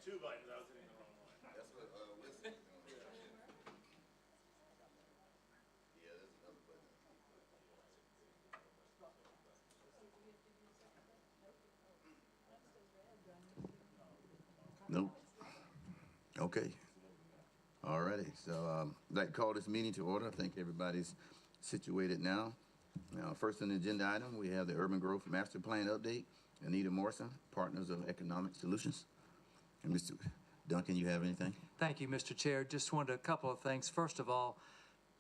two buttons. I was hitting the wrong one. That's what Wilson was doing. Yeah, there's another button. Nope. Okay. All righty. So I'd like to call this meeting to order. I think everybody's situated now. Now, first on the agenda item, we have the Urban Growth Master Plan update. Anita Morrison, Partners of Economic Solutions. And Mr. Duncan, you have anything? Thank you, Mr. Chair. Just wanted a couple of things. First of all,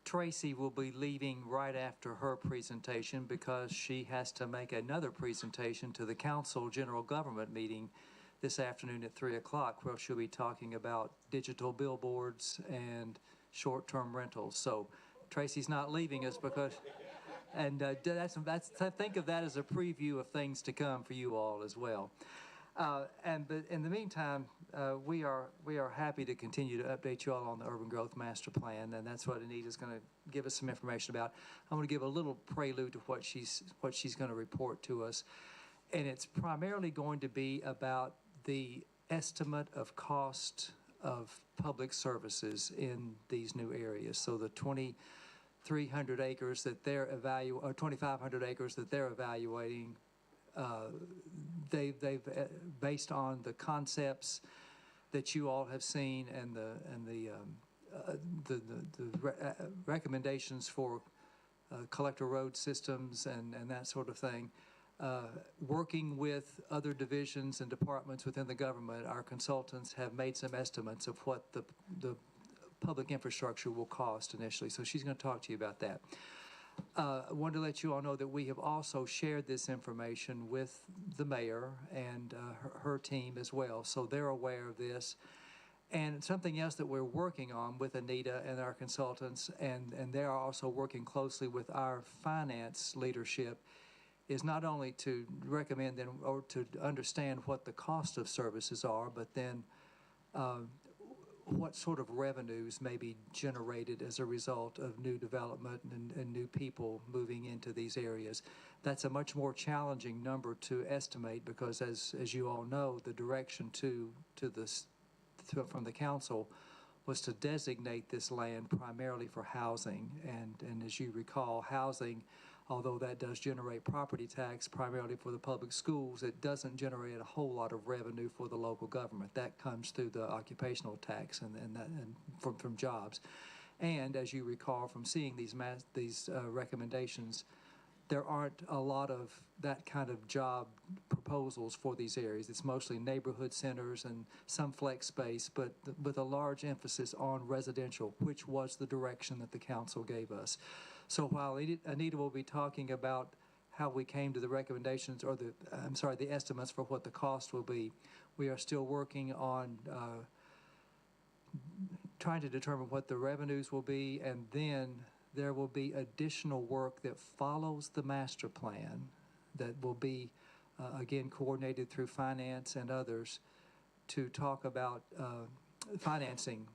Tracy will be leaving right after her presentation because she has to make another presentation to the Council General Government meeting this afternoon at 3 o'clock, where she'll be talking about digital billboards and short-term rentals. So Tracy's not leaving us because, and that's think of that as a preview of things to come for you all as well. But in the meantime, we are happy to continue to update you all on the Urban Growth Master Plan, and that's what Anita's going to give us some information about. I'm going to give a little prelude to what she's going to report to us, and it's primarily going to be about the estimate of cost of public services in these new areas. So the 2,300 acres that they're evaluating, or 2,500 acres that they're evaluating. They've based on the concepts that you all have seen and the recommendations for collector road systems and that sort of thing. Working with other divisions and departments within the government, our consultants have made some estimates of what the public infrastructure will cost initially. So she's going to talk to you about that. I wanted to let you all know that we have also shared this information with the mayor and her team as well, so they're aware of this. And something else that we're working on with Anita and our consultants, and they are also working closely with our finance leadership, is not only to recommend them or to understand what the cost of services are, but then what sort of revenues may be generated as a result of new development and new people moving into these areas. That's a much more challenging number to estimate because, as you all know, the direction from the council was to designate this land primarily for housing. And as you recall, housing, although that does generate property tax primarily for the public schools, it doesn't generate a whole lot of revenue for the local government. That comes through the occupational tax and from jobs. And as you recall from seeing these recommendations, there aren't a lot of that kind of job proposals for these areas. It's mostly neighborhood centers and some flex space, but with a large emphasis on residential, which was the direction that the council gave us. So while Anita will be talking about how we came to the recommendations, or the estimates for what the cost will be, we are still working on trying to determine what the revenues will be, and then there will be additional work that follows the master plan that will be, again, coordinated through finance and others to talk about financing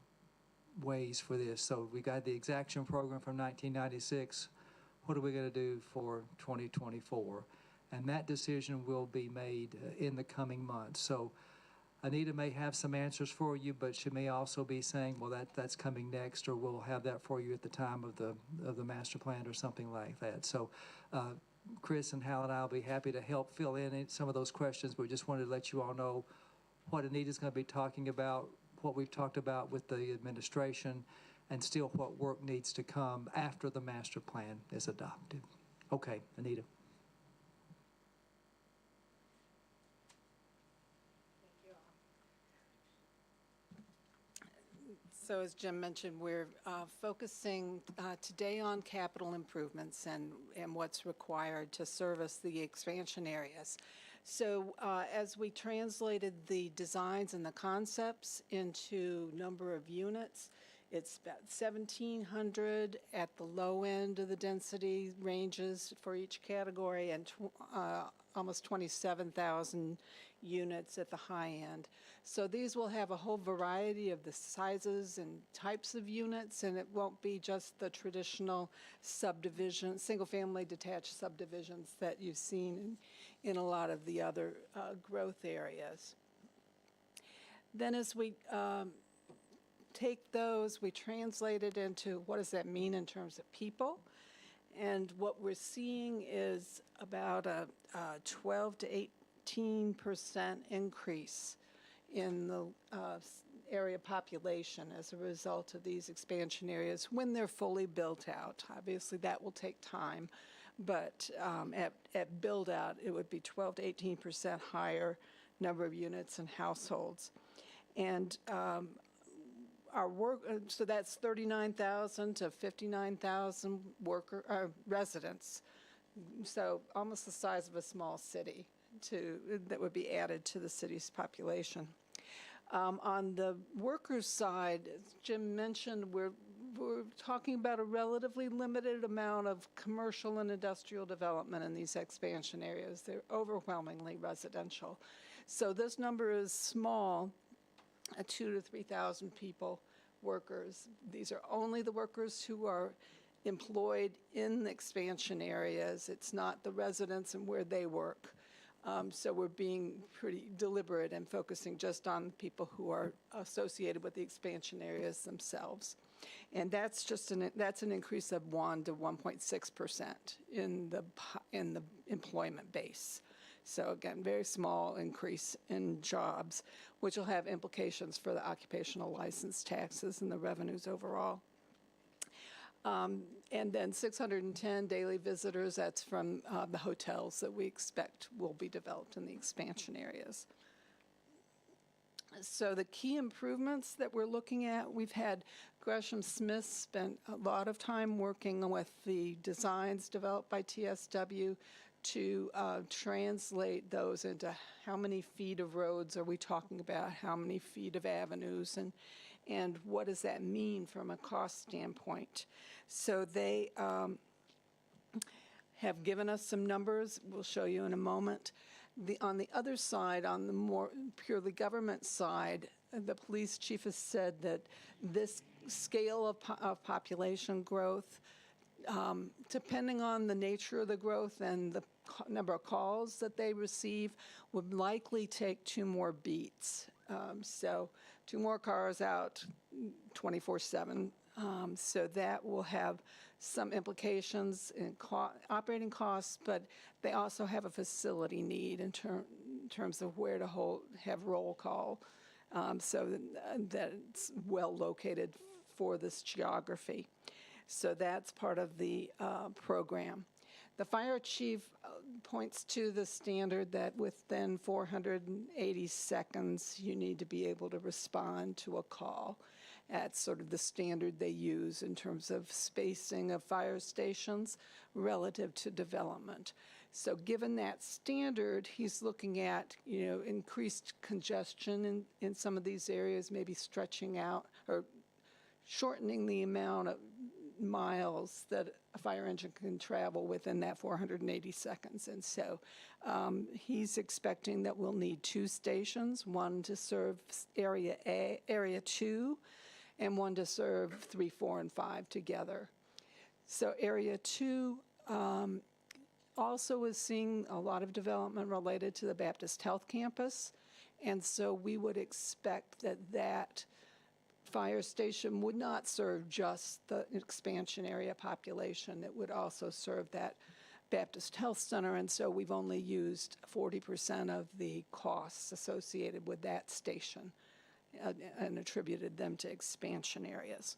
ways for this. So we got the exaction program from 1996. What are we going to do for 2024? And that decision will be made in the coming months. So Anita may have some answers for you, but she may also be saying, well, that's coming next, or we'll have that for you at the time of the master plan or something like that. So Chris and Hal and I will be happy to help fill in some of those questions, but we just wanted to let you all know what Anita's going to be talking about, what we've talked about with the administration, and still what work needs to come after the master plan is adopted. Okay, Anita. So as Jim mentioned, we're focusing today on capital improvements and what's required to service the expansion areas. So as we translated the designs and the concepts into number of units, it's about 1,700 at the low end of the density ranges for each category, and almost 27,000 units at the high end. So these will have a whole variety of the sizes and types of units, and it won't be just the traditional subdivision, single-family detached subdivisions that you've seen in a lot of the other growth areas. Then as we take those, we translate it into what does that mean in terms of people? And what we're seeing is about a 12 to 18% increase in the area population as a result of these expansion areas when they're fully built out. Obviously, that will take time, but at build out, it would be 12 to 18% higher number of units and households. And our work, so that's 39,000 to 59,000 residents. So almost the size of a small city that would be added to the city's population. On the workers' side, as Jim mentioned, we're talking about a relatively limited amount of commercial and industrial development in these expansion areas. They're overwhelmingly residential. So this number is small, 2,000 to 3,000 people, workers. These are only the workers who are employed in the expansion areas. It's not the residents and where they work. So we're being pretty deliberate and focusing just on people who are associated with the expansion areas themselves. And that's just that's an increase of 1 to 1.6% in the employment base. So again, very small increase in jobs, which will have implications for the occupational license taxes and the revenues overall. And then 610 daily visitors, that's from the hotels that we expect will be developed in the expansion areas. So the key improvements that we're looking at, we've had Gresham Smith spent a lot of time working with the designs developed by TSW to translate those into how many feet of roads are we talking about, how many feet of avenues, and what does that mean from a cost standpoint. So they have given us some numbers we'll show you in a moment. On the other side, on the more purely government side, the police chief has said that this scale of population growth, depending on the nature of the growth and the number of calls that they receive, would likely take 2 more beats. So 2 more cars out 24/7. So that will have some implications in operating costs, but they also have a facility need in terms of where to have roll call, so that it's well located for this geography. So that's part of the program. The fire chief points to the standard that within 480 seconds, you need to be able to respond to a call. That's sort of the standard they use in terms of spacing of fire stations relative to development. So given that standard, he's looking at, increased congestion in some of these areas, maybe stretching out or shortening the amount of miles that a fire engine can travel within that 480 seconds. And so he's expecting that we'll need 2 stations, one to serve area 2, and one to serve 3, 4, and 5 together. So area 2 also is seeing a lot of development related to the Baptist Health Campus. And so we would expect that fire station would not serve just the expansion area population. It would also serve that Baptist Health Center, and so we've only used 40% of the costs associated with that station and attributed them to expansion areas.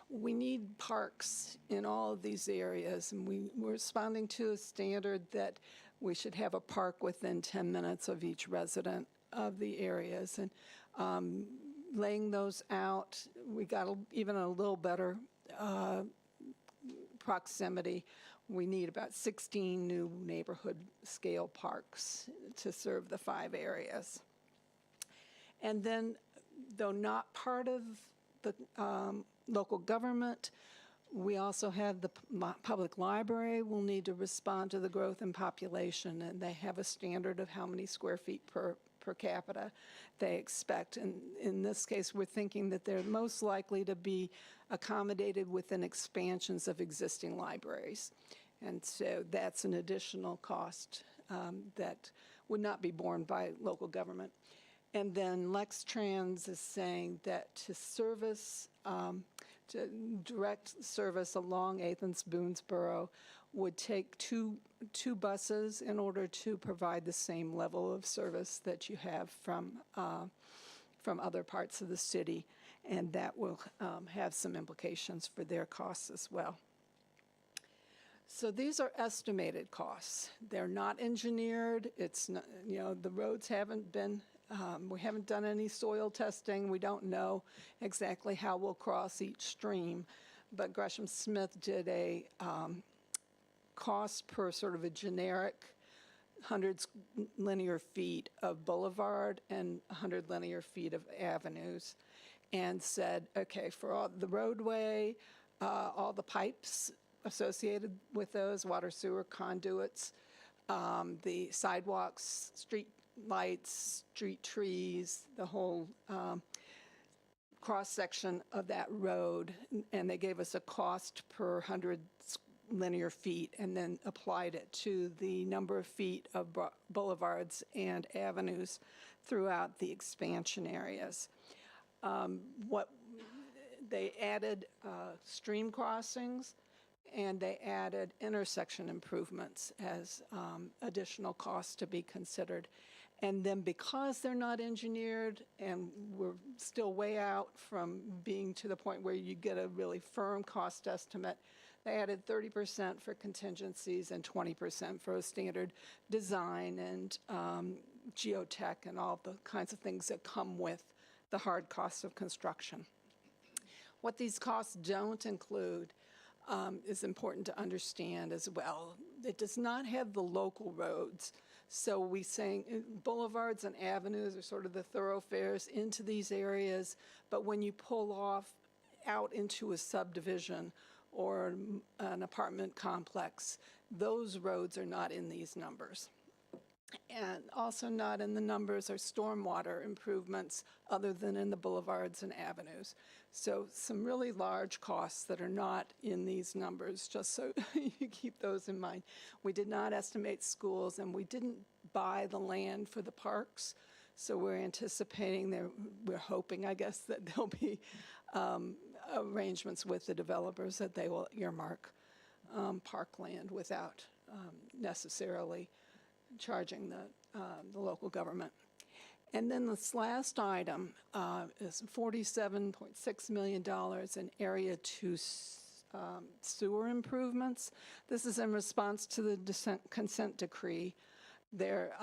We need parks in all of these areas, and we're responding to a standard that we should have a park within 10 minutes of each resident of the areas. And laying those out, we got even a little better proximity. We need about 16 new neighborhood scale parks to serve the 5 areas. And then, though not part of the local government, we also have the public library will need to respond to the growth in population, and they have a standard of how many square feet per capita they expect. And in this case, we're thinking that they're most likely to be accommodated within expansions of existing libraries. And so that's an additional cost that would not be borne by local government. And then LexTrans is saying that to service, to direct service along Athens Boonesboro would take two buses in order to provide the same level of service that you have from other parts of the city, and that will have some implications for their costs as well. So these are estimated costs. They're not engineered. It's not, you know, the roads haven't been, we haven't done any soil testing. We don't know exactly how we'll cross each stream, but Gresham Smith did a cost per sort of a generic 100 linear feet of boulevard and 100 linear feet of avenues, and said, okay, for all the roadway, all the pipes associated with those, water, sewer, conduits, the sidewalks, street lights, street trees, the whole cross-section of that road, and they gave us a cost per 100 linear feet and then applied it to the number of feet of boulevards and avenues throughout the expansion areas. What they added stream crossings, and they added intersection improvements as additional costs to be considered. And then because they're not engineered and we're still way out from being to the point where you get a really firm cost estimate, they added 30% for contingencies and 20% for a standard design and geotech and all the kinds of things that come with the hard costs of construction. What these costs don't include is important to understand as well. It does not have the local roads. So we saying boulevards and avenues are sort of the thoroughfares into these areas, but when you pull off out into a subdivision or an apartment complex, those roads are not in these numbers. And also not in the numbers are stormwater improvements other than in the boulevards and avenues. So some really large costs that are not in these numbers, just so you keep those in mind. We did not estimate schools, and we didn't buy the land for the parks. So we're anticipating, we're hoping, I guess, that there'll be arrangements with the developers that they will earmark parkland without necessarily charging the local government. And then this last item is $47.6 million in Area 2 sewer improvements. This is in response to the consent decree. They're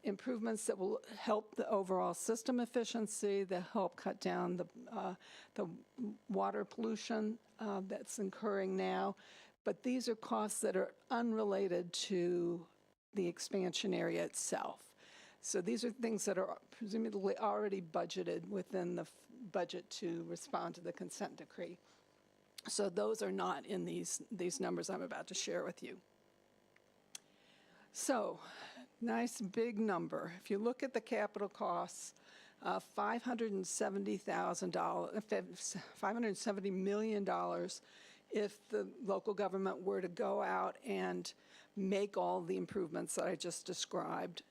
improvements that will help the overall system efficiency, that help cut down the water pollution that's occurring now. But these are costs that are unrelated to the expansion area itself. So these are things that are presumably already budgeted within the budget to respond to the consent decree. So those are not in these numbers I'm about to share with you. So, nice big number. If you look at the capital costs, $570 million if the local government were to go out and make all the improvements that I just described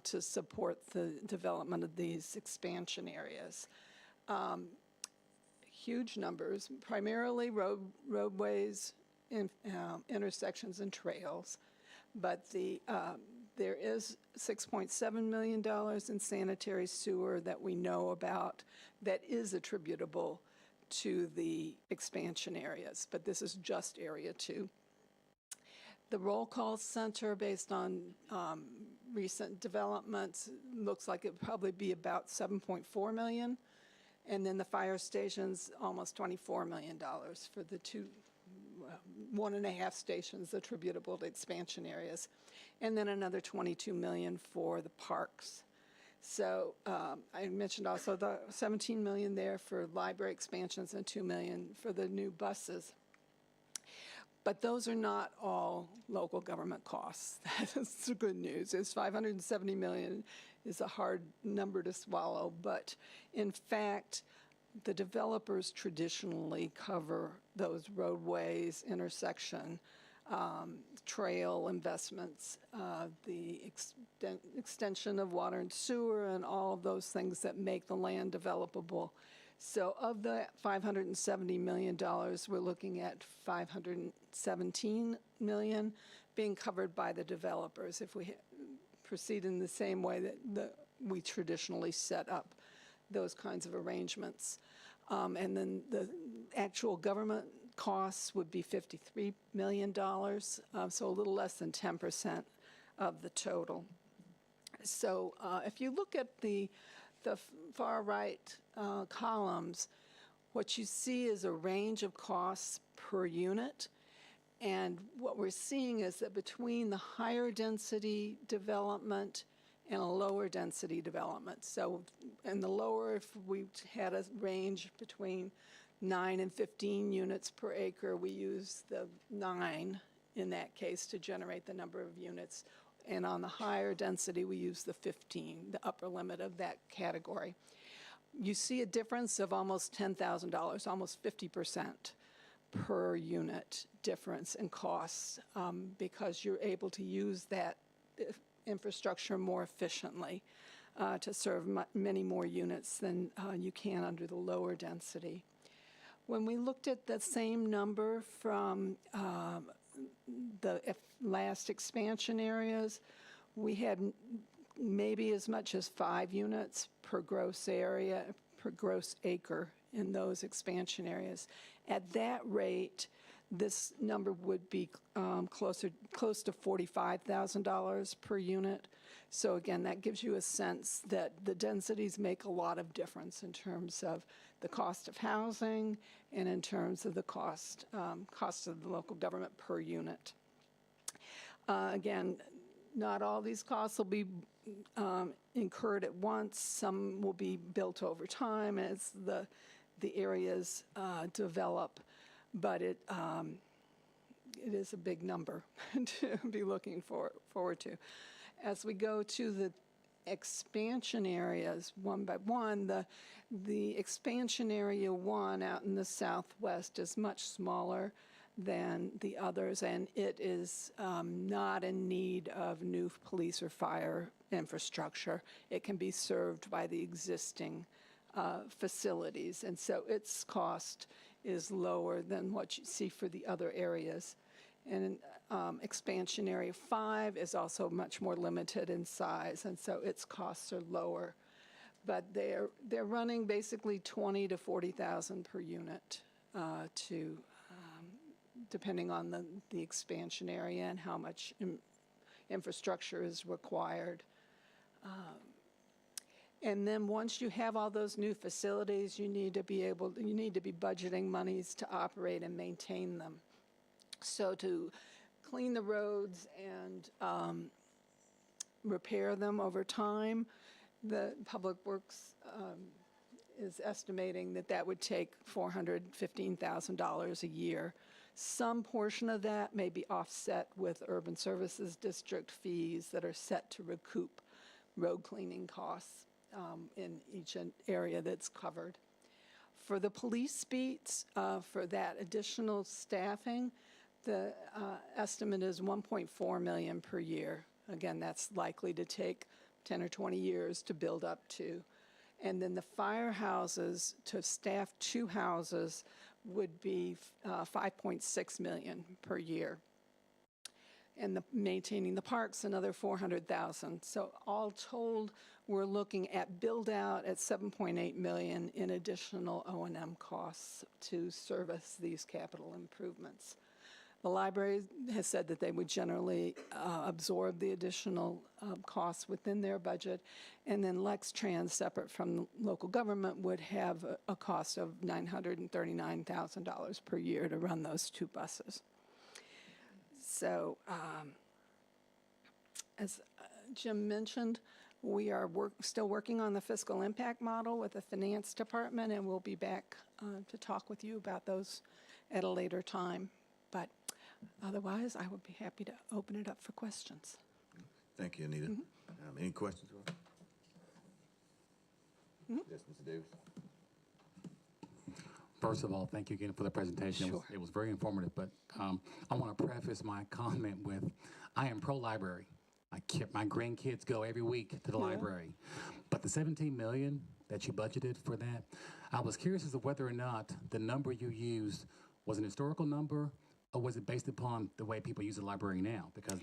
to support the development of these expansion areas. Huge numbers, primarily roadways, intersections, and trails. But there is $6.7 million in sanitary sewer that we know about that is attributable to the expansion areas, but this is just Area 2. The roll call center, based on recent developments, looks like it would probably be about $7.4 million, and then the fire stations, almost $24 million for the 1.5 stations attributable to expansion areas, and then another $22 million for the parks. So I mentioned also the $17 million there for library expansions and $2 million for the new buses. But those are not all local government costs. That's the good news. It's $570 million is a hard number to swallow, but in fact, the developers traditionally cover those roadways, intersection trail investments, the extension of water and sewer, and all of those things that make the land developable. So of the $570 million, we're looking at $517 million being covered by the developers if we proceed in the same way that we traditionally set up those kinds of arrangements. And then the actual government costs would be $53 million, so a little less than 10% of the total. So if you look at the far right columns, what you see is a range of costs per unit. And what we're seeing is that between the higher density development and a lower density development. So in the lower, if we had a range between 9 and 15 units per acre, we use the 9 in that case to generate the number of units. And on the higher density, we use the 15, the upper limit of that category. You see a difference of almost $10,000, almost 50% per unit difference in costs, because you're able to use that infrastructure more efficiently to serve many more units than you can under the lower density. When we looked at the same number from the last expansion areas, we had maybe as much as 5 units per gross area, per gross acre in those expansion areas. At that rate, this number would be close to $45,000 per unit. So again, that gives you a sense that the densities make a lot of difference in terms of the cost of housing and in terms of the cost of the local government per unit. Again, not all these costs will be incurred at once. Some will be built over time as the areas develop, but it is a big number to be looking forward to. As we go to the expansion areas one by one, the expansion area 1 out in the southwest is much smaller than the others, and it is not in need of new police or fire infrastructure. It can be served by the existing facilities, and so its cost is lower than what you see for the other areas. And expansion area 5 is also much more limited in size, and so its costs are lower. But they're running basically $20,000 to $40,000 per unit, depending on the expansion area and how much infrastructure is required. And then once you have all those new facilities, you need to be budgeting monies to operate and maintain them. So to clean the roads and repair them over time, the Public Works is estimating that would take $415,000 a year. Some portion of that may be offset with Urban Services District fees that are set to recoup road cleaning costs in each area that's covered. For the police beats, for that additional staffing, the estimate is $1.4 million per year. Again, that's likely to take 10 or 20 years to build up to. And then the firehouses, to staff 2 houses, would be $5.6 million per year. And maintaining the parks, another $400,000. So all told, we're looking at build out at $7.8 million in additional O&M costs to service these capital improvements. The library has said that they would generally absorb the additional costs within their budget, and then LexTrans, separate from local government, would have a cost of $939,000 per year to run those 2 buses. So, as Jim mentioned, we are still working on the fiscal impact model with the finance department, and we'll be back to talk with you about those at a later time. But otherwise, I would be happy to open it up for questions. Thank you, Anita. Any questions? Yes, Mr. Davis. First of all, thank you again for the presentation. Sure. It was very informative, but I want to preface my comment with, I am pro-library. My grandkids go every week to the library. But the 17 million that you budgeted for that, I was curious as to whether or not the number you used was an historical number, or was it based upon the way people use the library now? Because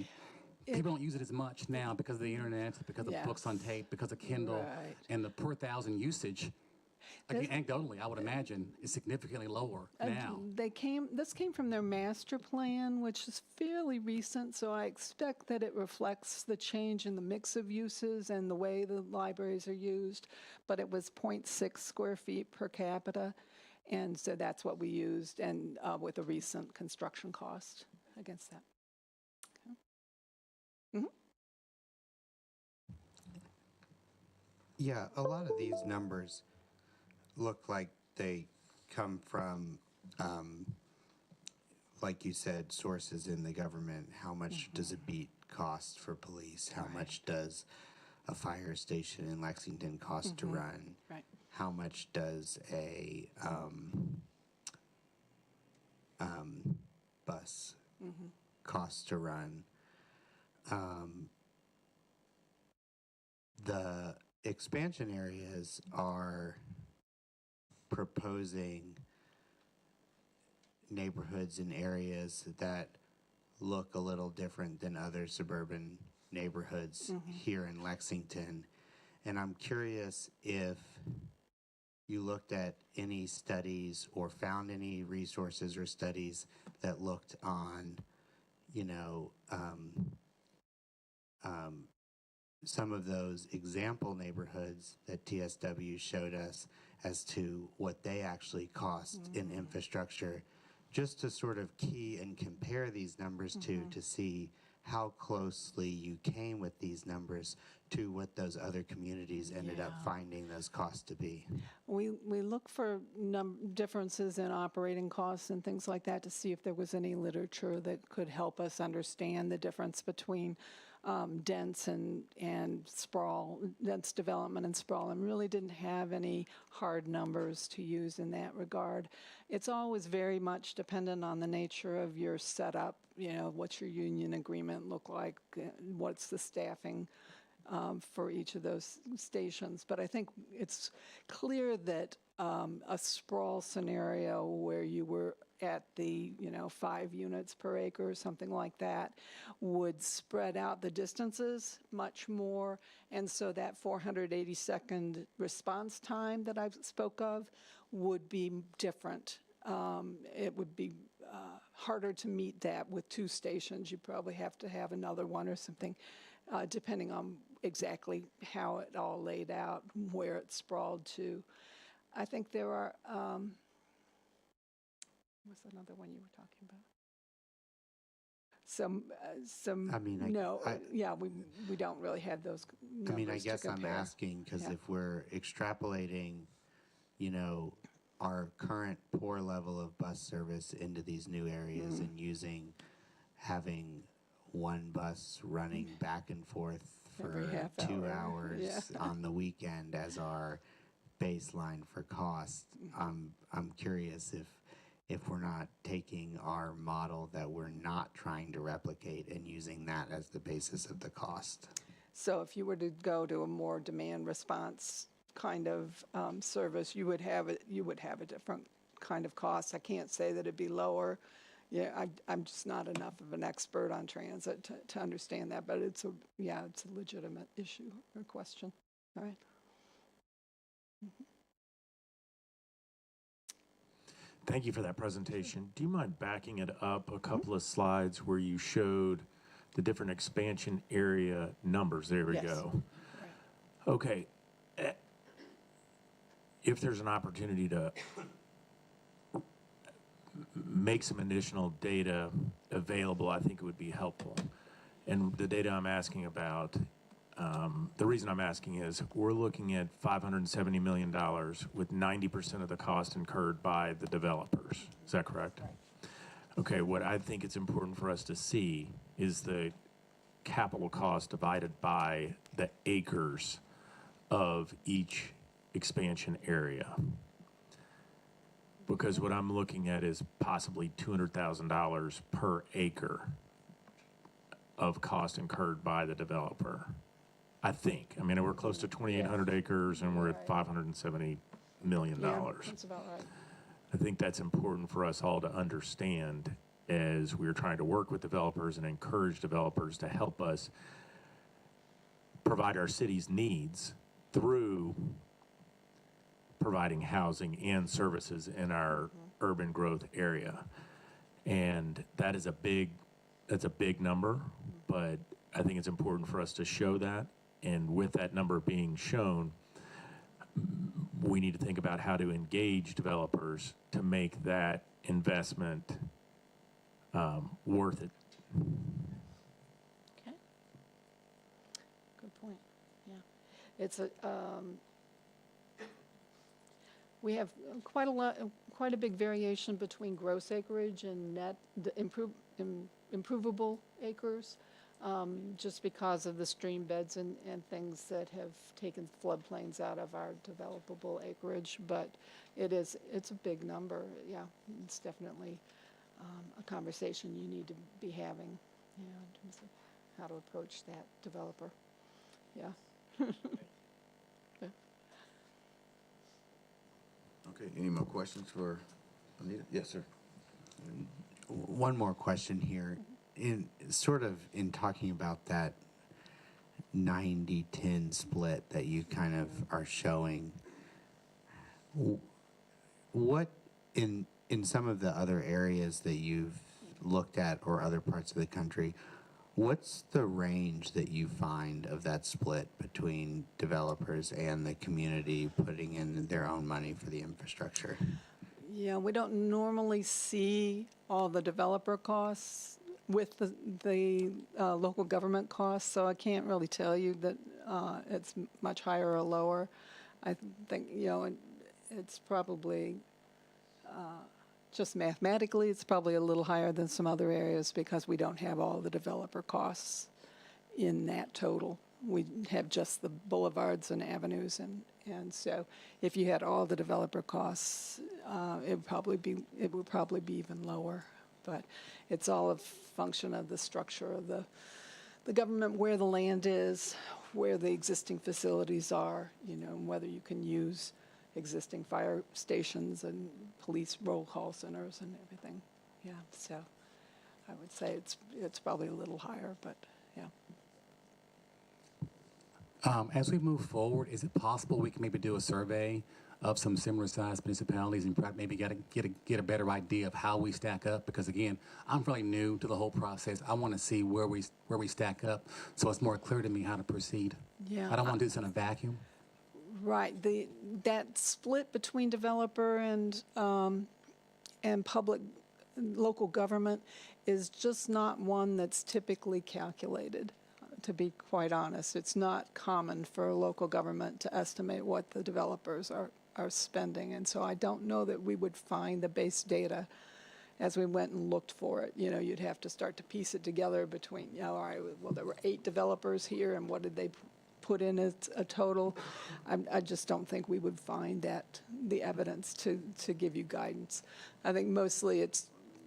people don't use it as much now because of the internet, because of books on tape, because of Kindle, Right. and the per thousand usage, again, anecdotally, I would imagine, is significantly lower now. This came from their master plan, which is fairly recent, so I expect that it reflects the change in the mix of uses and the way the libraries are used, but it was 0.6 square feet per capita, and so that's what we used, and with a recent construction cost against that. Yeah, a lot of these numbers look like they come from, like you said, sources in the government. How much does a beat cost for police? How much does a fire station in Lexington cost to run? Right. How much does a bus cost to run? The expansion areas are proposing neighborhoods and areas that look a little different than other suburban neighborhoods here in Lexington. And I'm curious if you looked at any studies or found any resources or studies that looked on, some of those example neighborhoods that TSW showed us as to what they actually cost in infrastructure, just to sort of key and compare these numbers to see how closely you came with these numbers to what those other communities ended up finding those costs to be. We look for differences in operating costs and things like that to see if there was any literature that could help us understand the difference between dense and sprawl, dense development and sprawl, and really didn't have any hard numbers to use in that regard. It's always very much dependent on the nature of your setup, what's your union agreement look like, what's the staffing for each of those stations. But I think it's clear that a sprawl scenario where you were at the 5 units per acre or something like that would spread out the distances much more, and so that 480-second response time that I spoke of would be different. It would be harder to meet that with 2 stations. You probably have to have another one or something, depending on exactly how it all laid out, where it sprawled to. I think there are, what's another one you were talking about? We don't really have those numbers I guess to compare. I'm asking because if we're extrapolating, our current poor level of bus service into these new areas and having one bus running back and forth Every for half 2 hour. hours on the weekend as our baseline for cost. I'm curious if we're not taking our model that we're not trying to replicate and using that as the basis of the cost. So if you were to go to a more demand response kind of service, you would have a different kind of cost. I can't say that it'd be lower. Yeah, I'm just not enough of an expert on transit to understand that, but it's a legitimate issue or question. All right. Thank you for that presentation. Do you mind backing it up a couple of slides where you showed the different expansion area numbers? There we Yes. go. Right. Okay. If there's an opportunity to make some additional data available, I think it would be helpful. And the data I'm asking about, the reason I'm asking is we're looking at $570 million with 90% of the cost incurred by the developers. Is that correct? Right. Okay, what I think it's important for us to see is the capital cost divided by the acres of each expansion area. because what I'm looking at is possibly $200,000 per acre of cost incurred by the developer. I think. I mean, we're close to 2,800 acres and we're at $570 million. Yeah, that's about right. I think that's important for us all to understand as we're trying to work with developers and encourage developers to help us provide our city's needs through providing housing and services in our urban growth area. And that is that's a big number, but I think it's important for us to show that. And with that number being shown, we need to think about how to engage developers to make that investment worth it. Okay. Good point. Yeah. It's a, we have quite a big variation between gross acreage and net improvable acres, just because of the stream beds and things that have taken floodplains out of our developable acreage. But it's a big number. Yeah, it's definitely a conversation you need to be having, in terms of how to approach that developer. Yeah. Yeah. Okay, any more questions for Anita? Yes, sir. One more question here. In talking about that 90-10 split that you kind of are showing, what in some of the other areas that you've looked at or other parts of the country, what's the range that you find of that split between developers and the community putting in their own money for the infrastructure? Yeah, we don't normally see all the developer costs with the local government costs, so I can't really tell you that it's much higher or lower. I think, it's probably, just mathematically, it's probably a little higher than some other areas because we don't have all the developer costs in that total. We have just the boulevards and avenues, and so if you had all the developer costs, it would probably be even lower. But it's all a function of the structure of the government, where the land is, where the existing facilities are, and whether you can use existing fire stations and police roll call centers and everything. Yeah, so I would say it's probably a little higher, but yeah. As we move forward, is it possible we can maybe do a survey of some similar-sized municipalities and maybe get a better idea of how we stack up? Because again, I'm fairly new to the whole process. I want to see where we stack up, so it's more clear to me how to proceed. Yeah, I don't want to do this in a vacuum. Right. That split between developer and public local government is just not one that's typically calculated. To be quite honest, it's not common for a local government to estimate what the developers are spending, and so I don't know that we would find the base data as we went and looked for it. You'd have to start to piece it together between, all right, well, there were 8 developers here, and what did they put in as a total? I just don't think we would find the evidence to give you guidance. I think mostly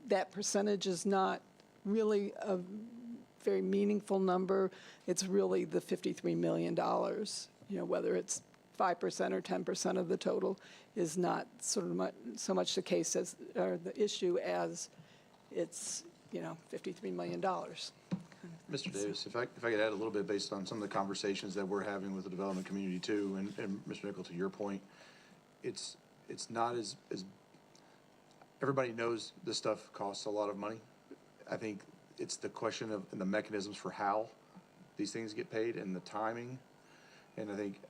that percentage is not really a very meaningful number. It's really the $53 million. Whether it's 5% or 10% of the total is not so much the case as, or the issue as it's, $53 million. Mr. Davis, if I could add a little bit based on some of the conversations that we're having with the development community too, and Mr. Nickel, to your point, it's not as everybody knows this stuff costs a lot of money. I think it's the question of and the mechanisms for how these things get paid and the timing. And I think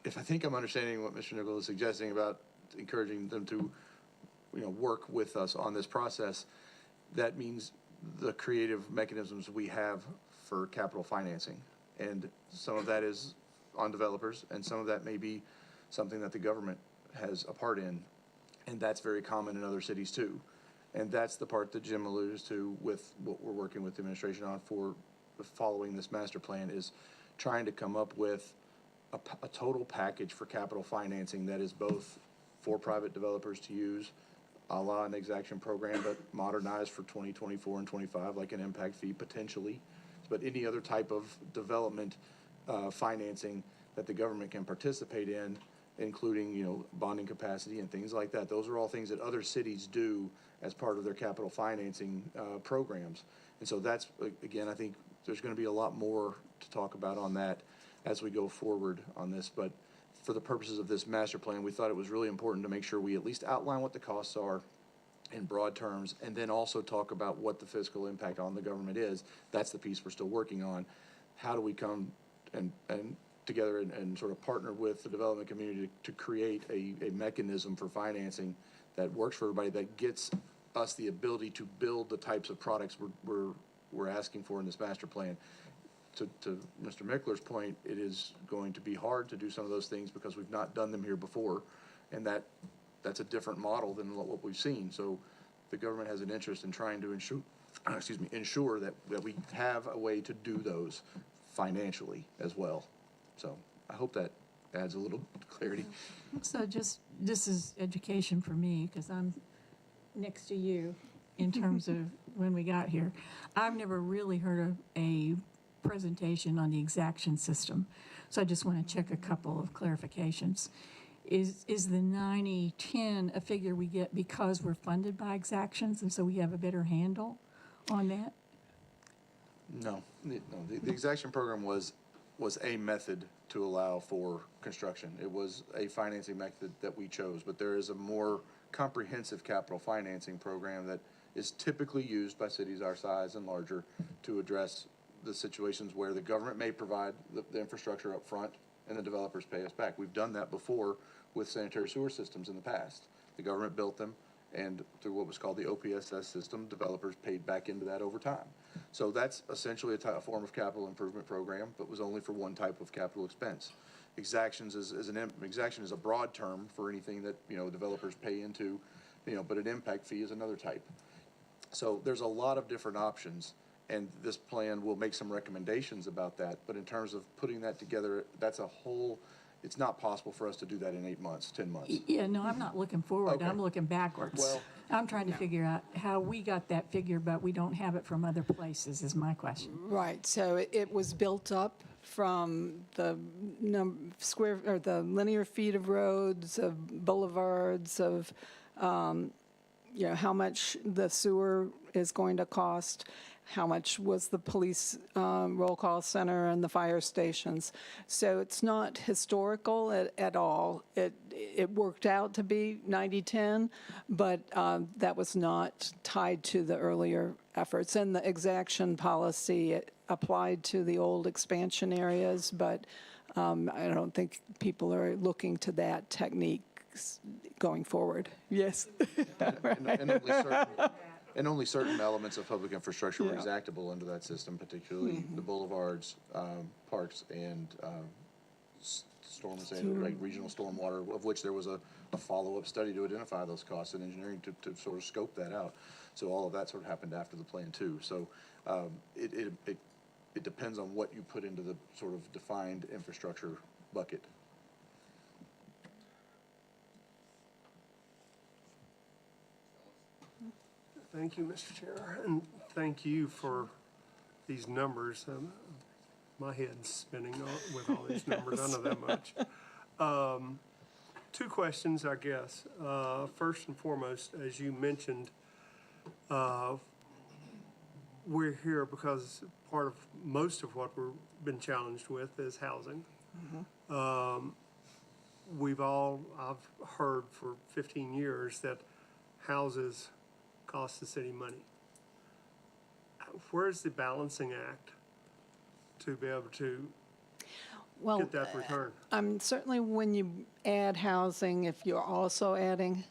if I think I'm understanding what Mr. Nickel is suggesting about encouraging them to, work with us on this process, that means the creative mechanisms we have for capital financing. And some of that is on developers, and some of that may be something that the government has a part in. And that's very common in other cities too. And that's the part that Jim alludes to with what we're working with the administration on for following this master plan, is trying to come up with a total package for capital financing that is both for private developers to use, a la an exaction program, but modernized for 2024 and 25, like an impact fee potentially. But any other type of development financing that the government can participate in, including, you know, bonding capacity and things like that. Those are all things that other cities do as part of their capital financing programs. And so that's, again, I think there's going to be a lot more to talk about on that as we go forward on this. But for the purposes of this master plan, we thought it was really important to make sure we at least outline what the costs are in broad terms, and then also talk about what the fiscal impact on the government is. That's the piece we're still working on. How do we come and together and sort of partner with the development community to create a mechanism for financing that works for everybody, that gets us the ability to build the types of products we're asking for in this master plan. To Mr. Mickler's point, it is going to be hard to do some of those things because we've not done them here before, and that's a different model than what we've seen. So the government has an interest in trying to ensure that we have a way to do those financially as well. So I hope that adds a little clarity. So this is education for me, because I'm next to you in terms of when we got here. I've never really heard of a presentation on the exaction system. So I just want to check a couple of clarifications. Is the 90-10 a figure we get because we're funded by exactions, and so we have a better handle on that? No, the exaction program was a method to allow for construction. It was a financing method that we chose, but there is a more comprehensive capital financing program that is typically used by cities our size and larger to address the situations where the government may provide the infrastructure up front and the developers pay us back. We've done that before with sanitary sewer systems in the past. The government built them, and through what was called the OPSS system, developers paid back into that over time. So that's essentially a form of capital improvement program, but was only for one type of capital expense. Exactions exaction is a broad term for anything that, you know, developers pay into, you know, but an impact fee is another type. So there's a lot of different options, and this plan will make some recommendations about that. But in terms of putting that together, that's a whole, it's not possible for us to do that in 8 months, 10 months. Yeah, no, I'm not looking forward. Okay. I'm looking backwards. Well, I'm trying to figure out how we got that figure, but we don't have it from other places, is my question. Right, so it was built up from the the linear feet of roads, of boulevards, of, you know, how much the sewer is going to cost, how much was the police roll call center and the fire stations. So it's not historical at all. It worked out to be 90-10, but that was not tied to the earlier efforts. And the exaction policy, it applied to the old expansion areas, but I don't think people are looking to that technique going forward. Yes. And only certain elements of public infrastructure were Yeah. exactable under that system, particularly the boulevards, parks, and like regional stormwater, of which there was a follow-up study to identify those costs and engineering to sort of scope that out. So all of that sort of happened after the plan too. So it depends on what you put into the sort of defined infrastructure bucket. Thank you, Mr. Chair, and thank you for these numbers. My head's spinning with all these numbers. I know that much. Two questions, I guess. First and foremost, as you mentioned, we're here because part of most of what we've been challenged with is housing. I've heard for 15 years that houses cost the city money. Where's the balancing act to be able to Well, get that return? certainly when you add housing, if you're also adding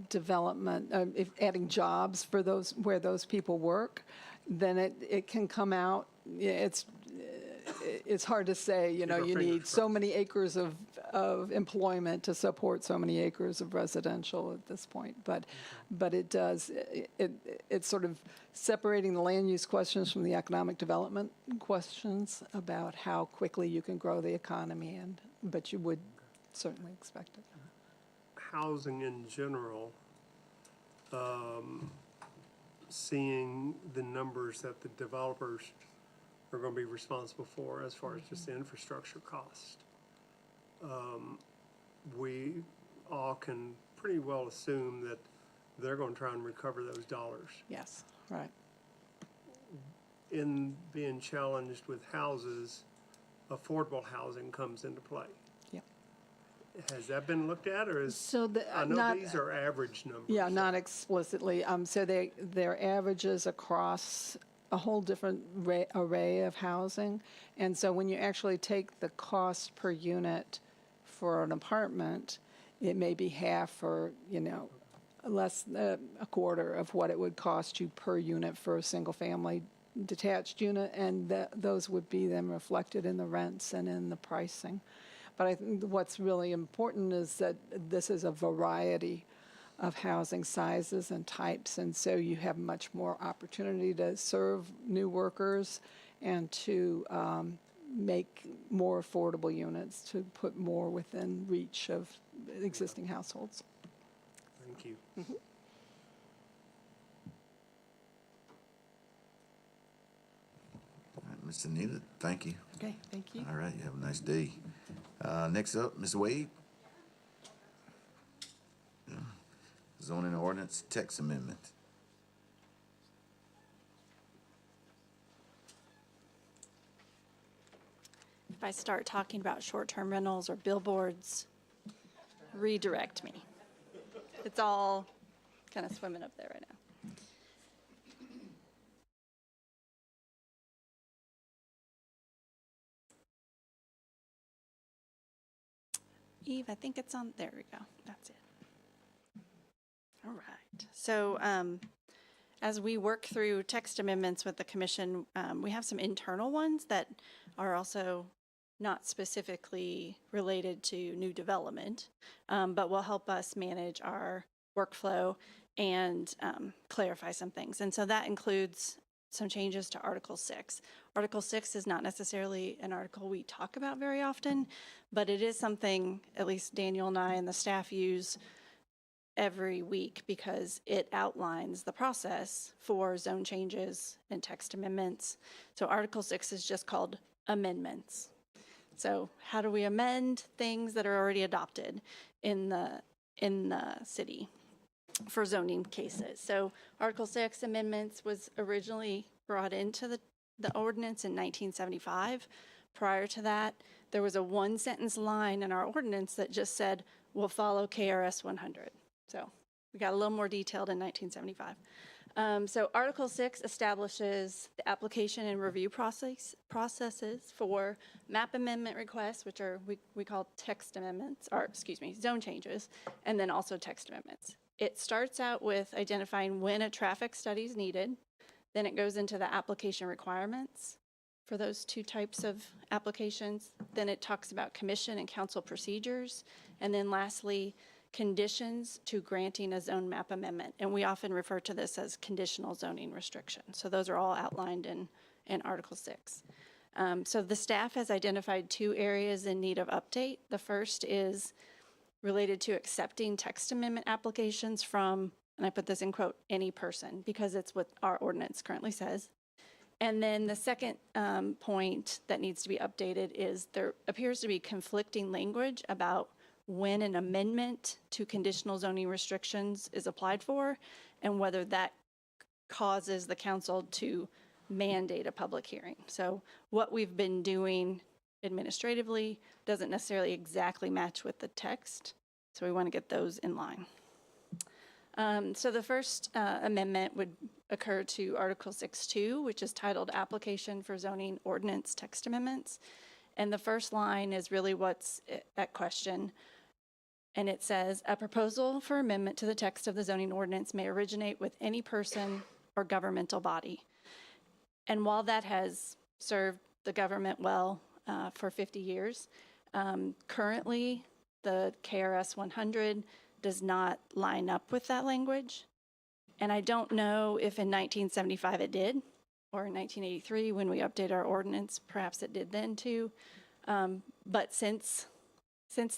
development, if adding jobs for those, where those people work, then it can come out, it's hard to say, you know, Keep our you fingers need so crossed. many acres of employment to support so many acres of residential at this point. But it does, it's sort of separating the land use questions from the economic development questions about how quickly you can grow the economy, but you would certainly expect it. housing in general, seeing the numbers that the developers are going to be responsible for as far as just the infrastructure cost. We all can pretty well assume that they're going to try and recover those dollars. Yes, right. In being challenged with houses, affordable housing comes into play. Yeah. Has that been looked at, or is, So I know not, these are average numbers. yeah, not explicitly. So they're averages across a whole different array of housing. And so when you actually take the cost per unit for an apartment, it may be half or, less, a quarter of what it would cost you per unit for a single-family detached unit, and those would be then reflected in the rents and in the pricing. But I think what's really important is that this is a variety of housing sizes and types, and so you have much more opportunity to serve new workers and to make more affordable units, to put more within reach of existing households. Thank you. All right, Ms. Anita, thank you. Okay, thank you. All right, you have a nice day. Next up, Ms. Wade. Yeah. Zoning ordinance text amendment. If I start talking about short-term rentals or billboards, redirect me. It's all kind of swimming up there right now. Eve, I think it's on, there we go, that's it. All right, so as we work through text amendments with the commission, we have some internal ones that are also not specifically related to new development, but will help us manage our workflow and clarify some things. And so that includes some changes to Article 6. Article 6 is not necessarily an article we talk about very often, but it is something at least Daniel and I and the staff use every week because it outlines the process for zone changes and text amendments. So Article 6 is just called amendments. So how do we amend things that are already adopted in the city for zoning cases? So Article 6 amendments was originally brought into the ordinance in 1975. Prior to that, there was a one-sentence line in our ordinance that just said, we'll follow KRS 100. So we got a little more detailed in 1975. So Article 6 establishes the application and review processes for map amendment requests, which are we call text amendments, or excuse me, zone changes, and then also text amendments. It starts out with identifying when a traffic study is needed. Then it goes into the application requirements for those two types of applications. Then it talks about commission and council procedures. And then lastly, conditions to granting a zone map amendment. And we often refer to this as conditional zoning restrictions. So those are all outlined in Article 6. So the staff has identified two areas in need of update. The first is related to accepting text amendment applications from, and I put this in quote, any person, because it's what our ordinance currently says. And then the second point that needs to be updated is there appears to be conflicting language about when an amendment to conditional zoning restrictions is applied for and whether that causes the council to mandate a public hearing. So what we've been doing administratively doesn't necessarily exactly match with the text. So we want to get those in line. So the first amendment would occur to Article 6.2, which is titled Application for Zoning Ordinance Text Amendments. And the first line is really what's at question. And it says, a proposal for amendment to the text of the zoning ordinance may originate with any person or governmental body. And while that has served the government well for 50 years, currently the KRS 100 does not line up with that language. And I don't know if in 1975 it did, or in 1983 when we updated our ordinance, perhaps it did then too. But since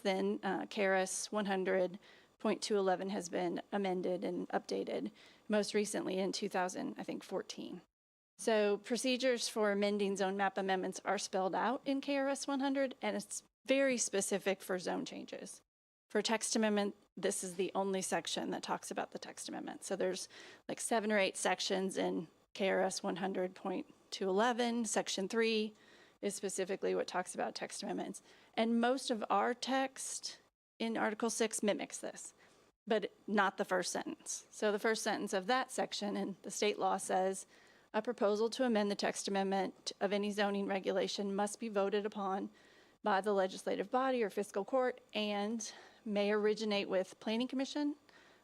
then, KRS 100 .211 has been amended and updated, most recently in 2014. So procedures for amending zone map amendments are spelled out in KRS 100, and it's very specific for zone changes. For text amendment, this is the only section that talks about the text amendment. So there's like 7 or 8 sections in KRS 100.211. Section 3 is specifically what talks about text amendments. And most of our text in Article 6 mimics this, but not the first sentence. So the first sentence of that section in the state law says, a proposal to amend the text amendment of any zoning regulation must be voted upon by the legislative body or fiscal court and may originate with Planning Commission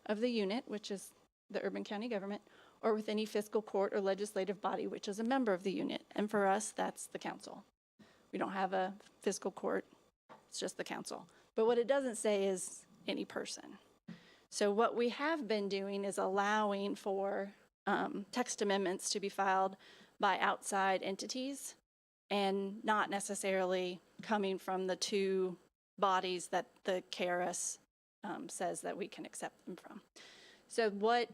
of the unit, which is the urban county government, or with any fiscal court or legislative body, which is a member of the unit. And for us, that's the council. We don't have a fiscal court, it's just the council. But what it doesn't say is any person. So what we have been doing is allowing for text amendments to be filed by outside entities and not necessarily coming from the 2 bodies that the KRS says that we can accept them from. So what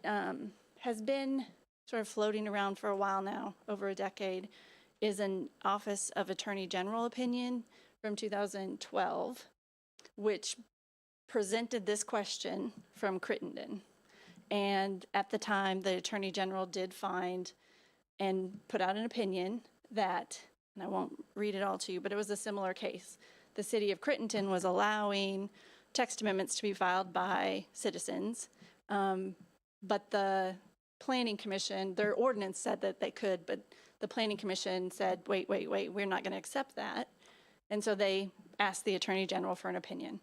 has been sort of floating around for a while now, over a decade, is an Office of Attorney General opinion from 2012, which presented this question from Crittenden. And at the time, the Attorney General did find and put out an opinion that, and I won't read it all to you, but it was a similar case. The city of Crittenden was allowing text amendments to be filed by citizens, but the Planning Commission, their ordinance said that they could, but the Planning Commission said, wait, we're not going to accept that. And so they asked the Attorney General for an opinion.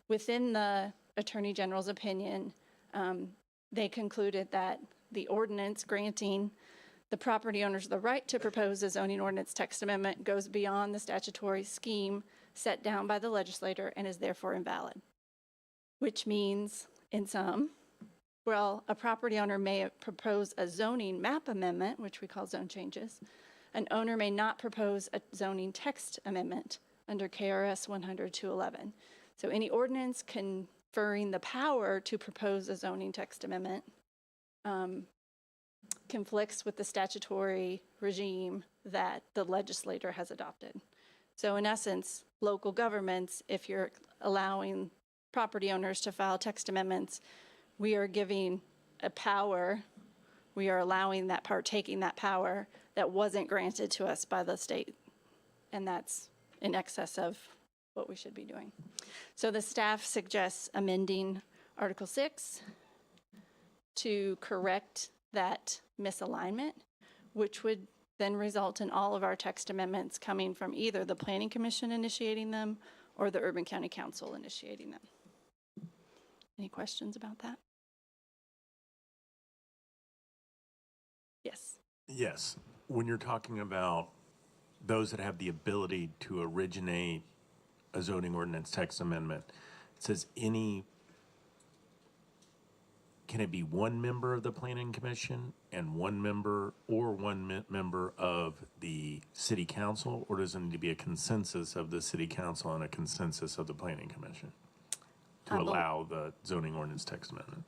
Within the Attorney General's opinion, they concluded that the ordinance granting the property owners the right to propose a zoning ordinance text amendment goes beyond the statutory scheme set down by the legislator and is therefore invalid. Which means, in sum, well, a property owner may propose a zoning map amendment, which we call zone changes. An owner may not propose a zoning text amendment under KRS 100-211. So any ordinance conferring the power to propose a zoning text amendment conflicts with the statutory regime that the legislator has adopted. So in essence, local governments, if you're allowing property owners to file text amendments, we are giving a power, we are allowing that part, taking that power that wasn't granted to us by the state. And that's in excess of what we should be doing. So the staff suggests amending Article 6 to correct that misalignment, which would then result in all of our text amendments coming from either the Planning Commission initiating them or the Urban County Council initiating them. Any questions about that? Yes. Yes. When you're talking about those that have the ability to originate a zoning ordinance text amendment, it says can it be one member of the Planning Commission and one member or one member of the City Council, or does it need to be a consensus of the City Council and a consensus of the Planning Commission to allow the zoning ordinance text amendment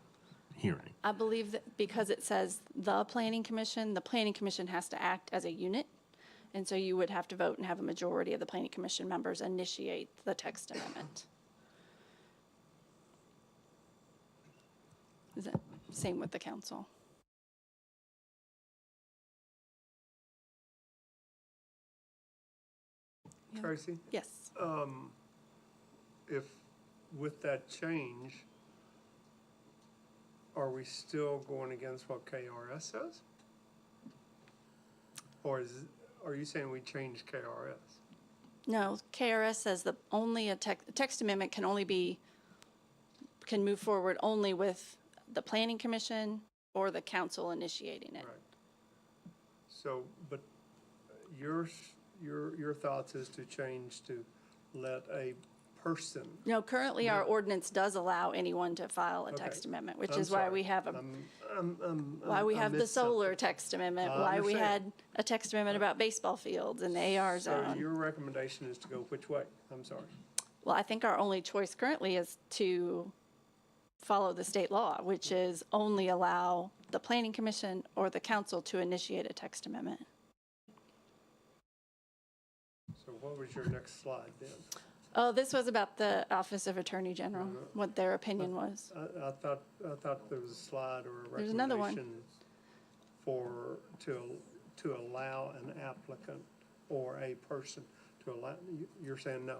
hearing? I believe that because it says the Planning Commission has to act as a unit. And so you would have to vote and have a majority of the Planning Commission members initiate the text amendment. Is it same with the council? Yeah. Tracy, Yes. if with that change, are we still going against what KRS says? Or are you saying we change KRS? No, KRS says that only a text amendment can move forward only with the Planning Commission or the council initiating it. Right. So, but your thoughts is to change to let a person. No, currently our ordinance does allow anyone to file a text amendment, which is why we have the solar text amendment, why we had a text amendment about baseball fields and the AR zone. So your recommendation is to go which way? I'm sorry. Well, I think our only choice currently is to follow the state law, which is only allow the planning commission or the council to initiate a text amendment. So what was your next slide then? Oh, this was about the Office of Attorney General, what their opinion was. I thought there was a slide or a There's another one. recommendation to allow an applicant or a person to allow, you're saying no?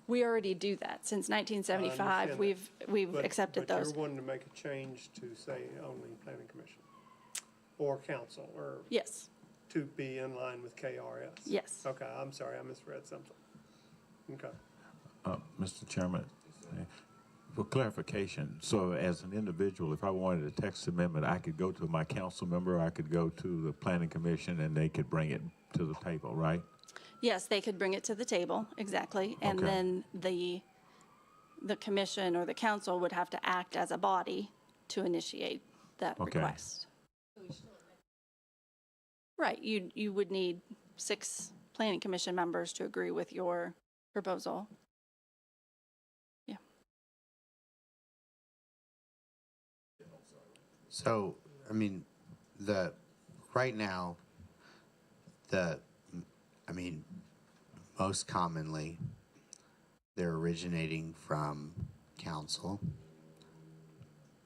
We already do that. Since 1975, understand we've But- accepted But those. you're wanting to make a change to say only planning commission or council or Yes, to be in line with KRS? yes. Okay, I'm sorry, I misread something. Okay. Mr. Chairman, for clarification, so as an individual, if I wanted a text amendment, I could go to my council member, I could go to the planning commission, and they could bring it to the table, right? Yes, they could bring it to the table, exactly. And Okay. then the commission or the council would have to act as a body to initiate that Okay. request. Right, you would need 6 planning commission members to agree with your proposal. Yeah. So, I mean, right now, most commonly, they're originating from council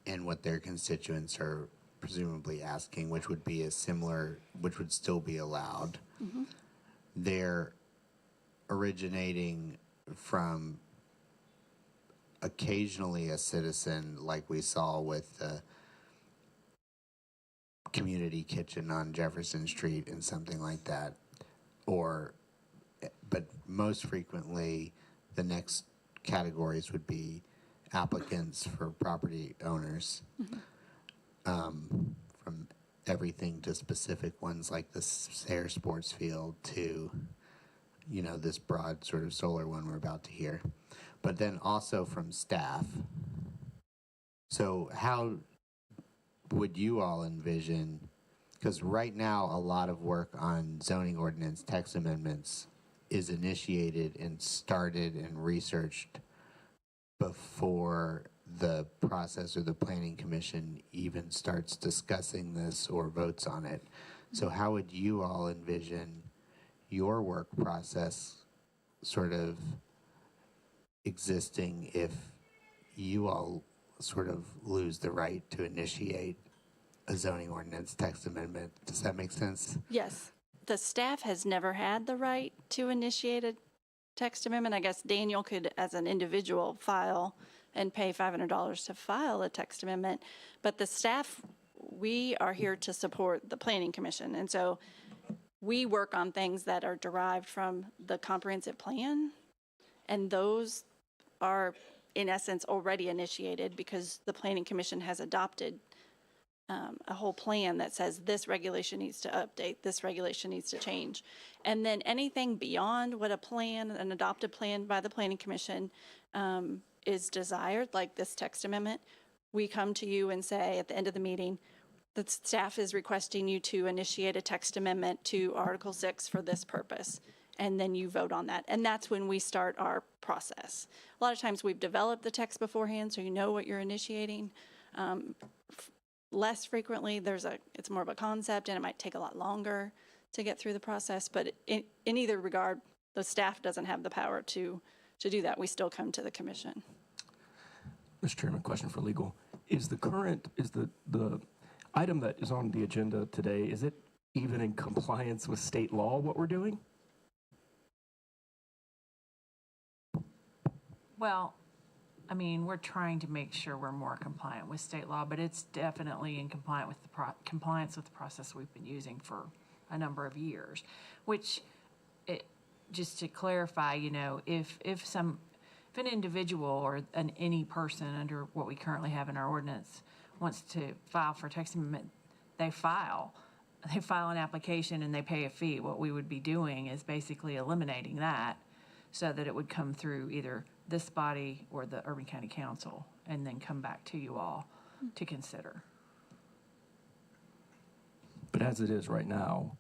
and what their constituents are presumably asking, which would be which would still be allowed. They're originating from occasionally a citizen, like we saw with the community kitchen on Jefferson Street and something like that, but most frequently, the next categories would be applicants for property owners, from everything to specific ones like the Sayre Sports Field to, this broad sort of solar one we're about to hear, but then also from staff. So how would you all envision, because right now a lot of work on zoning ordinance text amendments is initiated and started and researched before the process or the planning commission even starts discussing this or votes on it. So how would you all envision your work process sort of existing if you all sort of lose the right to initiate a zoning ordinance text amendment? Does that make sense? Yes. The staff has never had the right to initiate a text amendment. I guess Daniel could, as an individual, file and pay $500 to file a text amendment. But the staff, we are here to support the Planning Commission. And so we work on things that are derived from the comprehensive plan. And those are, in essence, already initiated because the Planning Commission has adopted a whole plan that says this regulation needs to update, this regulation needs to change. And then anything beyond what an adopted plan by the Planning Commission is desired, like this text amendment, we come to you and say at the end of the meeting, the staff is requesting you to initiate a text amendment to Article 6 for this purpose. And then you vote on that. And that's when we start our process. A lot of times we've developed the text beforehand, so you know what you're initiating. Less frequently, it's more of a concept, and it might take a lot longer to get through the process. But in either regard, the staff doesn't have the power to do that. We still come to the commission. Mr. Chairman, question for legal. Is the item that is on the agenda today, is it even in compliance with state law, what we're doing? Well, I mean, we're trying to make sure we're more compliant with state law, but it's definitely in compliance with the process we've been using for a number of years. Which, just to clarify, if an individual or any person under what we currently have in our ordinance wants to file for text amendment, they file an application and they pay a fee. What we would be doing is basically eliminating that so that it would come through either this body or the Urban County Council and then come back to you all to consider. But as it is right now,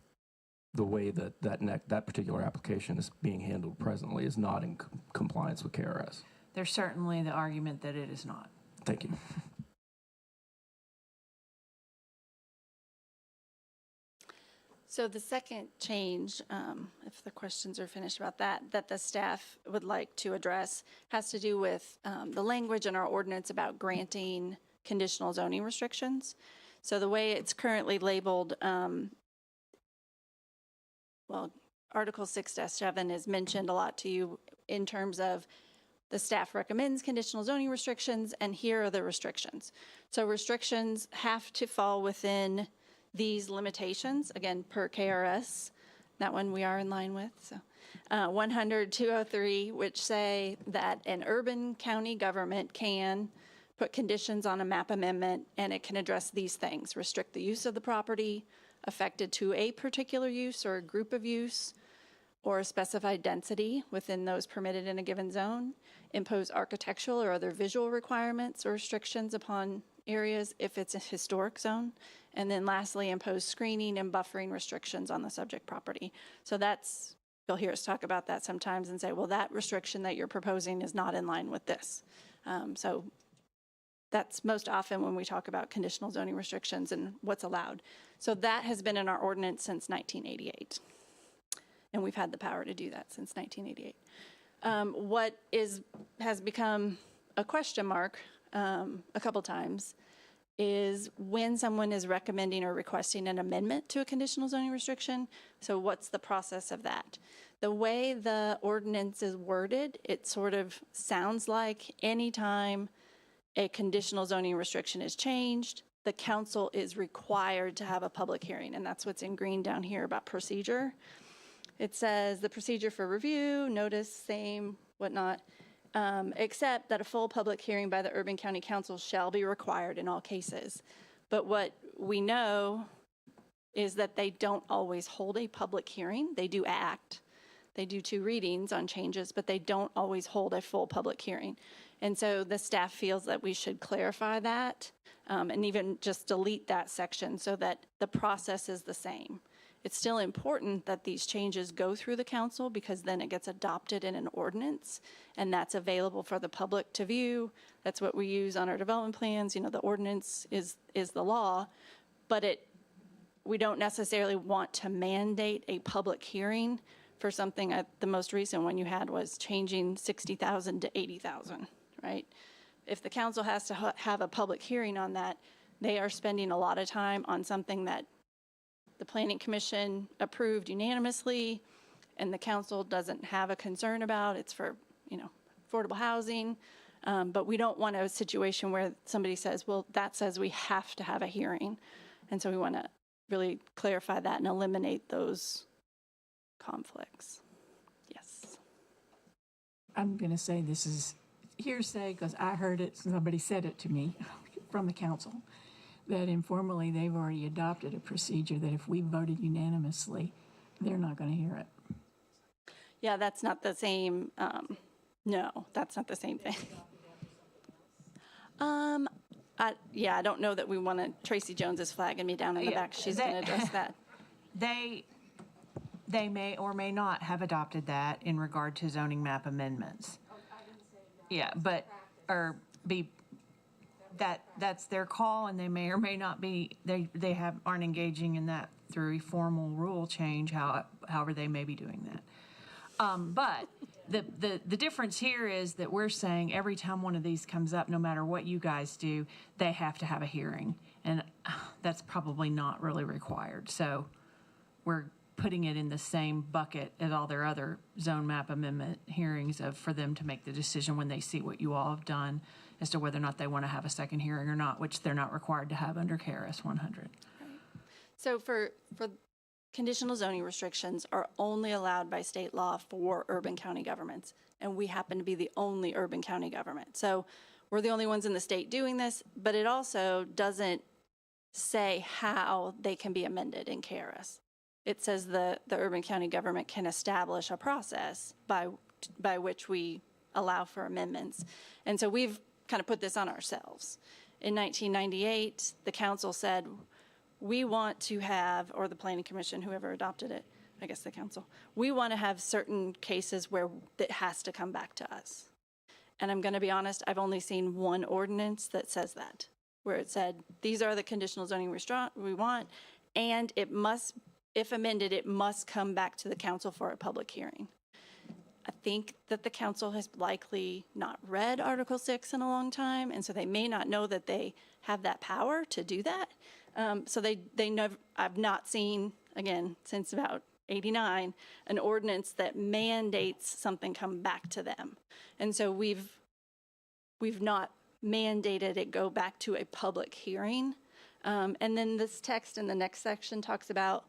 the way that particular application is being handled presently is not in compliance with KRS. There's certainly the argument that it is not. Thank you. So the second change, if the questions are finished about that, that the staff would like to address has to do with the language in our ordinance about granting conditional zoning restrictions. So the way it's currently labeled, well, Article 6-7 is mentioned a lot to you in terms of the staff recommends conditional zoning restrictions, and here are the restrictions. So restrictions have to fall within these limitations, again, per KRS. That one we are in line with. So 100-203, which say that an urban county government can put conditions on a map amendment, and it can address these things: restrict the use of the property affected to a particular use or a group of use, or a specified density within those permitted in a given zone, impose architectural or other visual requirements or restrictions upon areas if it's a historic zone, and then lastly, impose screening and buffering restrictions on the subject property. So that's, you'll hear us talk about that sometimes and say, well, that restriction that you're proposing is not in line with this. So that's most often when we talk about conditional zoning restrictions and what's allowed. So that has been in our ordinance since 1988. And we've had the power to do that since 1988. What has become a question mark a couple times is when someone is recommending or requesting an amendment to a conditional zoning restriction. So what's the process of that? The way the ordinance is worded, it sort of sounds like anytime a conditional zoning restriction is changed, the council is required to have a public hearing. And that's what's in green down here about procedure. It says the procedure for review, notice, same, whatnot, except that a full public hearing by the Urban County Council shall be required in all cases. But what we know is that they don't always hold a public hearing. They do act. They do 2 readings on changes, but they don't always hold a full public hearing. And so the staff feels that we should clarify that and even just delete that section so that the process is the same. It's still important that these changes go through the council because then it gets adopted in an ordinance and that's available for the public to view. That's what we use on our development plans. You know, the ordinance is the law, but we don't necessarily want to mandate a public hearing for something. The most recent one you had was changing 60,000 to 80,000, right? If the council has to have a public hearing on that, they are spending a lot of time on something that the Planning Commission approved unanimously and the council doesn't have a concern about. It's for, you know, affordable housing. But we don't want a situation where somebody says, well, that says we have to have a hearing. And so we want to really clarify that and eliminate those conflicts. Yes. I'm going to say this is hearsay because I heard it, somebody said it to me from the council, that informally they've already adopted a procedure that if we voted unanimously, they're not going to hear it. Yeah, that's not the same. No, that's not the same thing. I don't know that we want to. Tracy Jones is flagging me down in the back. She's going to address that. They may or may not have adopted that in regard to zoning map amendments. Yeah, but, or be, that's their call, and they may or may not be, aren't engaging in that through a formal rule change, however they may be doing that. But the difference here is that we're saying every time one of these comes up, no matter what you guys do, they have to have a hearing, and that's probably not really required. So we're putting it in the same bucket as all their other zone map amendment hearings for them to make the decision when they see what you all have done as to whether or not they want to have a second hearing or not, which they're not required to have under KRS 100. Right. So for conditional zoning restrictions are only allowed by state law for urban county governments, and we happen to be the only urban county government. So we're the only ones in the state doing this, but it also doesn't say how they can be amended in KRS. It says the urban county government can establish a process by which we allow for amendments. And so we've kind of put this on ourselves. In 1998, the council said, we want to have, or the Planning Commission, whoever adopted it, I guess the council, we want to have certain cases where it has to come back to us. And I'm going to be honest, I've only seen one ordinance that says that, where it said, these are the conditional zoning we want, and it must if amended, it must come back to the council for a public hearing. I think that the council has likely not read Article 6 in a long time, and so they may not know that they have that power to do that. So they know, I've not seen, again, since about 89, an ordinance that mandates something come back to them. And so we've not mandated it go back to a public hearing. And then this text in the next section talks about,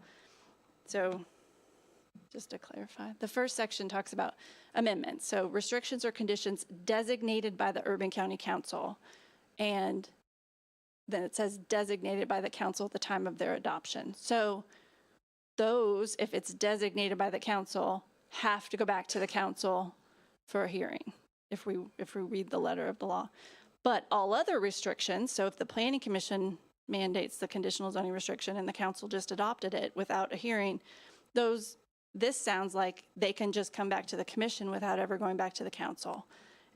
so just to clarify, the first section talks about amendments. So restrictions or conditions designated by the Urban County Council. And then it says designated by the council at the time of their adoption. So those, if it's designated by the council, have to go back to the council for a hearing, if we read the letter of the law. But all other restrictions, so if the Planning Commission mandates the conditional zoning restriction and the council just adopted it without a hearing, this sounds like they can just come back to the commission without ever going back to the council.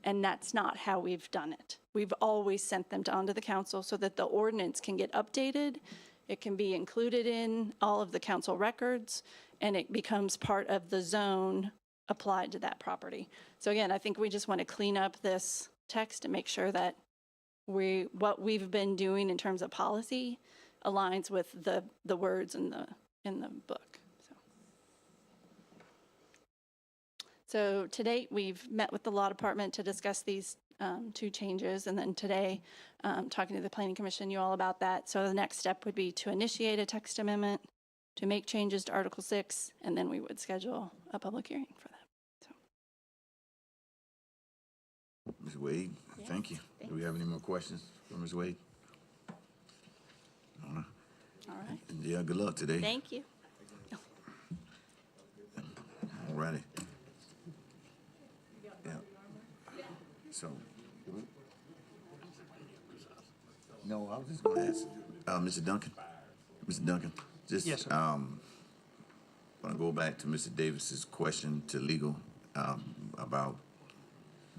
And that's not how we've done it. We've always sent them onto the council so that the ordinance can get updated, it can be included in all of the council records, and it becomes part of the zone applied to that property. So again, I think we just want to clean up this text and make sure that what we've been doing in terms of policy aligns with the words in the book. So to date, we've met with the law department to discuss these two changes, and then today, talking to the Planning Commission, you all about that. So the next step would be to initiate a text amendment, to make changes to Article 6, and then we would schedule a public hearing for that. So. Ms. Wade, thank you. Do we have any more questions for Ms. Wade? All right. Yeah, good luck today. Thank you. All righty. Yeah. So, no, I was just going to ask, Mr. Duncan. Mr. Duncan, just Yes, sir. Want to go back to Mr. Davis's question to legal about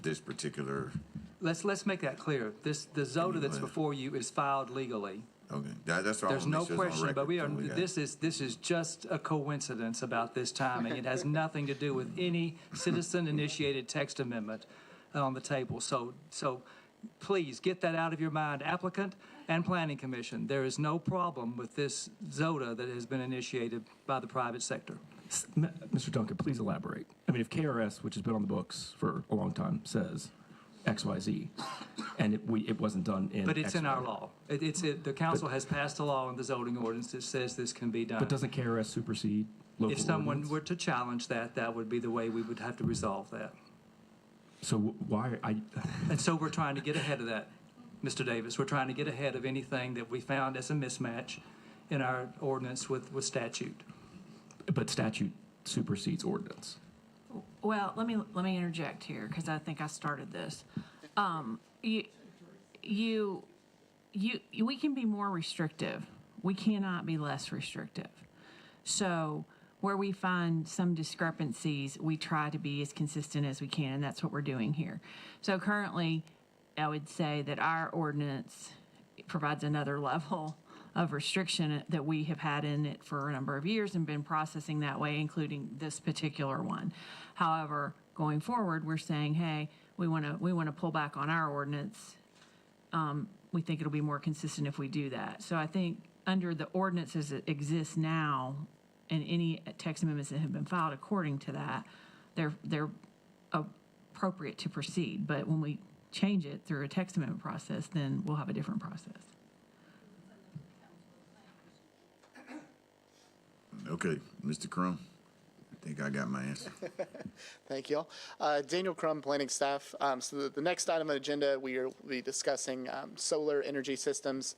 this particular. Let's make that clear. The ZOTA that's before you is filed legally. Okay, that's all. There's no question, but this is just a coincidence about this timing. It has nothing to do with any citizen-initiated text amendment on the table. So please get that out of your mind, applicant and Planning Commission. There is no problem with this ZOTA that has been initiated by the private sector. Mr. Duncan, please elaborate. I mean, if KRS, which has been on the books for a long time, says XYZ, and it wasn't done in. But it's in XY. our law. The council has passed a law in the zoning ordinance that says this can be done. But doesn't KRS supersede local If someone ordinance? were to challenge that, that would be the way we would have to resolve that. So why And so we're trying to get ahead of that, Mr. Davis. We're trying to get ahead of anything that we found as a mismatch in our ordinance with statute. But statute supersedes ordinance. Well, let me interject here because I think I started this. We can be more restrictive. We cannot be less restrictive. So where we find some discrepancies, we try to be as consistent as we can, and that's what we're doing here. So currently, I would say that our ordinance provides another level of restriction that we have had in it for a number of years and been processing that way, including this particular one. However, going forward, we're saying, hey, we want to pull back on our ordinance. We think it'll be more consistent if we do that. So I think under the ordinances that exist now, and any text amendments that have been filed according to that, they're appropriate to proceed. But when we change it through a text amendment process, then we'll have a different process. Okay, Mr. Crum, I think I got my answer. Thank you all. Daniel Crum, planning staff. So the next item on the agenda, we'll be discussing solar energy systems.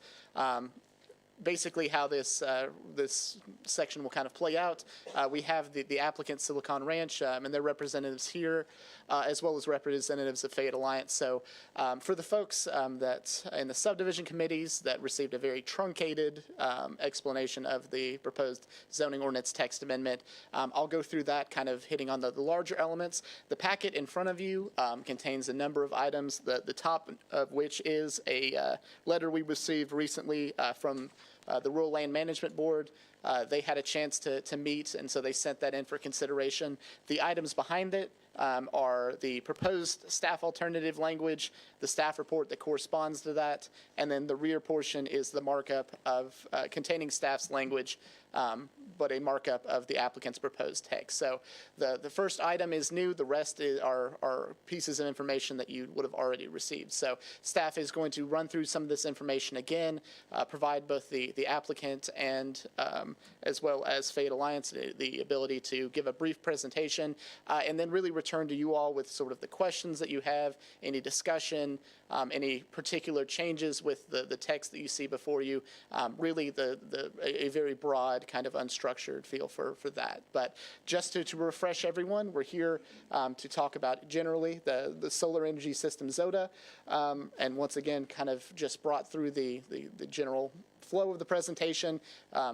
Basically how this section will kind of play out. We have the applicant Silicon Ranch and their representatives here, as well as representatives of Fayette Alliance. So for the folks that in the subdivision committees that received a very truncated explanation of the proposed zoning ordinance text amendment, I'll go through that, kind of hitting on the larger elements. The packet in front of you contains a number of items, the top of which is a letter we received recently from the Rural Land Management Board They had a chance to meet, and so they sent that in for consideration. The items behind it are the proposed staff alternative language, the staff report that corresponds to that, and then the rear portion is the markup of containing staff's language, but a markup of the applicant's proposed text. So the first item is new. The rest are pieces of information that you would have already received. So staff is going to run through some of this information again, provide both the applicant and as well as Fayette Alliance the ability to give a brief presentation, and then really return to you all with sort of the questions that you have, any discussion, any particular changes with the text that you see before you, really a very broad kind of unstructured feel for that. But just to refresh everyone, we're here to talk about generally the solar energy system ZOTA, and once again kind of just brought through the general flow of the presentation,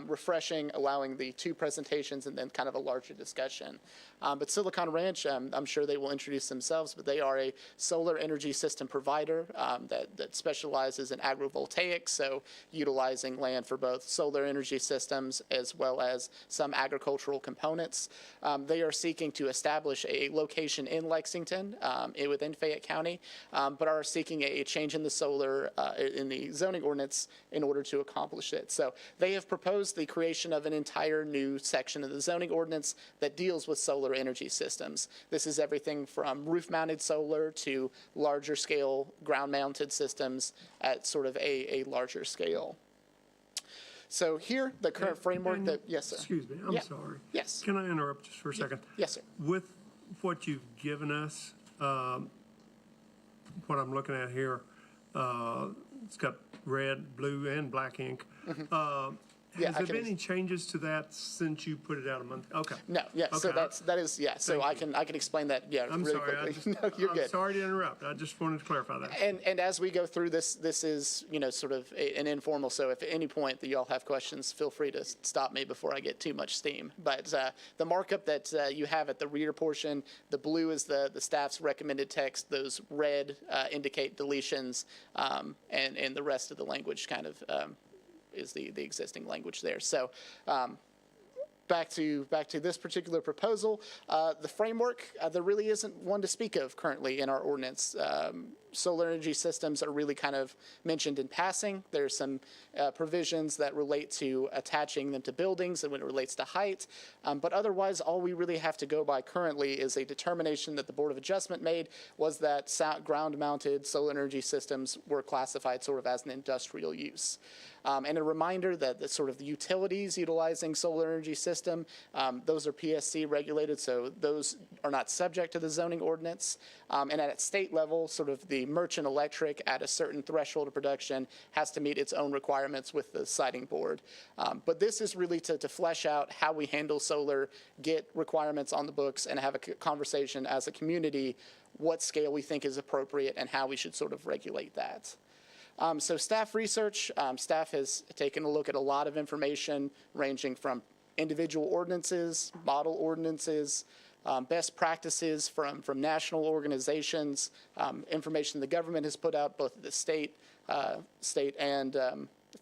refreshing, allowing the two presentations and then kind of a larger discussion. But Silicon Ranch, I'm sure they will introduce themselves, but they are a solar energy system provider that specializes in agrivoltaics, so utilizing land for both solar energy systems as well as some agricultural components. They are seeking to establish a location in Lexington within Fayette County, but are seeking a change in the solar, in the zoning ordinance in order to accomplish it. So they have proposed the creation of an entire new section of the zoning ordinance that deals with solar energy systems. This is everything from roof-mounted solar to larger scale ground-mounted systems at sort of a larger scale. So here, the current framework that, yes, sir. Excuse me, I'm Yeah. sorry. Yes. Can I interrupt just for a second? Yes, sir. With what you've given us, what I'm looking at here, it's got red, blue, and black ink. Yeah, Has there been any changes to that since you put it out a month? Okay. No, yeah, so Okay. that is, yeah, so I Thank can explain that, yeah, I'm really sorry. quickly. No, you're I'm good. sorry to interrupt. I just wanted to clarify that. And as we go through this is, sort of an informal, so if at any point that y'all have questions, feel free to stop me before I get too much steam. But the markup that you have at the rear portion, the blue is the staff's recommended text, those red indicate deletions, and the rest of the language kind of is the existing language there. So back to this particular proposal, the framework, there really isn't one to speak of currently in our ordinance. Solar energy systems are really kind of mentioned in passing. There's some provisions that relate to attaching them to buildings and when it relates to height. But otherwise, all we really have to go by currently is a determination that the Board of Adjustment made was that ground-mounted solar energy systems were classified sort of as an industrial use. And a reminder that the sort of the utilities utilizing solar energy system, those are PSC regulated, so those are not subject to the zoning ordinance. And at state level, sort of the merchant electric at a certain threshold of production has to meet its own requirements with the siting board. But this is really to flesh out how we handle solar, get requirements on the books, and have a conversation as a community, what scale we think is appropriate and how we should sort of regulate that. So staff research, staff has taken a look at a lot of information ranging from individual ordinances, model ordinances, best practices from national organizations, information the government has put out both at the state and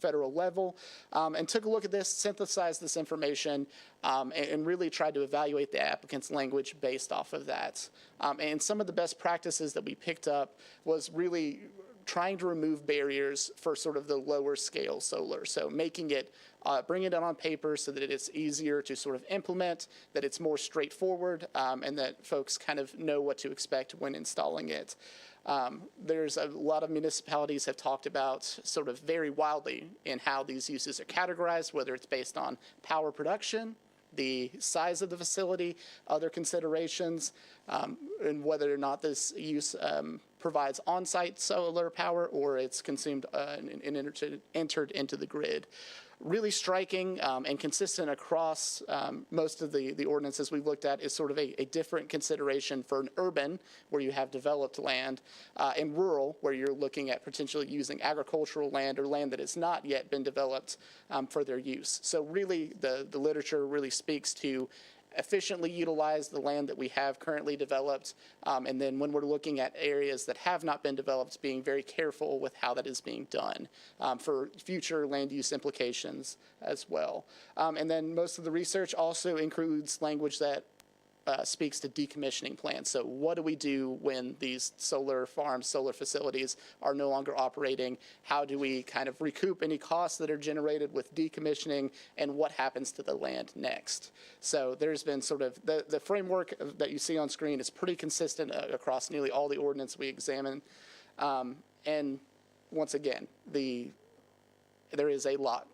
federal level, and took a look at this, synthesized this information, and really tried to evaluate the applicant's language based off of that. And some of the best practices that we picked up was really trying to remove barriers for sort of the lower scale solar. So making it, bringing it on paper so that it's easier to sort of implement, that it's more straightforward, and that folks kind of know what to expect when installing it. There's a lot of municipalities have talked about sort of very wildly in how these uses are categorized, whether it's based on power production, the size of the facility, other considerations, and whether or not this use provides on-site solar power or it's consumed and entered into the grid. Really striking and consistent across most of the ordinances we've looked at is sort of a different consideration for an urban, where you have developed land, and rural, where you're looking at potentially using agricultural land or land that has not yet been developed for their use. So really, the literature really speaks to efficiently utilize the land that we have currently developed, and then when we're looking at areas that have not been developed, being very careful with how that is being done for future land use implications as well. And then most of the research also includes language that speaks to decommissioning plans. So what do we do when these solar farms, solar facilities are no longer operating? How do we kind of recoup any costs that are generated with decommissioning, and what happens to the land next? So there's been sort of the framework that you see on screen is pretty consistent across nearly all the ordinance we examine. And once again, there is a lot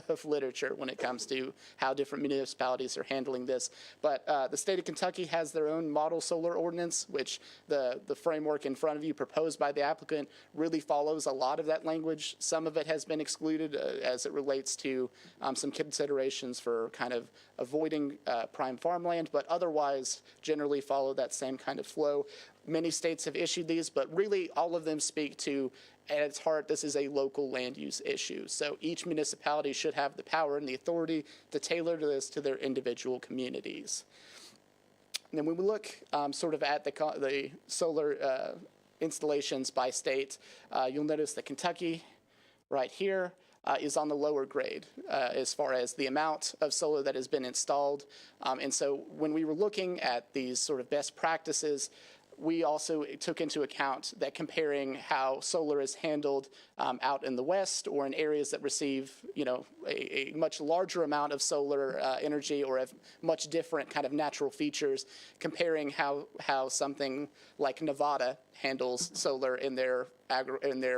of literature when it comes to how different municipalities are handling this. But the state of Kentucky has their own model solar ordinance, which the framework in front of you proposed by the applicant really follows a lot of that language. Some of it has been excluded as it relates to some considerations for kind of avoiding prime farmland, but otherwise generally follow that same kind of flow. Many states have issued these, but really all of them speak to, at its heart, this is a local land use issue. So each municipality should have the power and the authority to tailor this to their individual communities. And then when we look sort of at the solar installations by state, you'll notice that Kentucky right here is on the lower grade as far as the amount of solar that has been installed. And so when we were looking at these sort of best practices, we also took into account that comparing how solar is handled out in the West or in areas that receive, a much larger amount of solar energy or have much different kind of natural features, comparing how something like Nevada handles solar in their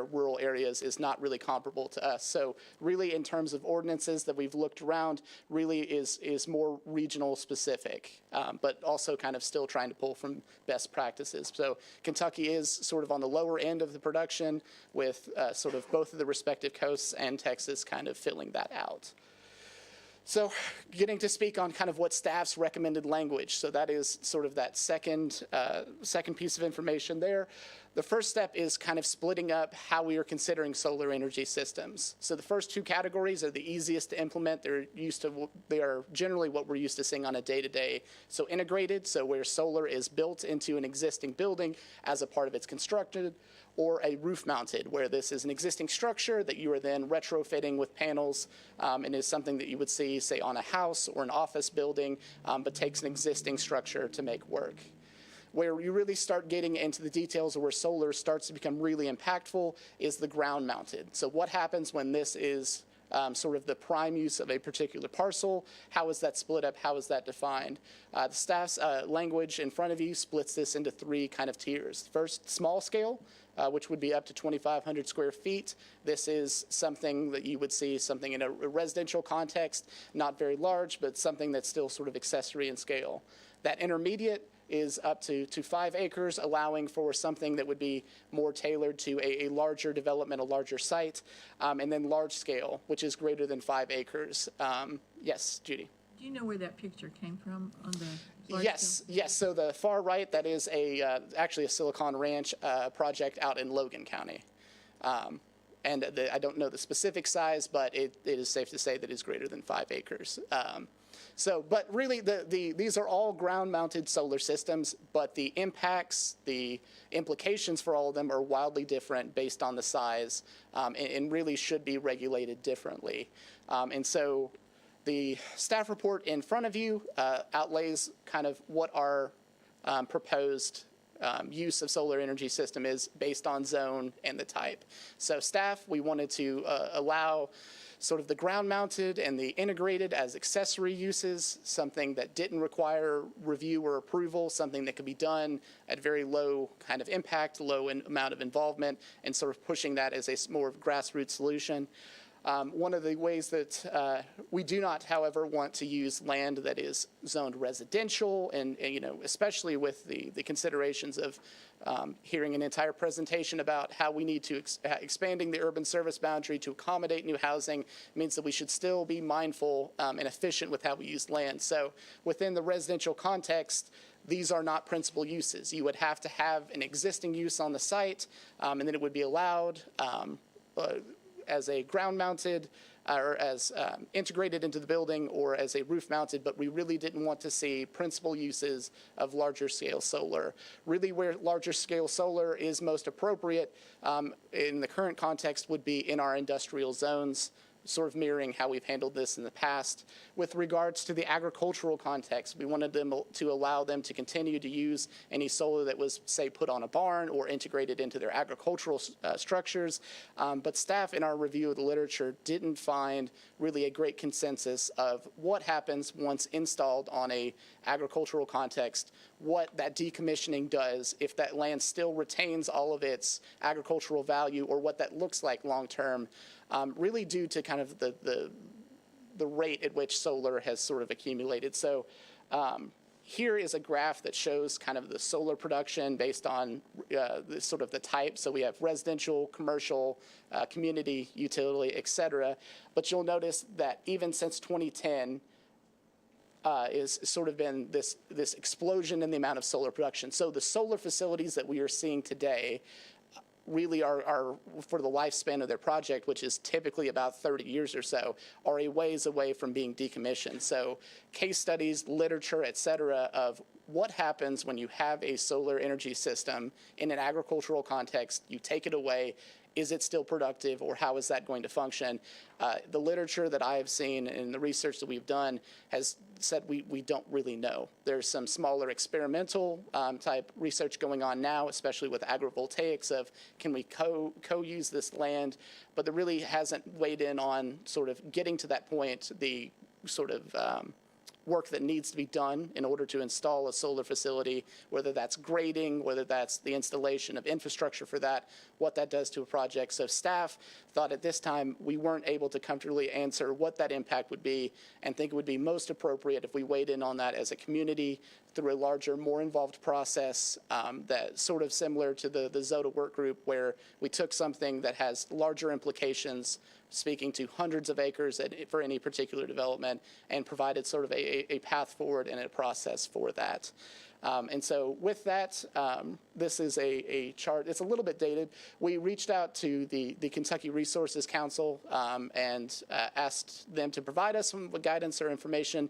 rural areas is not really comparable to us. So really, in terms of ordinances that we've looked around, really is more regional specific, but also kind of still trying to pull from best practices. So Kentucky is sort of on the lower end of the production, with sort of both of the respective coasts and Texas kind of filling that out. So getting to speak on kind of what staff's recommended language. So that is sort of that second piece of information there. The first step is kind of splitting up how we are considering solar energy systems. So the first two categories are the easiest to implement. They are generally what we're used to seeing on a day-to-day. So integrated, so where solar is built into an existing building as a part of its construction, or a roof-mounted, where this is an existing structure that you are then retrofitting with panels, and is something that you would see, say, on a house or an office building, but takes an existing structure to make work. Where you really start getting into the details of where solar starts to become really impactful is the ground-mounted. So what happens when this is sort of the prime use of a particular parcel? How is that split up? How is that defined? The staff's language in front of you splits this into three kind of tiers. First, small scale, which would be up to 2,500 square feet. This is something that you would see something in a residential context, not very large, but something that's still sort of accessory in scale. That intermediate is up to 5 acres, allowing for something that would be more tailored to a larger development, a larger site, and then large scale, which is greater than 5 acres. Yes, Judy? Do you know where that picture came from on the? Yes. So the far right, that is actually a Silicon Ranch project out in Logan County. And I don't know the specific size, but it is safe to say that it's greater than 5 acres. But really, these are all ground-mounted solar systems, but the impacts, the implications for all of them are wildly different based on the size, and really should be regulated differently. And so the staff report in front of you outlays kind of what our proposed use of solar energy system is based on zone and the type. So staff, we wanted to allow sort of the ground-mounted and the integrated as accessory uses, something that didn't require review or approval, something that could be done at very low kind of impact, low amount of involvement, and sort of pushing that as a more grassroots solution. One of the ways that we do not, however, want to use land that is zoned residential, and especially with the considerations of hearing an entire presentation about how we need to expanding the urban service boundary to accommodate new housing means that we should still be mindful and efficient with how we use land. So within the residential context, these are not principal uses. You would have to have an existing use on the site, and then it would be allowed as a ground-mounted or as integrated into the building or as a roof mounted, but we really didn't want to see principal uses of larger scale solar. Really where larger scale solar is most appropriate in the current context would be in our industrial zones, sort of mirroring how we've handled this in the past. With regards to the agricultural context, we wanted them to allow them to continue to use any solar that was, say, put on a barn or integrated into their agricultural structures. But staff in our review of the literature didn't find really a great consensus of what happens once installed on a agricultural context, what that decommissioning does, if that land still retains all of its agricultural value, or what that looks like long term. Really due to kind of the rate at which solar has sort of accumulated. So here is a graph that shows kind of the solar production based on the type. So we have residential, commercial, community, utility, et cetera. But you'll notice that even since 2010, is sort of been this explosion in the amount of solar production. So the solar facilities that we are seeing today really are for the lifespan of their project, which is typically about 30 years or so, are a ways away from being decommissioned. So case studies, literature, et cetera, of what happens when you have a solar energy system in an agricultural context, you take it away, is it still productive, or how is that going to function? The literature that I have seen and the research that we've done has said we don't really know. There's some smaller experimental type research going on now, especially with agrivoltaics of can we co-use this land, but there really hasn't weighed in on sort of getting to that point, the sort of work that needs to be done in order to install a solar facility, whether that's grading, whether that's the installation of infrastructure for that, what that does to a project. So staff thought at this time we weren't able to comfortably answer what that impact would be, and think it would be most appropriate if we weighed in on that as a community through a larger, more involved process that sort of similar to the ZOTA work group, where we took something that has larger implications, speaking to hundreds of acres for any particular development, and provided sort of a path forward and a process for that. And so with that, this is a chart. It's a little bit dated. We reached out to the Kentucky Resources Council and asked them to provide us some guidance or information.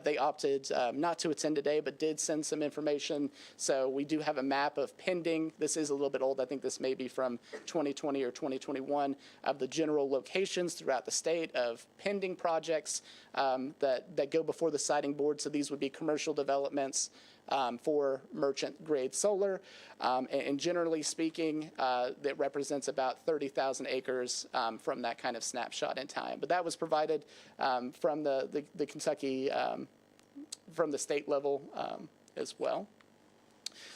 They opted not to attend today, but did send some information. So we do have a map of pending. This is a little bit old. I think this may be from 2020 or 2021 of the general locations throughout the state of pending projects that go before the siting board. So these would be commercial developments for merchant grade solar. And generally speaking, that represents about 30,000 acres from that kind of snapshot in time. But that was provided from the Kentucky, from the state level as well.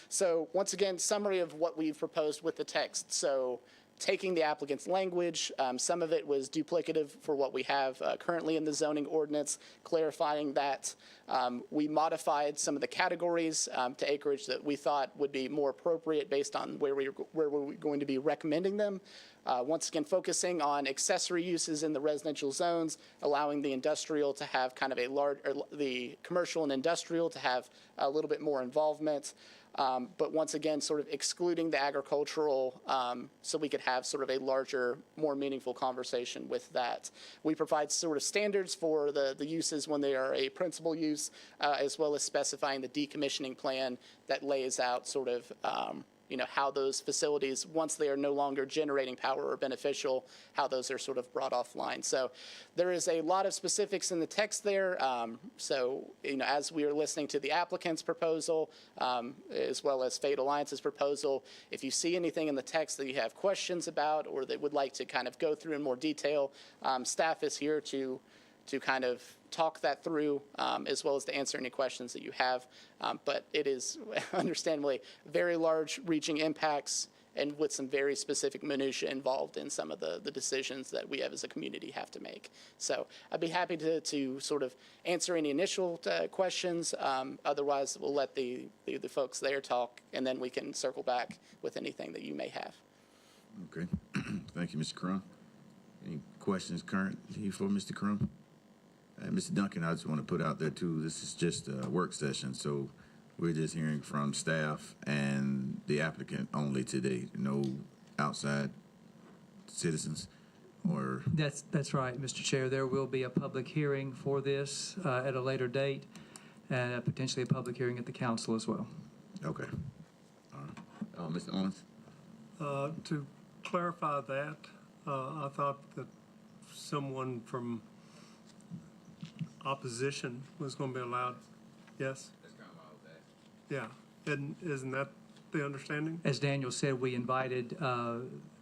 So once again, summary of what we've proposed with the text. So taking the applicant's language, some of it was duplicative for what we have currently in the zoning ordinance, clarifying that we modified some of the categories to acreage that we thought would be more appropriate based on where we're going to be recommending them. Once again, focusing on accessory uses in the residential zones, allowing the industrial to have kind of a large, or the commercial and industrial to have a little bit more involvement. But once again, sort of excluding the agricultural so we could have sort of a larger, more meaningful conversation with that. We provide sort of standards for the uses when they are a principal use, as well as specifying the decommissioning plan that lays out sort of how those facilities, once they are no longer generating power or beneficial, how those are sort of brought offline. So there is a lot of specifics in the text there. So, as we are listening to the applicant's proposal, as well as Fate Alliance's proposal, if you see anything in the text that you have questions about or that would like to kind of go through in more detail, staff is here to kind of talk that through, as well as to answer any questions that you have. But it is understandably very large reaching impacts and with some very specific minutia involved in some of the decisions that we have as a community have to make. So I'd be happy to sort of answer any initial questions. Otherwise, we'll let the folks there talk, and then we can circle back with anything that you may have. Okay. Thank you, Mr. Crum. Any questions currently for Mr. Crum? Mr. Duncan, I just want to put out there, too, this is just a work session, so we're just hearing from staff and the applicant only today, no outside citizens. or? That's right, Mr. Chair. There will be a public hearing for this at a later date, and potentially a public hearing at the council as well. Okay. All right. Mr. Owens? To clarify that, I thought that someone from opposition was going to be allowed. Yes? That's kind of all that. Yeah. And isn't that the understanding? As Daniel said, we invited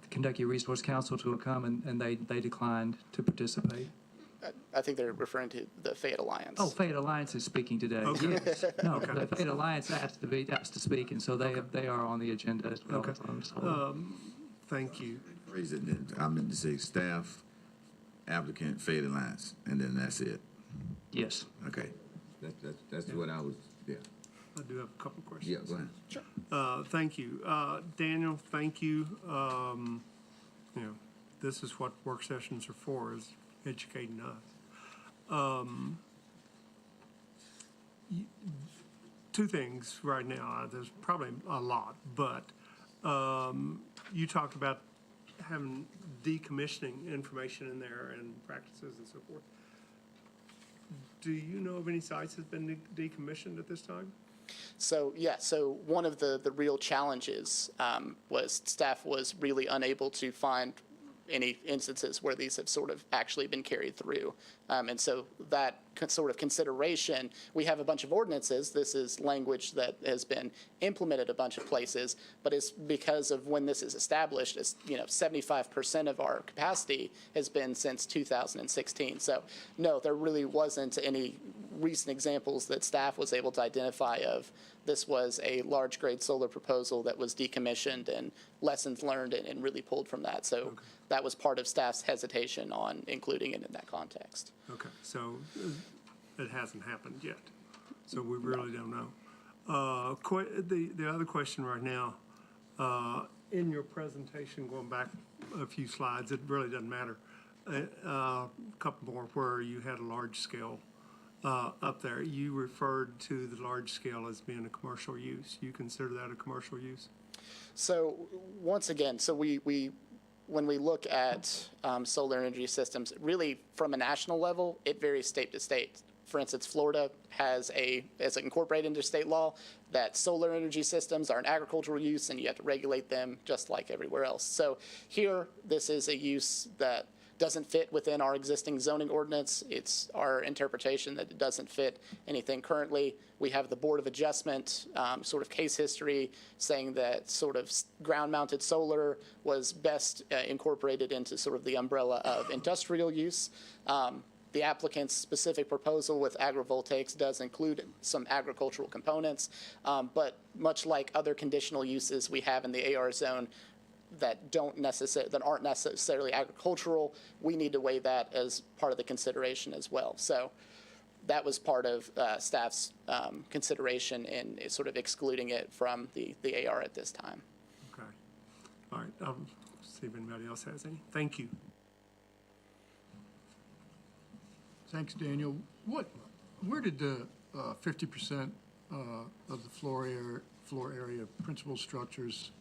Kentucky Resource Council to come, and they declined to participate. I think they're referring to the Fayette Alliance. Oh, Fayette Alliance is speaking today. Okay. Yes. No, Okay. the Fayette Alliance asked to speak, and so they are on the agenda as well. Okay. So- Thank you. Phrase it, I meant to say staff, applicant, Fayette Alliance, and then that's it. Yes. Okay. That's what I was, yeah. I do have a couple questions. Yeah, go ahead. Sure. Thank you. Daniel, thank you. You know, this is what work sessions are for, is educating us. Two things right now. There's probably a lot, but you talked about having decommissioning information in there and practices and so forth. Do you know of any sites that's been decommissioned at this time? So, yeah, so one of the real challenges was staff was really unable to find any instances where these have sort of actually been carried through. And so that sort of consideration, we have a bunch of ordinances. This is language that has been implemented a bunch of places, but it's because of when this is established, it's, 75% of our capacity has been since 2016. So no, there really wasn't any recent examples that staff was able to identify of this was a large grade solar proposal that was decommissioned and lessons learned and really pulled from that. So that was part of staff's hesitation on including it in that context. Okay, so it hasn't happened yet. So we really don't know. The other question right now, in your presentation, going back a few slides, it really doesn't matter. A couple more where you had a large scale up there. You referred to the large scale as being a commercial use. You consider that a commercial use? So once again, so when we look at solar energy systems, really from a national level, it varies state to state. For instance, Florida has incorporated into state law that solar energy systems are an agricultural use and you have to regulate them just like everywhere else. So here, this is a use that doesn't fit within our existing zoning ordinance. It's our interpretation that it doesn't fit anything currently. We have the Board of Adjustment sort of case history saying that sort of ground-mounted solar was best incorporated into sort of the umbrella of industrial use. The applicant's specific proposal with agrivoltaics does include some agricultural components, but much like other conditional uses we have in the AR zone, that aren't necessarily agricultural, we need to weigh that as part of the consideration as well. So that was part of staff's consideration in sort of excluding it from the AR at this time. Okay. All right. See if anybody else has any. Thank you. Thanks, Daniel. Where did the 50% of the floor area principal structures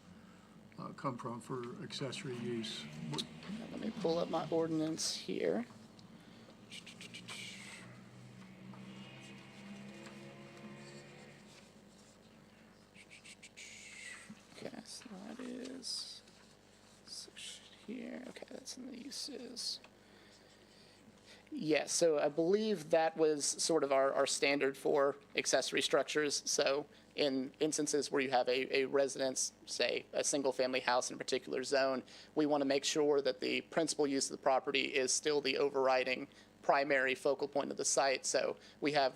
come from for accessory use? Let me pull up my ordinance here. Okay, so that is section here. Okay, that's in the uses. Yes, so I believe that was sort of our standard for accessory structures. So in instances where you have a residence, say a single family house in a particular zone, we want to make sure that the principal use of the property is still the overriding primary focal point of the site. So we have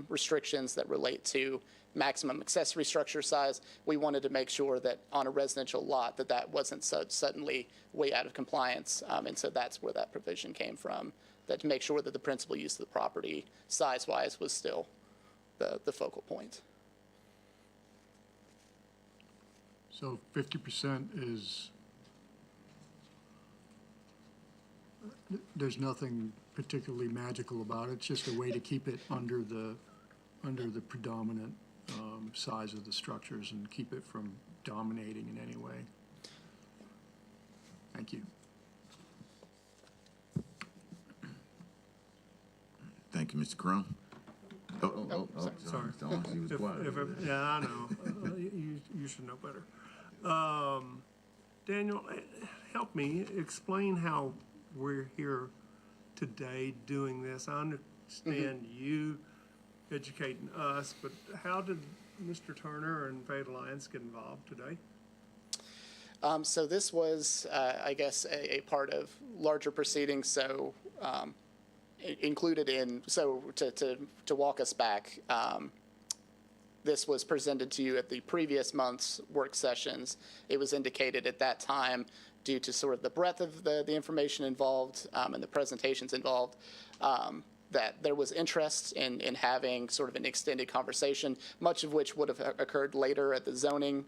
restrictions that relate to maximum accessory structure size. We wanted to make sure that on a residential lot that wasn't suddenly way out of compliance. And so that's where that provision came from, that to make sure that the principal use of the property size-wise was still the focal point. So 50% is, there's nothing particularly magical about it. It's just a way to keep it under the predominant size of the structures and keep it from dominating in any way. Thank you. Thank you, Mr. Crum. Sorry. She was quiet. Yeah, I know. You should know better. Daniel, help me explain how we're here today doing this. I understand you educating us, but how did Mr. Turner and Fayette Alliance get involved today? So this was, I guess, a part of larger proceedings. So included in, so to walk us back, this was presented to you at the previous month's work sessions. It was indicated at that time, due to sort of the breadth of the information involved and the presentations involved, that there was interest in having sort of an extended conversation, much of which would have occurred later at the zoning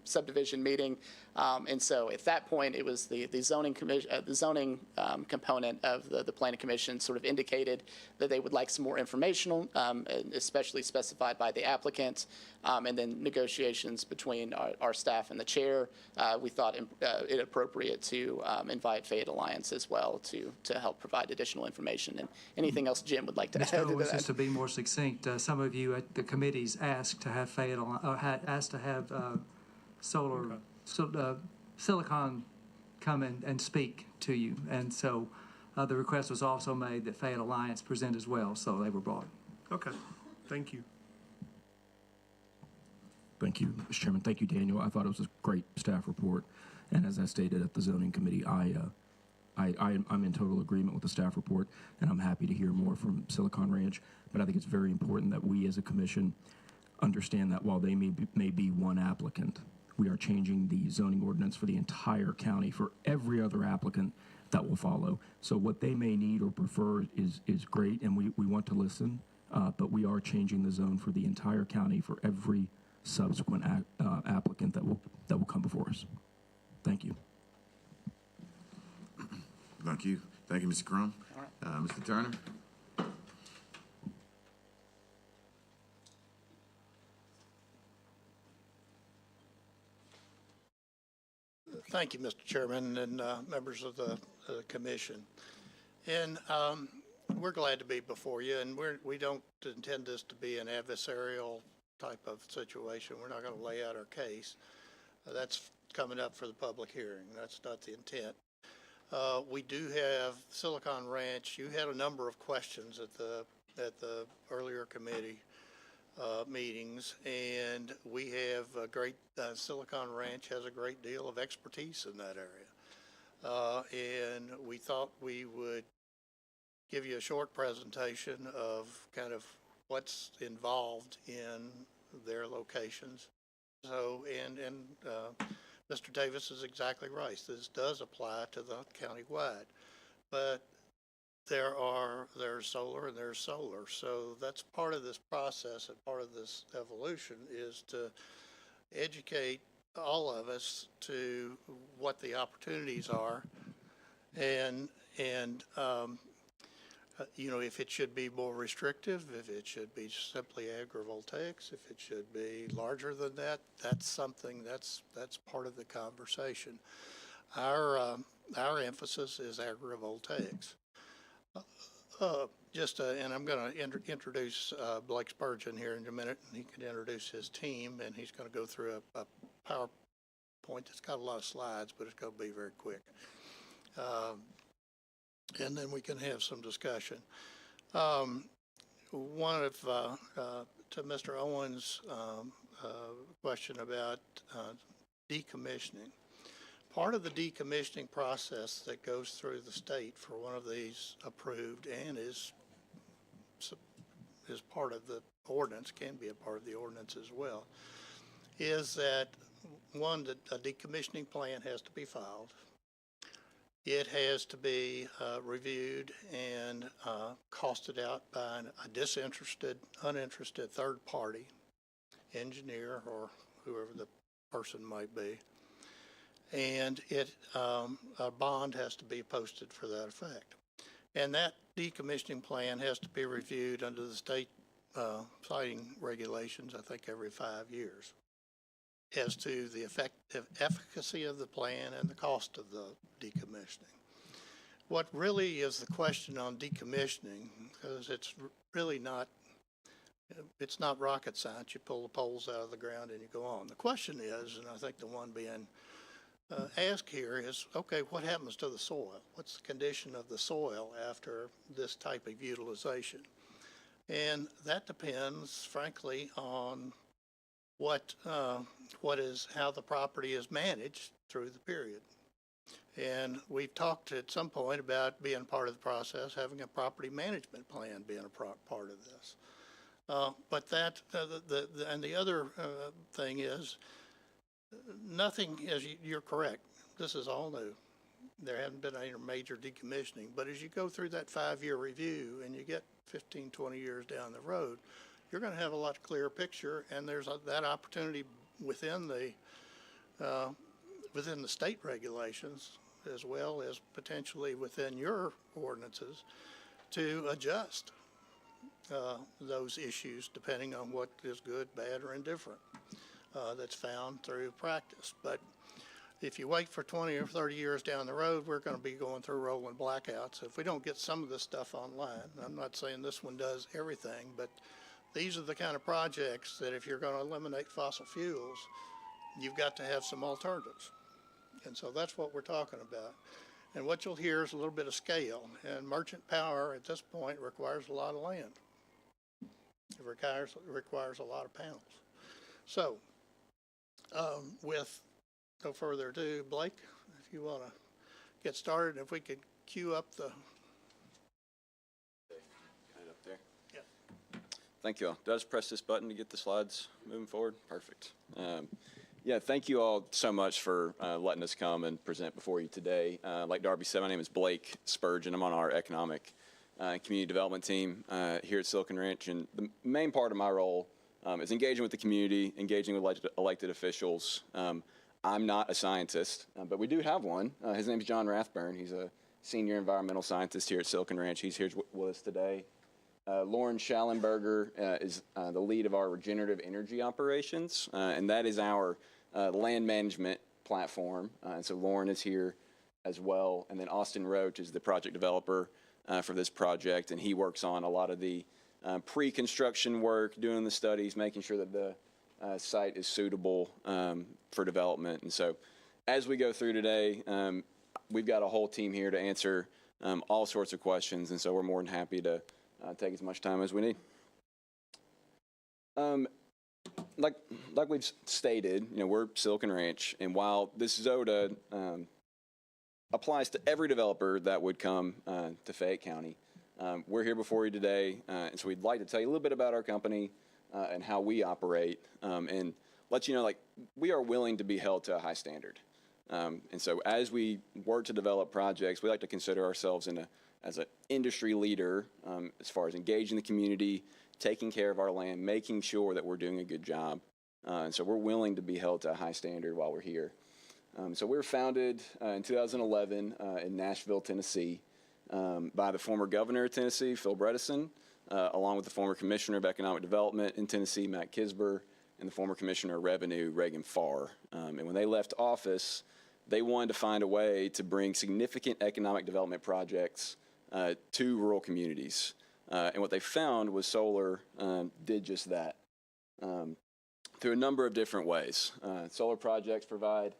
subdivision meeting. And so at that point, it was the zoning commission, the zoning component of the planning commission sort of indicated that they would like some more informational, especially specified by the applicant, and then negotiations between our staff and the chair. We thought it appropriate to invite Fayette Alliance as well to help provide additional information and anything else Jim would like to add to Owens, that. just to be more succinct, some of you at the committees asked to have asked to have Silicon come and speak to you, and so the request was also made that Fayette Alliance present as well, so they were brought. Okay, thank you. Thank you, Mr. Chairman. Thank you, Daniel. I thought it was a great staff report, and as I stated at the zoning committee, I'm in total agreement with the staff report, and I'm happy to hear more from Silicon Ranch. But I think it's very important that we, as a commission, understand that while they may be one applicant, we are changing the zoning ordinance for the entire county for every other applicant that will follow. So what they may need or prefer is great, and we want to listen, but we are changing the zone for the entire county for every subsequent applicant that will come before us. Thank you. Thank you. Thank you, Mr. Crum. Mr. Turner? Thank you, Mr. Chairman, and members of the commission. And we're glad to be before you, and we don't intend this to be an adversarial type of situation. We're not going to lay out our case. That's coming up for the public hearing. That's not the intent. We do have Silicon Ranch. You had a number of questions at the earlier committee meetings, and we have a great, Silicon Ranch has a great deal of expertise in that area. And we thought we would give you a short presentation of kind of what's involved in their locations. So, and Mr. Davis is exactly right. This does apply to the county-wide, but there's solar and there's solar. So that's part of this process and part of this evolution is to educate all of us to what the opportunities are and you know, if it should be more restrictive, if it should be simply agrivoltaics, if it should be larger than that, that's something that's part of the conversation. Our emphasis is agrivoltaics. And I'm going to introduce Blake Spurgeon here in a minute, and he can introduce his team, and he's going to go through a PowerPoint that's got a lot of slides, but it's going to be very quick. And then we can have some discussion. One of, to Mr. Owens' question about decommissioning. Part of the decommissioning process that goes through the state for one of these approved and is part of the ordinance, can be a part of the ordinance as well, is that one, that a decommissioning plan has to be filed. It has to be reviewed and costed out by a disinterested, uninterested third party, engineer or whoever the person might be. And a bond has to be posted for that effect. And that decommissioning plan has to be reviewed under the state siting regulations, I think every 5 years, as to the efficacy of the plan and the cost of the decommissioning. what really is the question on decommissioning, because it's really not, it's not rocket science. You pull the poles out of the ground and you go on. The question is, and I think the one being asked here is, okay, what happens to the soil? What's the condition of the soil after this type of utilization? And that depends, frankly, on how the property is managed through the period. And we've talked at some point about being part of the process, having a property management plan being a part of this. But that, and the other thing is, nothing, you're correct, this is all new. There hasn't been any major decommissioning, but as you go through that 5-year review and you get 15, 20 years down the road, you're going to have a lot clearer picture, and there's that opportunity within the state regulations, as well as potentially within your ordinances, to adjust those issues depending on what is good, bad, or indifferent that's found through practice. But if you wait for 20 or 30 years down the road, we're going to be going through rolling blackouts. If we don't get some of this stuff online, I'm not saying this one does everything, but these are the kind of projects that if you're going to eliminate fossil fuels, you've got to have some alternatives. And so that's what we're talking about. And what you'll hear is a little bit of scale. And merchant power at this point requires a lot of land. It requires a lot of panels. So with no further ado, Blake, if you want to get started, if we could cue up the... Kind of up there. Yeah. Thank you all. Do I just press this button to get the slides moving forward? Perfect. Yeah, thank you all so much for letting us come and present before you today. Like Darby said, my name is Blake Spurgeon. I'm on our economic community development team here at Silicon Ranch, and the main part of my role is engaging with the community, engaging with elected officials. I'm not a scientist, but we do have one. His name is John Rathburn. He's a senior environmental scientist here at Silicon Ranch. He's here with us today. Lauren Schallenberger is the lead of our regenerative energy operations, and that is our land management platform. And so Lauren is here as well. And then Austin Roach is the project developer for this project, and he works on a lot of the pre-construction work, doing the studies, making sure that the site is suitable for development. And so as we go through today, we've got a whole team here to answer all sorts of questions, and so we're more than happy to take as much time as we need. Like we've stated, we're Silicon Ranch, and while this ZOTA applies to every developer that would come to Fayette County, we're here before you today, and so we'd like to tell you a little bit about our company and how we operate, and let you know, we are willing to be held to a high standard. And so as we work to develop projects, we like to consider ourselves as an industry leader as far as engaging the community, taking care of our land, making sure that we're doing a good job. And so we're willing to be held to a high standard while we're here. So we were founded in 2011 in Nashville, Tennessee, by the former governor of Tennessee, Phil Bredesen, along with the former commissioner of economic development in Tennessee, Matt Kisber, and the former commissioner of revenue, Reagan Farr. And when they left office, they wanted to find a way to bring significant economic development projects to rural communities. And what they found was solar did just that through a number of different ways. Solar projects provide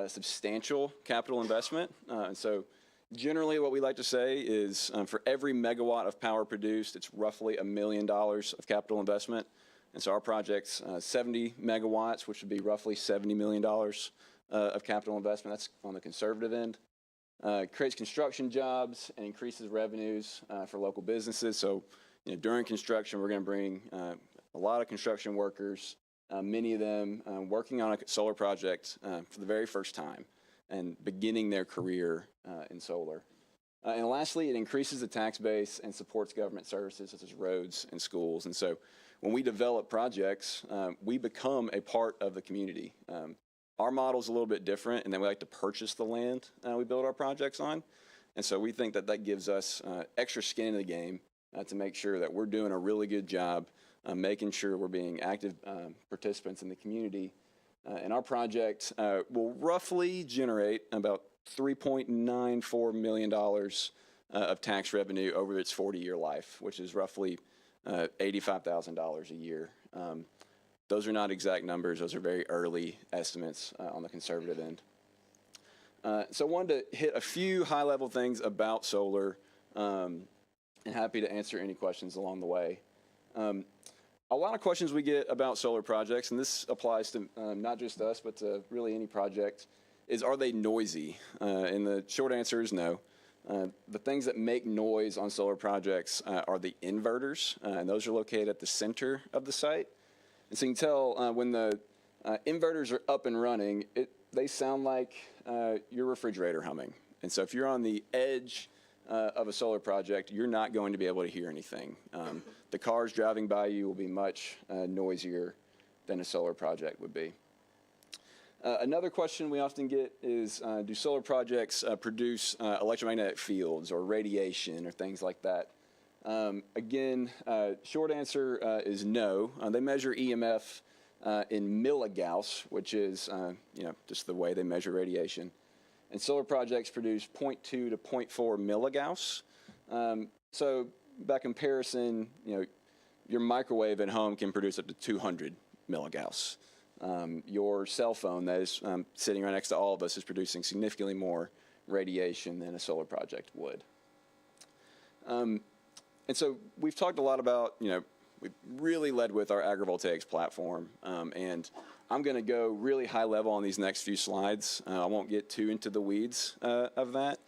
substantial capital investment. And so generally what we like to say is for every megawatt of power produced, it's roughly $1 million of capital investment. And so our project's 70 megawatts, which would be roughly $70 million of capital investment. That's on the conservative end. Creates construction jobs and increases revenues for local businesses. So, during construction, we're going to bring a lot of construction workers, many of them working on a solar project for the very first time and beginning their career in solar. And lastly, it increases the tax base and supports government services such as roads and schools. And so when we develop projects, we become a part of the community. Our model is a little bit different, and then we like to purchase the land we build our projects on. And so we think that that gives us extra skin in the game to make sure that we're doing a really good job making sure we're being active participants in the community And our project will roughly generate about $3.94 million of tax revenue over its 40-year life, which is roughly $85,000 a year. Those are not exact numbers. Those are very early estimates on the conservative end. So I wanted to hit a few high-level things about solar, and happy to answer any questions along the way. A lot of questions we get about solar projects, and this applies to not just us, but to really any project, is are they noisy? And the short answer is no. The things that make noise on solar projects are the inverters, and those are located at the center of the site. And so you can tell when the inverters are up and running, they sound like your refrigerator humming. And so if you're on the edge of a solar project, you're not going to be able to hear anything. The cars driving by you will be much noisier than a solar project would be. Another question we often get is, do solar projects produce electromagnetic fields or radiation or things like that? Again, short answer is no. They measure EMF in milligauss, which is just the way they measure radiation. And solar projects produce 0.2 to 0.4 milligauss. So by comparison, your microwave at home can produce up to 200 milligauss. Your cell phone that is sitting right next to all of us is producing significantly more radiation than a solar project would. And so we've talked a lot about, we've really led with our agrivoltaics platform, and I'm going to go really high level on these next few slides. I won't get too into the weeds of that.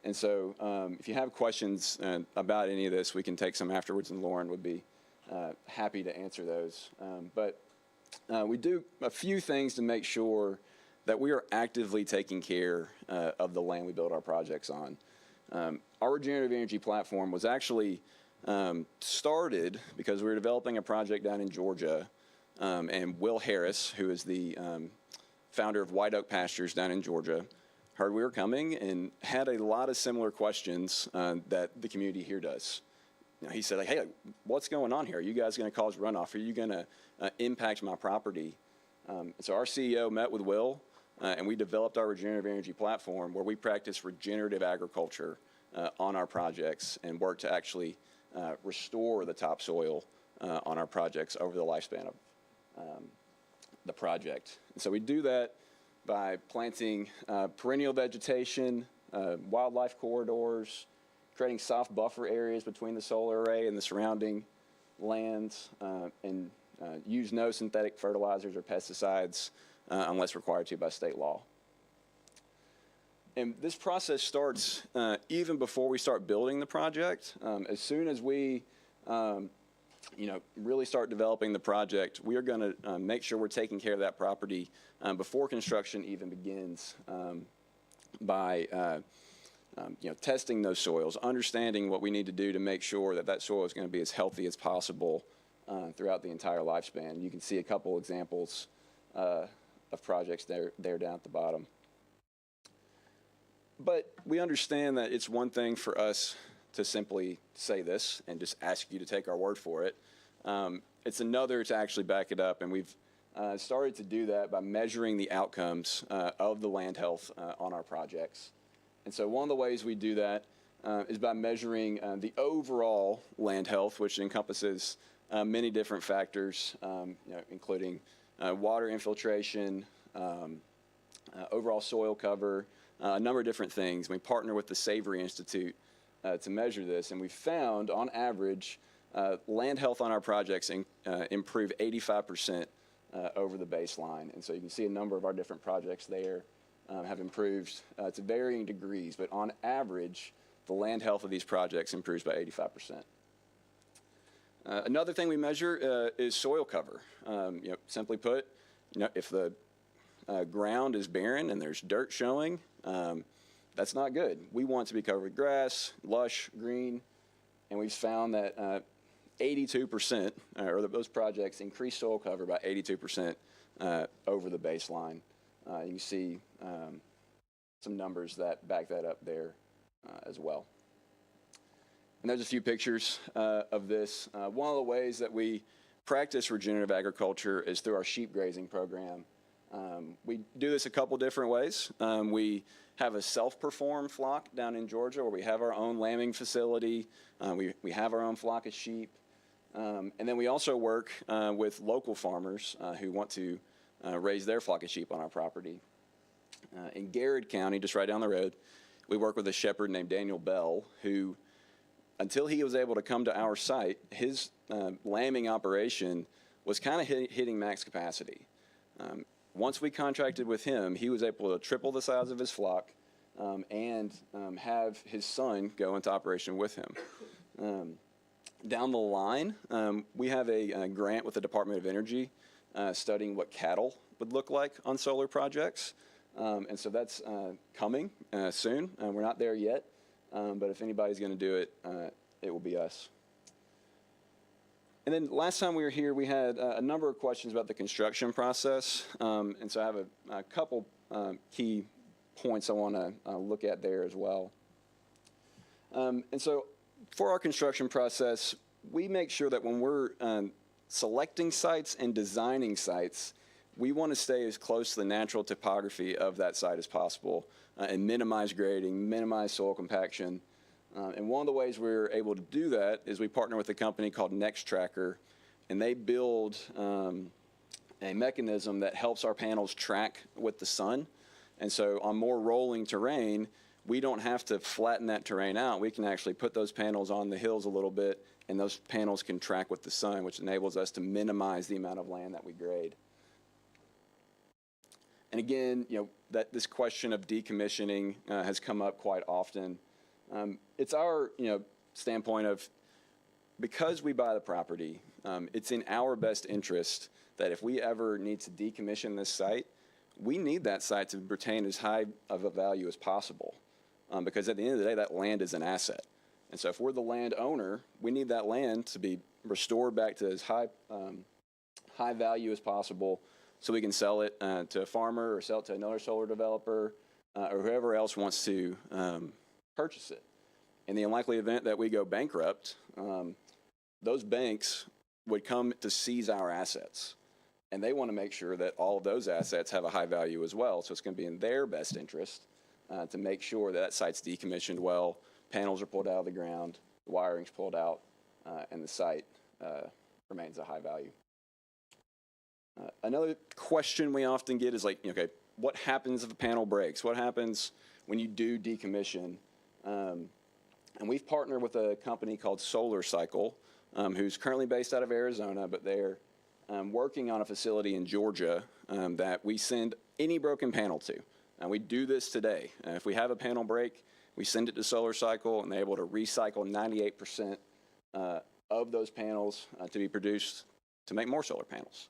And so if you have questions about any of this, we can take some afterwards, and Lauren would be happy to answer those. But we do a few things to make sure that we are actively taking care of the land we build our projects on. Our regenerative energy platform was actually started because we were developing a project down in Georgia, and Will Harris, who is the founder of White Oak Pastures down in Georgia, heard we were coming and had a lot of similar questions that the community here does. He said, like, hey, what's going on here? Are you guys going to cause runoff? Are you going to impact my property? So our CEO met with Will, and we developed our regenerative energy platform where we practice regenerative agriculture on our projects and work to actually restore the topsoil on our projects over the lifespan of the project. And so we do that by planting perennial vegetation, wildlife corridors, creating soft buffer areas between the solar array and the surrounding lands, and use no synthetic fertilizers or pesticides unless required to by state law. And this process starts even before we start building the project. As soon as we really start developing the project, we are going to make sure we're taking care of that property before construction even begins by testing those soils, understanding what we need to do to make sure that that soil is going to be as healthy as possible throughout the entire lifespan. You can see a couple examples of projects there down at the bottom. But we understand that it's one thing for us to simply say this and just ask you to take our word for it. It's another to actually back it up, and we've started to do that by measuring the outcomes of the land health on our projects. And so one of the ways we do that is by measuring the overall land health, which encompasses many different factors, including water infiltration, overall soil cover, a number of different things. We partner with the Savory Institute to measure this, and we found, on average, land health on our projects improve 85% over the baseline. And so you can see a number of our different projects there have improved to varying degrees, but on average, the land health of these projects improves by 85%. Another thing we measure is soil cover. Simply put, if the ground is barren and there's dirt showing, that's not good. We want to be covered with grass, lush, green, and we've found that 82%, or those projects increase soil cover by 82% over the baseline. You can see some numbers that back that up there as well. And there's a few pictures of this. One of the ways that we practice regenerative agriculture is through our sheep grazing program We do this a couple different ways. We have a self-perform flock down in Georgia where we have our own lambing facility. We have our own flock of sheep. And then we also work with local farmers who want to raise their flock of sheep on our property. In Garrett County, just right down the road, we work with a shepherd named Daniel Bell, who, until he was able to come to our site, his lambing operation was kind of hitting max capacity. Once we contracted with him, he was able to triple the size of his flock and have his son go into operation with him. Down the line, we have a grant with the Department of Energy studying what cattle would look like on solar projects. And so that's coming soon. We're not there yet, but if anybody's going to do it, it will be us. And then last time we were here, we had a number of questions about the construction process. And so I have a couple key points I want to look at there as well. And so for our construction process, we make sure that when we're selecting sites and designing sites, we want to stay as close to the natural topography of that site as possible and minimize grading, minimize soil compaction. And one of the ways we're able to do that is we partner with a company called NextTracker, and they build a mechanism that helps our panels track with the sun. And so on more rolling terrain, we don't have to flatten that terrain out. We can actually put those panels on the hills a little bit, and those panels can track with the sun, which enables us to minimize the amount of land that we grade. And again, that this question of decommissioning has come up quite often. It's our, standpoint of, because we buy the property, it's in our best interest that if we ever need to decommission this site, we need that site to retain as high of a value as possible. Because at the end of the day, that land is an asset. And so if we're the landowner, we need that land to be restored back to as high value as possible so we can sell it to a farmer or sell it to another solar developer or whoever else wants to purchase it. In the unlikely event that we go bankrupt, those banks would come to seize our assets. And they want to make sure that all of those assets have a high value as well. So it's going to be in their best interest to make sure that site's decommissioned well, panels are pulled out of the ground, the wiring's pulled out, and the site remains a high value. Another question we often get is okay, what happens if a panel breaks? What happens when you do decommission? And we've partnered with a company called Solar Cycle, who's currently based out of Arizona, but they're working on a facility in Georgia that we send any broken panel to. And we do this today. If we have a panel break, we send it to Solar Cycle, and they're able to recycle 98% of those panels to be produced to make more solar panels.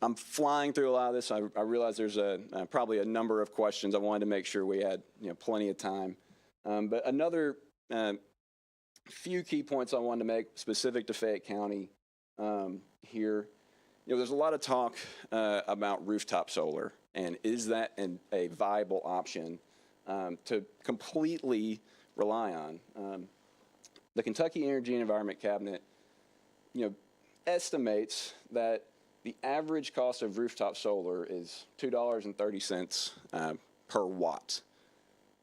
I'm flying through a lot of this. I realize there's probably a number of questions. I wanted to make sure we had plenty of time. But another few key points I wanted to make specific to Fayette County here. There's a lot of talk about rooftop solar, and is that a viable option to completely rely on? The Kentucky Energy and Environment Cabinet, estimates that the average cost of rooftop solar is $2.30 per watt.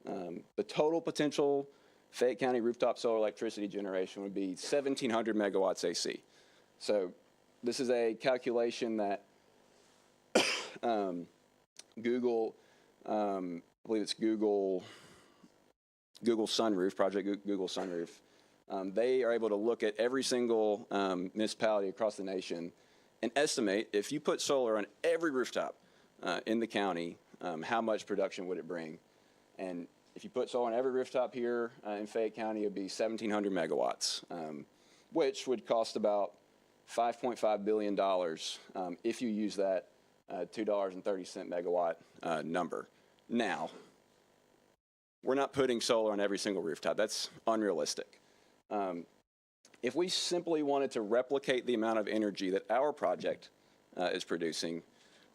The total potential Fayette County rooftop solar electricity generation would be 1,700 megawatts AC. So this is a calculation that Google, I believe it's Google Sunroof, Project Google Sunroof. They are able to look at every single municipality across the nation and estimate if you put solar on every rooftop in the county, how much production would it bring? And if you put solar on every rooftop here in Fayette County, it would be 1,700 megawatts, which would cost about $5.5 billion if you use that $2.30 megawatt number. Now, we're not putting solar on every single rooftop. That's unrealistic. If we simply wanted to replicate the amount of energy that our project is producing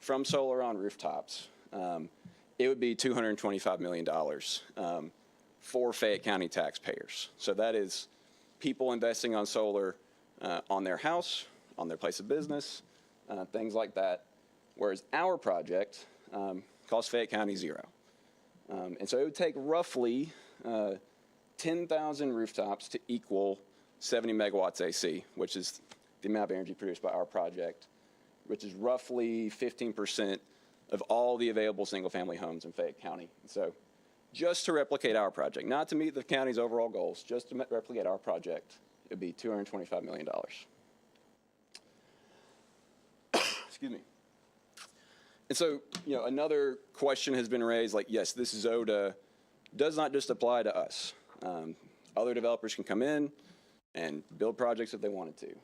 from solar on rooftops, it would be $225 million for Fayette County taxpayers. So that is people investing on solar on their house, on their place of business, things like that. Whereas our project costs Fayette County $0. And so it would take roughly 10,000 rooftops to equal 70 megawatts AC, which is the amount of energy produced by our project, which is roughly 15% of all the available single-family homes in Fayette County. So just to replicate our project, not to meet the county's overall goals, just to replicate our project, it would be $225 million. Excuse me. And so, you know, another question has been raised, like, yes, this ZODA does not just apply to us. Other developers can come in and build projects if they wanted to.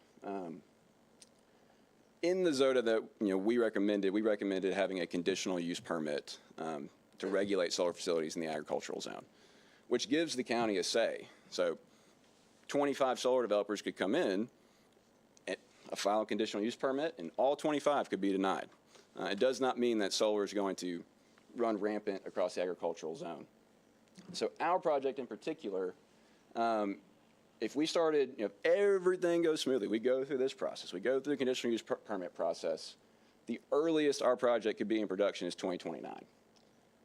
In the ZODA that, you know, we recommended having a conditional use permit to regulate solar facilities in the agricultural zone, which gives the county a say. So 25 solar developers could come in and file a conditional use permit, and all 25 could be denied. It does not mean that solar is going to run rampant across the agricultural zone. So our project in particular, if we started, you know, if everything goes smoothly, we go through this process, we go through the conditional use permit process, the earliest our project could be in production is 2029.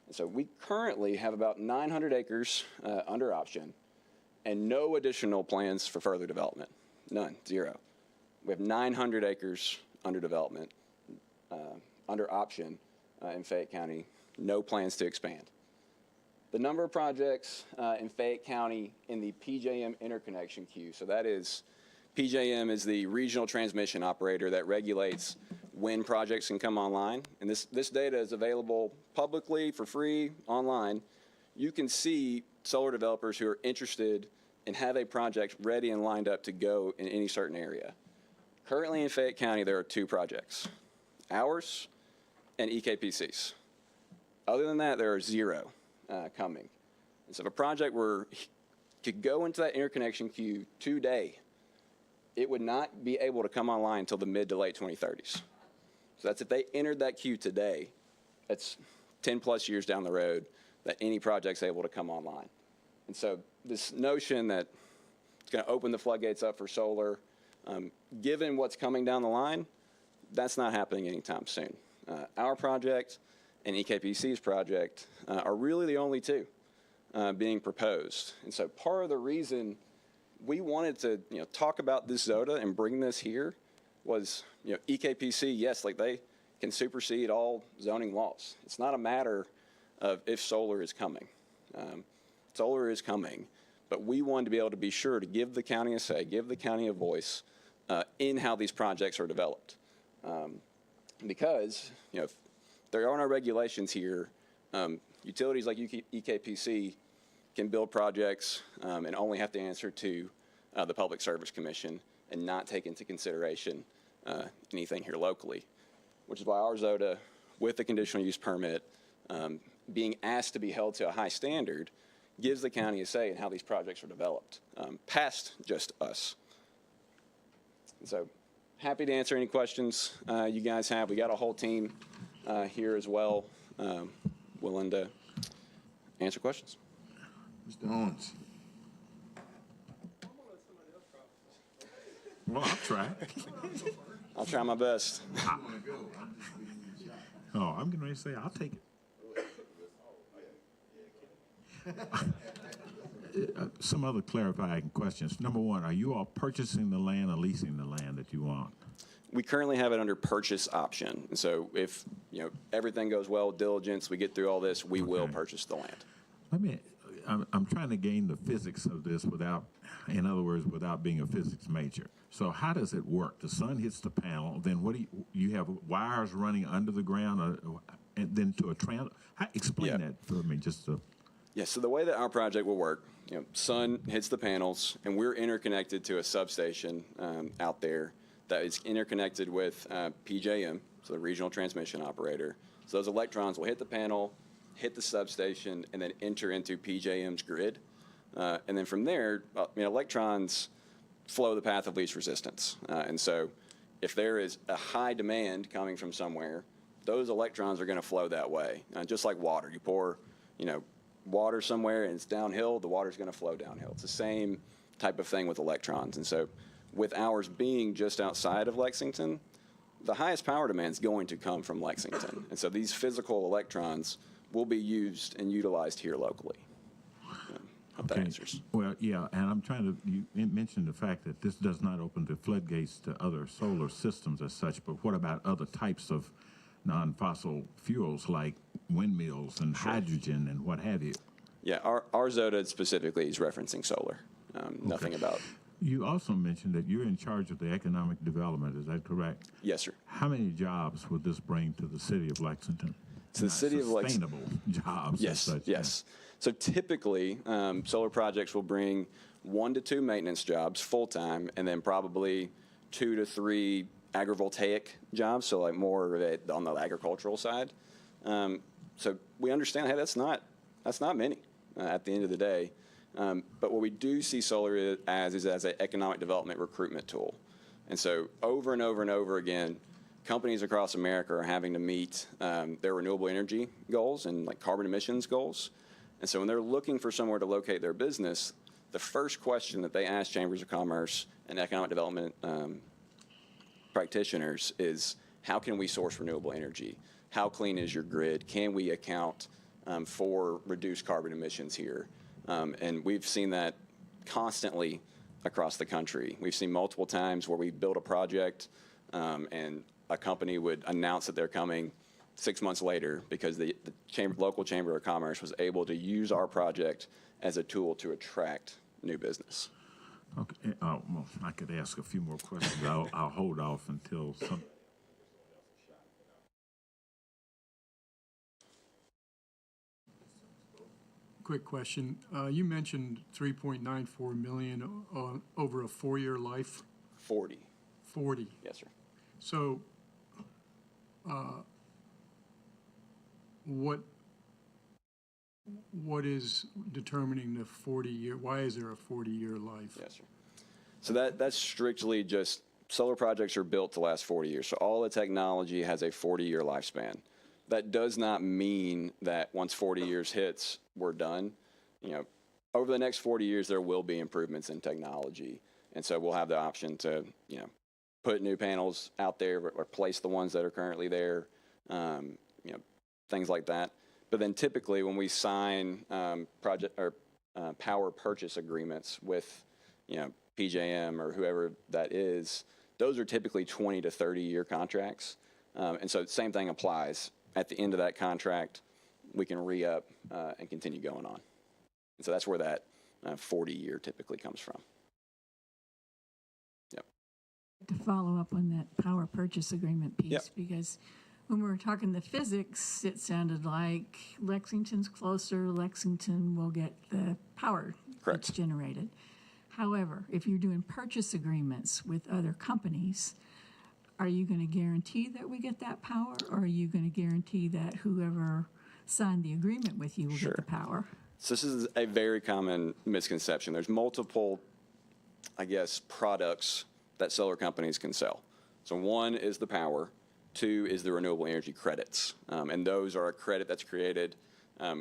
And so we currently have about 900 acres under option and no additional plans for further development. None, 0. We have 900 acres under development, under option in Fayette County, no plans to expand. The number of projects in Fayette County in the PJM interconnection queue, so that is, PJM is the regional transmission operator that regulates when projects can come online. And this data is available publicly for free online. You can see solar developers who are interested and have a project ready and lined up to go in any certain area. Currently in Fayette County, there are 2 projects, ours and EKPC's. Other than that, there are 0 coming. And so if a project could go into that interconnection queue today, it would not be able to come online until the mid to late 2030s. So that's if they entered that queue today, that's 10 plus years down the road that any project's able to come online. And so this notion that it's going to open the floodgates up for solar, given what's coming down the line, that's not happening anytime soon. Our project and EKPC's project are really the only 2 being proposed. And so part of the reason we wanted to, you know, talk about this ZODA and bring this here was, you know, EKPC, yes, like they can supersede all zoning laws. It's not a matter of if solar is coming. Solar is coming, but we wanted to be able to be sure to give the county a say, give the county a voice in how these projects are developed. Because, you know, if there are no regulations here, utilities like EKPC can build projects and only have to answer to the Public Service Commission and not take into consideration anything here locally, which is why our ZODA, with the conditional use permit, being asked to be held to a high standard, gives the county a say in how these projects are developed, past just us. And so happy to answer any questions you guys have. We got a whole team here as well, willing to answer questions. Mr. Owens. Well, I'll try. I'll try my best. Oh, I'm getting ready to say I'll take it. Some other clarifying questions. Number 1, are you all purchasing the land or leasing the land that you want? We currently have it under purchase option. And so if, you know, everything goes well, diligence, we get through all this, we will purchase the land. I'm trying to gain the physics of this without, in other words, without being a physics major. So how does it work? The sun hits the panel, then what do you have wires running under the ground and then to a explain that for me just to. Yeah, so the way that our project will work, you know, sun hits the panels and we're interconnected to a substation out there that is interconnected with PJM, so the regional transmission operator. So those electrons will hit the panel, hit the substation, and then enter into PJM's grid. And then from there, electrons flow the path of least resistance. And so if there is a high demand coming from somewhere, those electrons are going to flow that way. Just like water. You pour, water somewhere and it's downhill, the water's going to flow downhill. It's the same type of thing with electrons. And so with ours being just outside of Lexington, the highest power demand is going to come from Lexington. And so these physical electrons will be used and utilized here locally. Hope that answers. Well, yeah, and I'm trying to, you mentioned the fact that this does not open the floodgates to other solar systems as such, but what about other types of non-fossil fuels like windmills and hydrogen and what have you? Yeah, our ZOTA specifically is referencing solar. Nothing about. You also mentioned that you're in charge of the economic development. Is that correct? Yes, sir. How many jobs would this bring to the city of Lexington? To the city of Lexington. Sustainable jobs. Yes, as such, yes. So typically, solar projects will bring 1 to 2 maintenance jobs full-time, and then probably 2 to 3 agrivoltaic jobs, so like more of it on the agricultural side. So we understand, hey, that's not many at the end of the day. But what we do see solar is as an economic development recruitment tool. And so over and over and over again, companies across America are having to meet their renewable energy goals and like carbon emissions goals. And so when they're looking for somewhere to locate their business, the first question that they ask chambers of commerce and economic development practitioners is, how can we source renewable energy? How clean is your grid? Can we account for reduced carbon emissions here? And we've seen that constantly across the country. We've seen multiple times where we build a project and a company would announce that they're coming 6 months later because the local chamber of commerce was able to use our project as a tool to attract new business. Okay. Well, I could ask a few more questions. I'll hold off until some. Quick question. You mentioned 3.94 million over a 4-year life. 40. 40. Yes, sir. So, what is determining the 40-year? Why is there a 40-year life? Yes, sir. So that's strictly just solar projects are built to last 40 years. So all the technology has a 40-year lifespan. That does not mean that once 40 years hits, we're done. You know, over the next 40 years, there will be improvements in technology. And so we'll have the option to, you know, put new panels out there, replace the ones that are currently there, you know, things like that. But then typically when we sign project or power purchase agreements with, you know, PJM or whoever that is, those are typically 20 to 30-year contracts. And so the same thing applies. At the end of that contract, we can re-up and continue going on. And so that's where that 40-year typically comes from. Yep. To follow up on that power purchase agreement piece, Yep. because when we were talking the physics, it sounded like Lexington's closer, Lexington will get the power Correct. that's generated. However, if you're doing purchase agreements with other companies, are you going to guarantee that we get that power, or are you going to guarantee that whoever signed the agreement with you will Sure. get the power? So this is a very common misconception. There's multiple, I guess, products that solar companies can sell. So one is the power, 2 is the renewable energy credits. And those are a credit that's created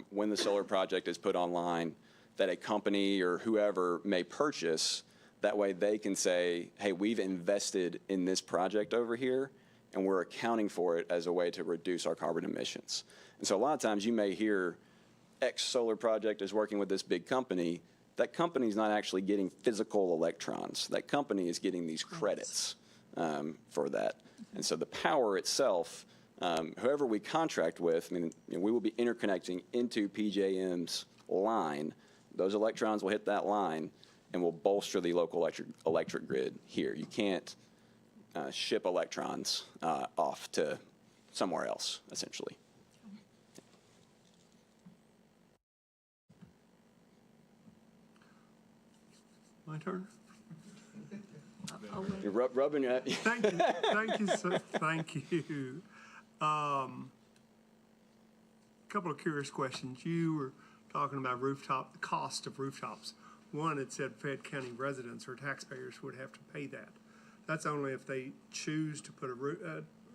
when the solar project is put online that a company or whoever may purchase. That way they can say, hey, we've invested in this project over here, and we're accounting for it as a way to reduce our carbon emissions. And so a lot of times you may hear X solar project is working with this big company. That company is not actually getting physical electrons. That company is getting these credits for that. And so the power itself, whoever we contract with, I mean, you know, we will be interconnecting into PJM's line. Those electrons will hit that line and will bolster the local electric grid here. You can't ship electrons off to somewhere else, essentially. My turn? You're rubbing your... Thank you, thank you, sir. Thank you. Couple of curious questions. You were talking about the cost of rooftops. One, it said Fayette County residents or taxpayers would have to pay that. That's only if they choose to put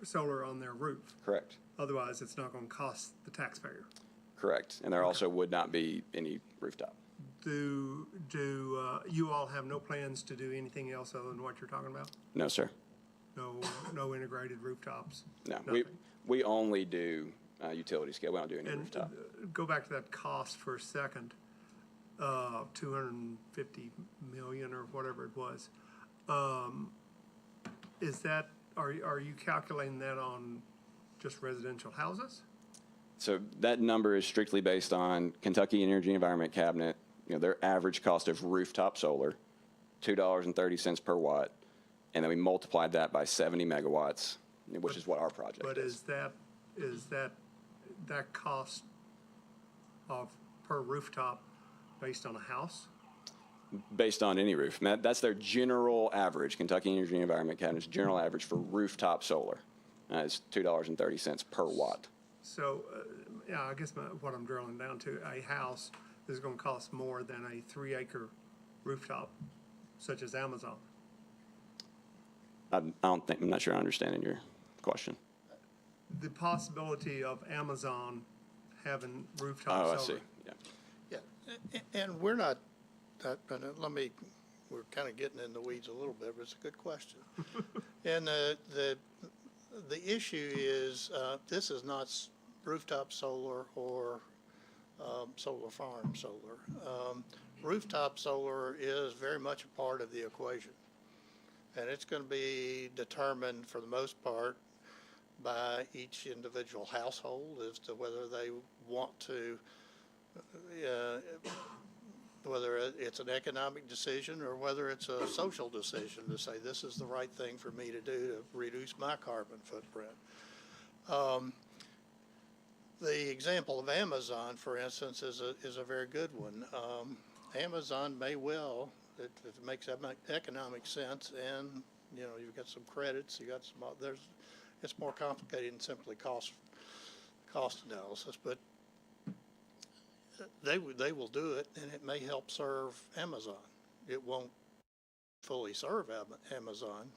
solar on their roof. Correct. Otherwise, it's not going to cost the taxpayer. Correct. And there also would not be any rooftop. Do you all have no plans to do anything else other than what you're talking about? No, sir. No integrated rooftops? No, Nothing? we only do utility scale. We don't do any And rooftop. go back to that cost for a second, 250 million or whatever it was. Is that, are you calculating that on just residential houses? So that number is strictly based on Kentucky Energy Environment Cabinet, their average cost of rooftop solar, $2.30 per watt. And then we multiplied that by 70 megawatts, which is what our project But is. is that cost of per rooftop based on a house? Based on any roof. And that's their general average. Kentucky Energy and Environment Cabinet's general average for rooftop solar is $2.30 per watt. So, yeah, I guess what I'm drilling down to, a house is going to cost more than a 3-acre rooftop, such as Amazon. I'm not sure I'm understanding your question. The possibility of Amazon having rooftop Oh, solar. I see. Yeah. Yeah, and we're not, we're kind of getting in the weeds a little bit, but it's a good question. And the issue is, this is not rooftop solar or solar farm solar. Rooftop solar is very much a part of the equation. And it's going to be determined for the most part by each individual household as to whether they want to, whether it's an economic decision or whether it's a social decision to say this is the right thing for me to do to reduce my carbon footprint. The example of Amazon, for instance, is a very good one. Amazon may well, if it makes economic sense, and you've got some credits, you got some it's more complicated than simply cost analysis, but they will do it, and it may help serve Amazon. It won't fully serve Amazon.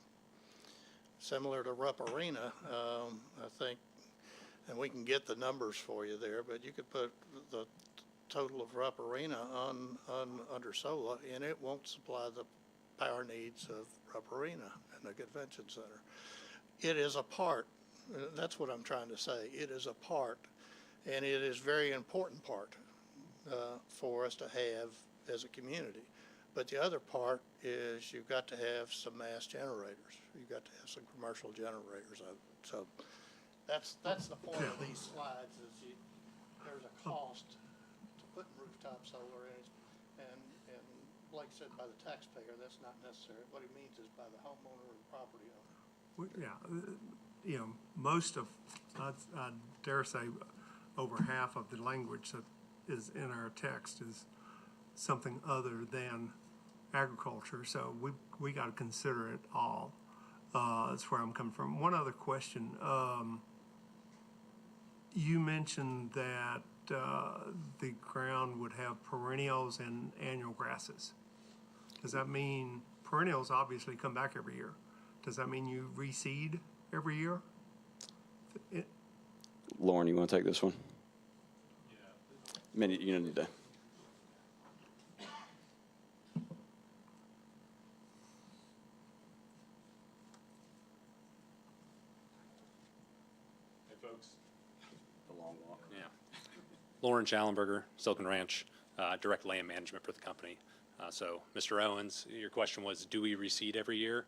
Similar to Rupp Arena, I think, and we can get the numbers for you there, but you could put the total of Rupp Arena on under solar, and it won't supply the power needs of Rupp Arena and the convention center. It is a part. That's what I'm trying to say. It is a part, and it is a very important part for us to have as a community. But the other part is you've got to have some mass generators. You've got to have some commercial generators of it. So that's the point of these slides is there's a cost to putting rooftop solar in, and like I said, by the taxpayer, that's not necessary. What it means is by the homeowner or the property owner. Yeah, most of, I dare say, over half of the language that is in our text is something other than agriculture. So we got to consider it all. That's where I'm coming from. One other question. You mentioned that the ground would have perennials and annual grasses. Does that mean perennials obviously come back every year? Does that mean you reseed every year? Lauren, you want to take this one? Yeah. You don't need to. Hey, folks. The long walk. Yeah. Lauren Schallenberger, Silicon Ranch, direct land management for the company. So, Mr. Owens, your question was, do we reseed every year?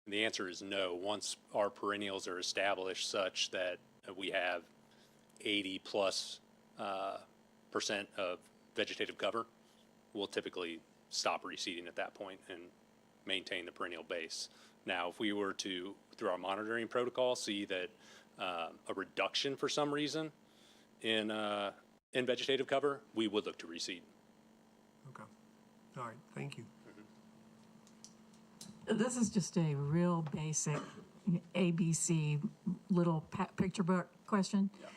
The answer is no. Once our perennials are established such that we have 80+% of vegetative cover, we'll typically stop reseeding at that point and maintain the perennial base. Now, if we were to, through our monitoring protocol, see that a reduction for some reason in vegetative cover, we would look to reseed. Okay. All right. Thank you. This is just a real basic ABC little picture book question. Yeah.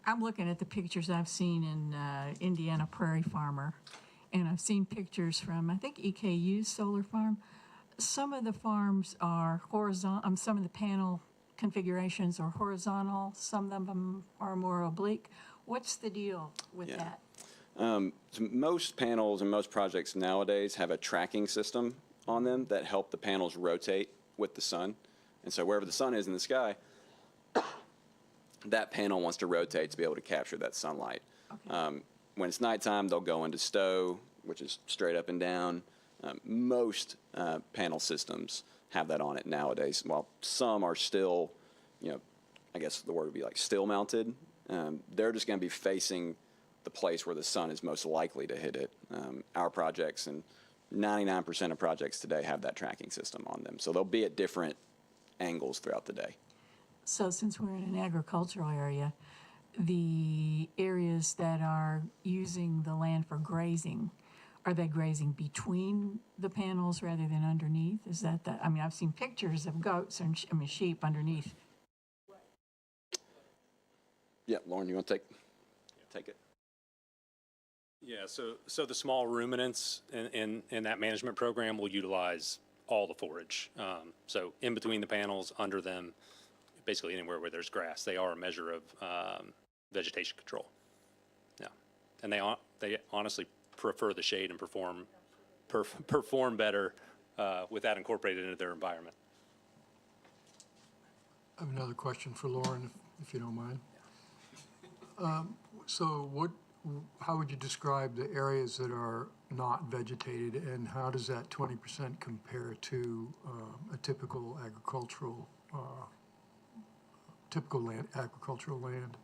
I'm looking at the pictures I've seen in Indiana Prairie Farmer, and I've seen pictures from, I think, EKU's solar farm. Some of the farms are horizontal, some of the panel configurations are horizontal, some of them are more oblique. What's the deal with that? So most panels and most projects nowadays have a tracking system on them that help the panels rotate with the sun. And so wherever the sun is in the sky, that panel wants to rotate to be able to capture that sunlight. When it's nighttime, they'll go into stow, which is straight up and down. Most panel systems have that on it nowadays. While some are still, I guess the word would be like still mounted, they're just going to be facing the place where the sun is most likely to hit it. Our projects and 99% of projects today have that tracking system on them. So they'll be at different angles throughout the day. So since we're in an agricultural area, the areas that are using the land for grazing, are they grazing between the panels rather than underneath? Is that the, I mean, I've seen pictures of goats and sheep underneath. Yeah, Lauren, you want to take it? Yeah, so the small ruminants in that management program will utilize all the forage. So in between the panels, under them, basically anywhere where there's grass, they are a measure of vegetation control. Yeah, and they honestly prefer the shade and perform better with that incorporated into their environment. I have another question for Lauren, if you don't mind. So how would you describe the areas that are not vegetated, and how does that 20% compare to a typical agricultural land?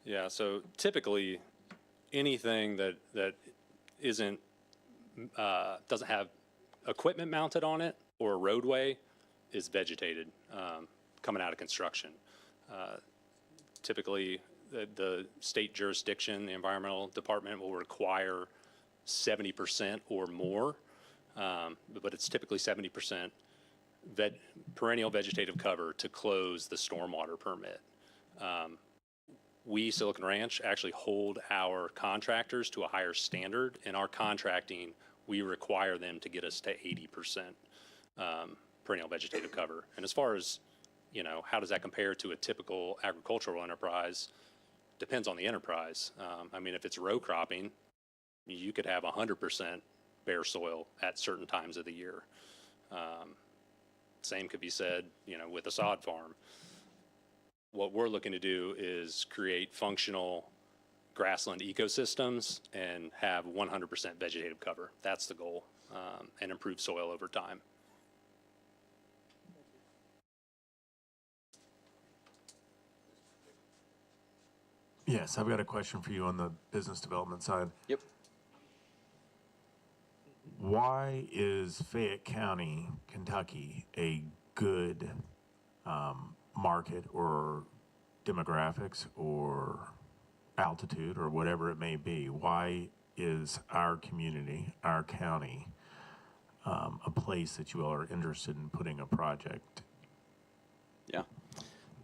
Yeah, so typically anything that isn't doesn't have equipment mounted on it or a roadway is vegetated coming out of construction. Typically, the state jurisdiction, the environmental department will require 70% or more, but it's typically 70% perennial vegetative cover to close the stormwater permit. We, Silicon Ranch, actually hold our contractors to a higher standard. In our contracting, we require them to get us to 80% perennial vegetative cover. And as far as, how does that compare to a typical agricultural enterprise? Depends on the enterprise. I mean, if it's row cropping, you could have 100% bare soil at certain times of the year. Same could be said, with a sod farm. What we're looking to do is create functional grassland ecosystems and have 100% vegetative cover. That's the goal, and improve soil over time. Yes, I've got a question for you on the business development side. Yep. Why is Fayette County, Kentucky, a good market or demographics or altitude or whatever it may be? Why is our community, our county, a place that you all are interested in putting a project? Yeah.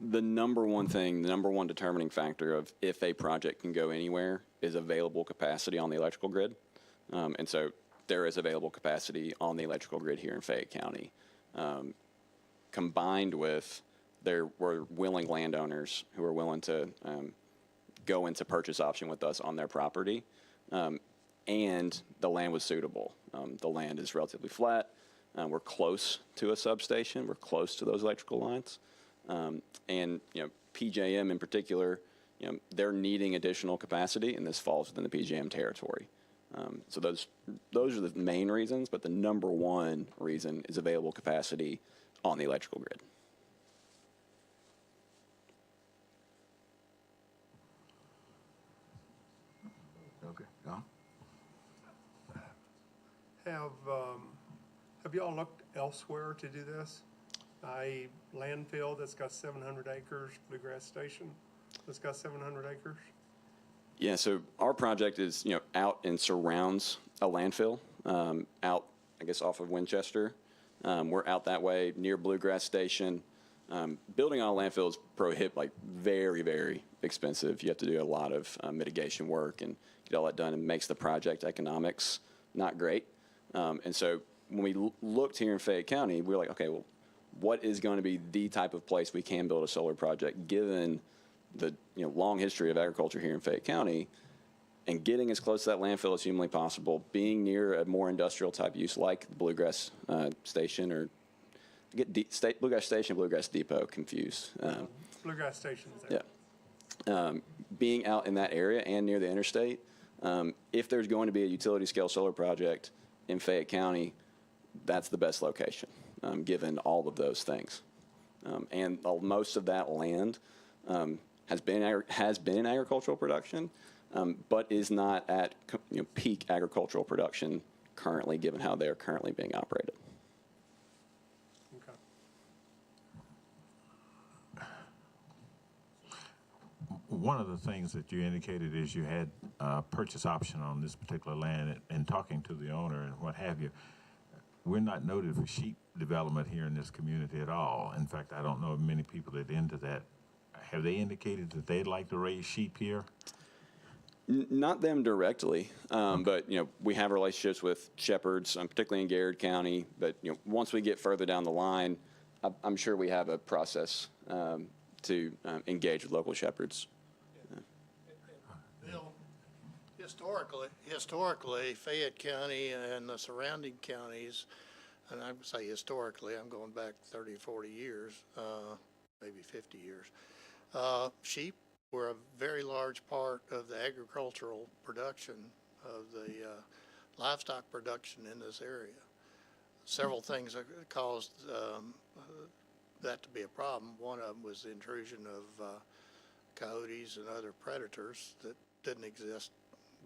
The number one determining factor of if a project can go anywhere is available capacity on the electrical grid. And so there is available capacity on the electrical grid here in Fayette County. Combined with there were willing landowners who are willing to go into purchase option with us on their property. And the land was suitable. The land is relatively flat. We're close to a substation. We're close to those electrical lines. And PJM in particular, they're needing additional capacity, and this falls within the PJM territory. So those are the main reasons, but the number one reason is available capacity on the electrical grid. Okay, Don? Have y'all looked elsewhere to do this? A landfill that's got 700 acres, Bluegrass Station that's got 700 acres? Yeah, so our project is, out and surrounds a landfill, out, I guess, off of Winchester. We're out that way near Bluegrass Station. Building on a landfill is very, very expensive. You have to do a lot of mitigation work and get all that done, and makes the project economics not great. And so when we looked here in Fayette County, we were like, okay, well, what is going to be the type of place we can build a solar project given the long history of agriculture here in Fayette County, and getting as close to that landfill as humanly possible, being near a more industrial type use like the Bluegrass Station or get Bluegrass Station, Bluegrass Depot confused. Bluegrass Station's there. Yeah. Being out in that area and near the interstate, if there's going to be a utility scale solar project in Fayette County, that's the best location, given all of those things. And most of that land has been in agricultural production, but is not at peak agricultural production currently, given how they are currently being operated. Okay. One of the things that you indicated is you had a purchase option on this particular land, and talking to the owner and what have you. We're not noted for sheep development here in this community at all. In fact, I don't know of many people that are into that. Have they indicated that they'd like to raise sheep here? Not them directly, but we have relationships with shepherds, particularly in Garrett County. But once we get further down the line, I'm sure we have a process to engage with local shepherds. Bill, historically, Fayette County and the surrounding counties, and I would say historically, I'm going back 30, 40 years, maybe 50 years, sheep were a very large part of the agricultural production of the livestock production in this area. Several things caused that to be a problem. One of them was the intrusion of coyotes and other predators that didn't exist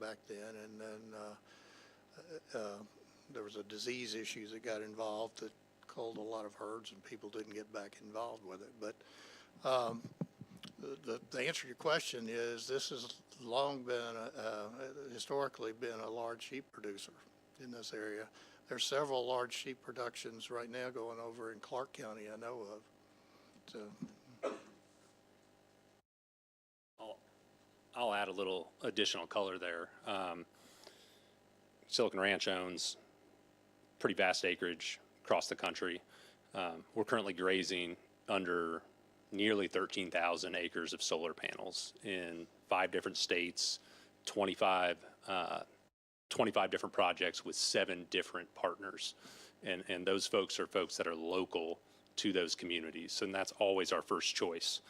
back then, and then there was a disease issue that got involved that killed a lot of herds, and people didn't get back involved with it. But the answer to your question is this has long been, historically been a large sheep producer in this area. There's several large sheep productions right now going over in Clark County I know of. So. I'll add a little additional color there. Silicon Ranch owns pretty vast acreage across the country. We're currently grazing under nearly 13,000 acres of solar panels in 5 different states, 25 different projects with 7 different partners. And those folks are folks that are local to those communities. And that's always our first choice.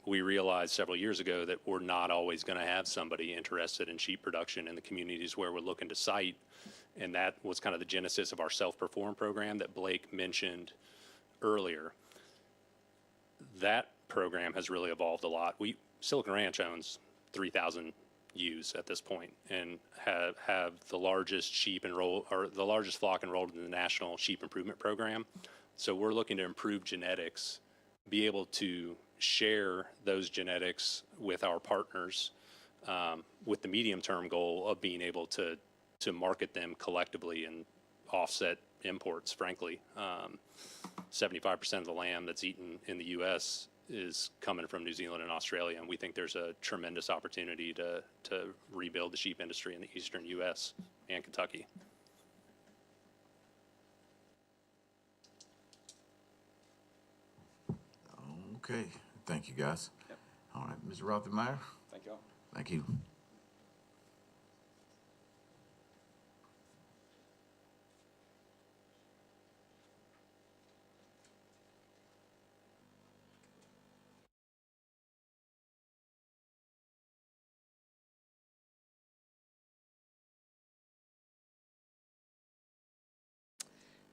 We realized several years ago that we're not always going to have somebody interested in sheep production in the communities where we're looking to site. And that was kind of the genesis of our self-perform program that Blake mentioned earlier. That program has really evolved a lot. Silicon Ranch owns 3,000 ewes at this point and have the largest the largest flock enrolled in the National Sheep Improvement Program. So we're looking to improve genetics, be able to share those genetics with our partners, with the medium-term goal of being able to market them collectively and offset imports, frankly. 75% of the lamb that's eaten in the U.S. is coming from New Zealand and Australia, and we think there's a tremendous opportunity to rebuild the sheep industry in the eastern U.S. and Kentucky. Okay, thank you, guys. Yep. All right, Mr. Rothenmeier. Thank you all. Thank you.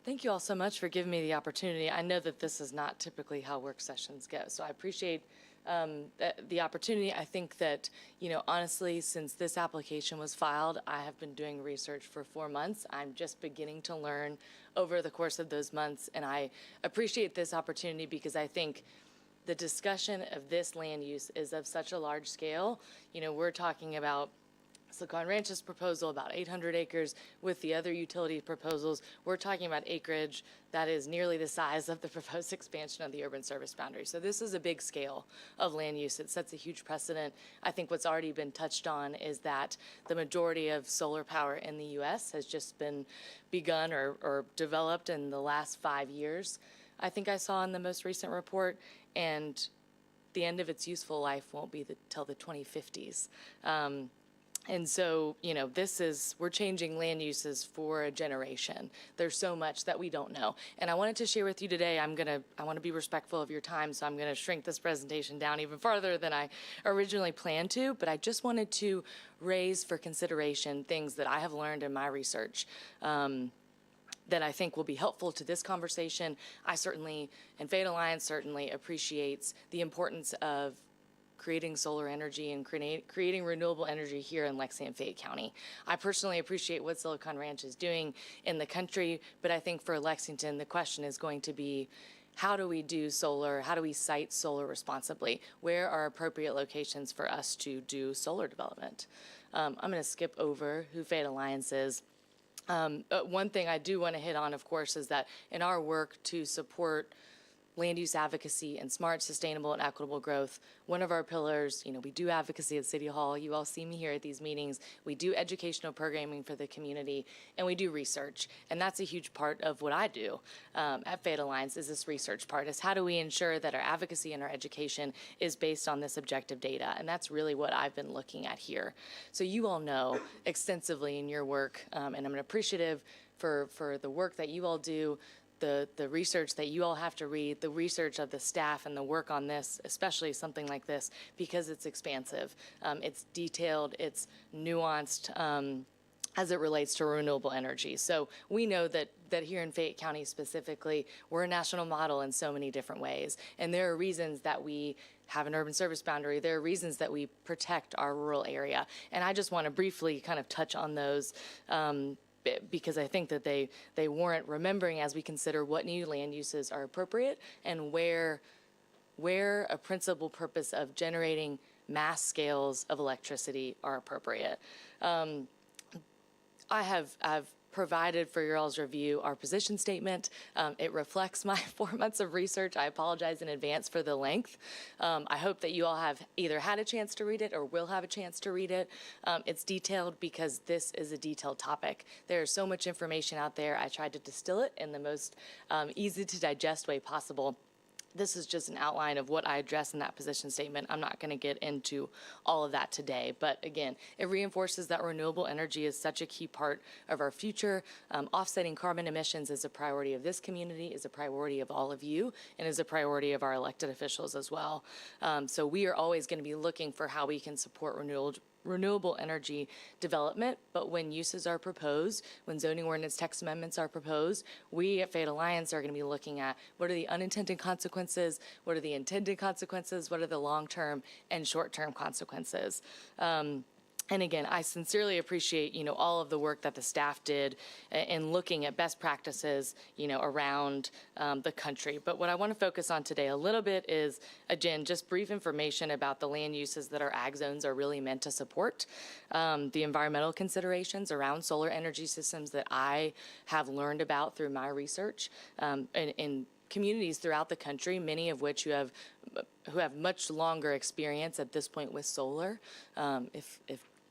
Thank you all so much for giving me the opportunity. I know that this is not typically how work sessions go, so I appreciate the opportunity. I think that, honestly, since this application was filed, I have been doing research for 4 months. I'm just beginning to learn over the course of those months, and I appreciate this opportunity because I think the discussion of this land use is of such a large scale. We're talking about Silicon Ranch's proposal, about 800 acres. With the other utility proposals, we're talking about acreage that is nearly the size of the proposed expansion of the urban service boundary. So this is a big scale of land use. It sets a huge precedent. I think what's already been touched on is that the majority of solar power in the U.S. has just been begun or developed in the last 5 years, I think I saw in the most recent report, and the end of its useful life won't be till the 2050s. And so, you know, we're changing land uses for a generation. There's so much that we don't know. And I wanted to share with you today, I want to be respectful of your time, so I'm going to shrink this presentation down even farther than I originally planned to, but I just wanted to raise for consideration things that I have learned in my research. That I think will be helpful to this conversation. I certainly, and Fayette Alliance certainly appreciates the importance of creating solar energy and creating renewable energy here in Lexington and Fayette County. I personally appreciate what Silicon Ranch is doing in the country, but I think for Lexington, the question is going to be, how do we do solar? How do we site solar responsibly? Where are appropriate locations for us to do solar development? I'm going to skip over who Fayette Alliance is. One thing I do want to hit on, of course, is that in our work to support land use advocacy and smart, sustainable, and equitable growth, one of our pillars, you know, we do advocacy at City Hall. You all see me here at these meetings. We do educational programming for the community, and we do research. And that's a huge part of what I do at Fayette Alliance, is this research part, is how do we ensure that our advocacy and our education is based on this objective data? And that's really what I've been looking at here. So you all know extensively in your work, and I'm appreciative for the work that you all do, the research that you all have to read, the research of the staff and the work on this, especially something like this, because it's expansive, it's detailed, it's nuanced as it relates to renewable energy. So we know that here in Fayette County specifically, we're a national model in so many different ways. And there are reasons that we have an urban service boundary. There are reasons that we protect our rural area. And I just want to briefly kind of touch on those because I think that they warrant remembering as we consider what new land uses are appropriate and where a principal purpose of generating mass scales of electricity are appropriate. I've provided for your all's review our position statement. It reflects my 4 months of research. I apologize in advance for the length. I hope that you all have either had a chance to read it or will have a chance to read it. It's detailed because this is a detailed topic. There's so much information out there. I tried to distill it in the most easy to digest way possible. This is just an outline of what I address in that position statement. I'm not going to get into all of that today, but again, it reinforces that renewable energy is such a key part of our future. Offsetting carbon emissions is a priority of this community, is a priority of all of you, and is a priority of our elected officials as well. So we are always going to be looking for how we can support renewable energy development, but when uses are proposed, when zoning ordinance text amendments are proposed, we at Fayette Alliance are going to be looking at what are the unintended consequences, what are the intended consequences, what are the long-term and short-term consequences. And again, I sincerely appreciate, you know, all of the work that the staff did in looking at best practices, you know, around the country. But what I want to focus on today a little bit is, again, just brief information about the land uses that our ag zones are really meant to support, the environmental considerations around solar energy systems that I have learned about through my research, in communities throughout the country, many of which who have much longer experience at this point with solar, if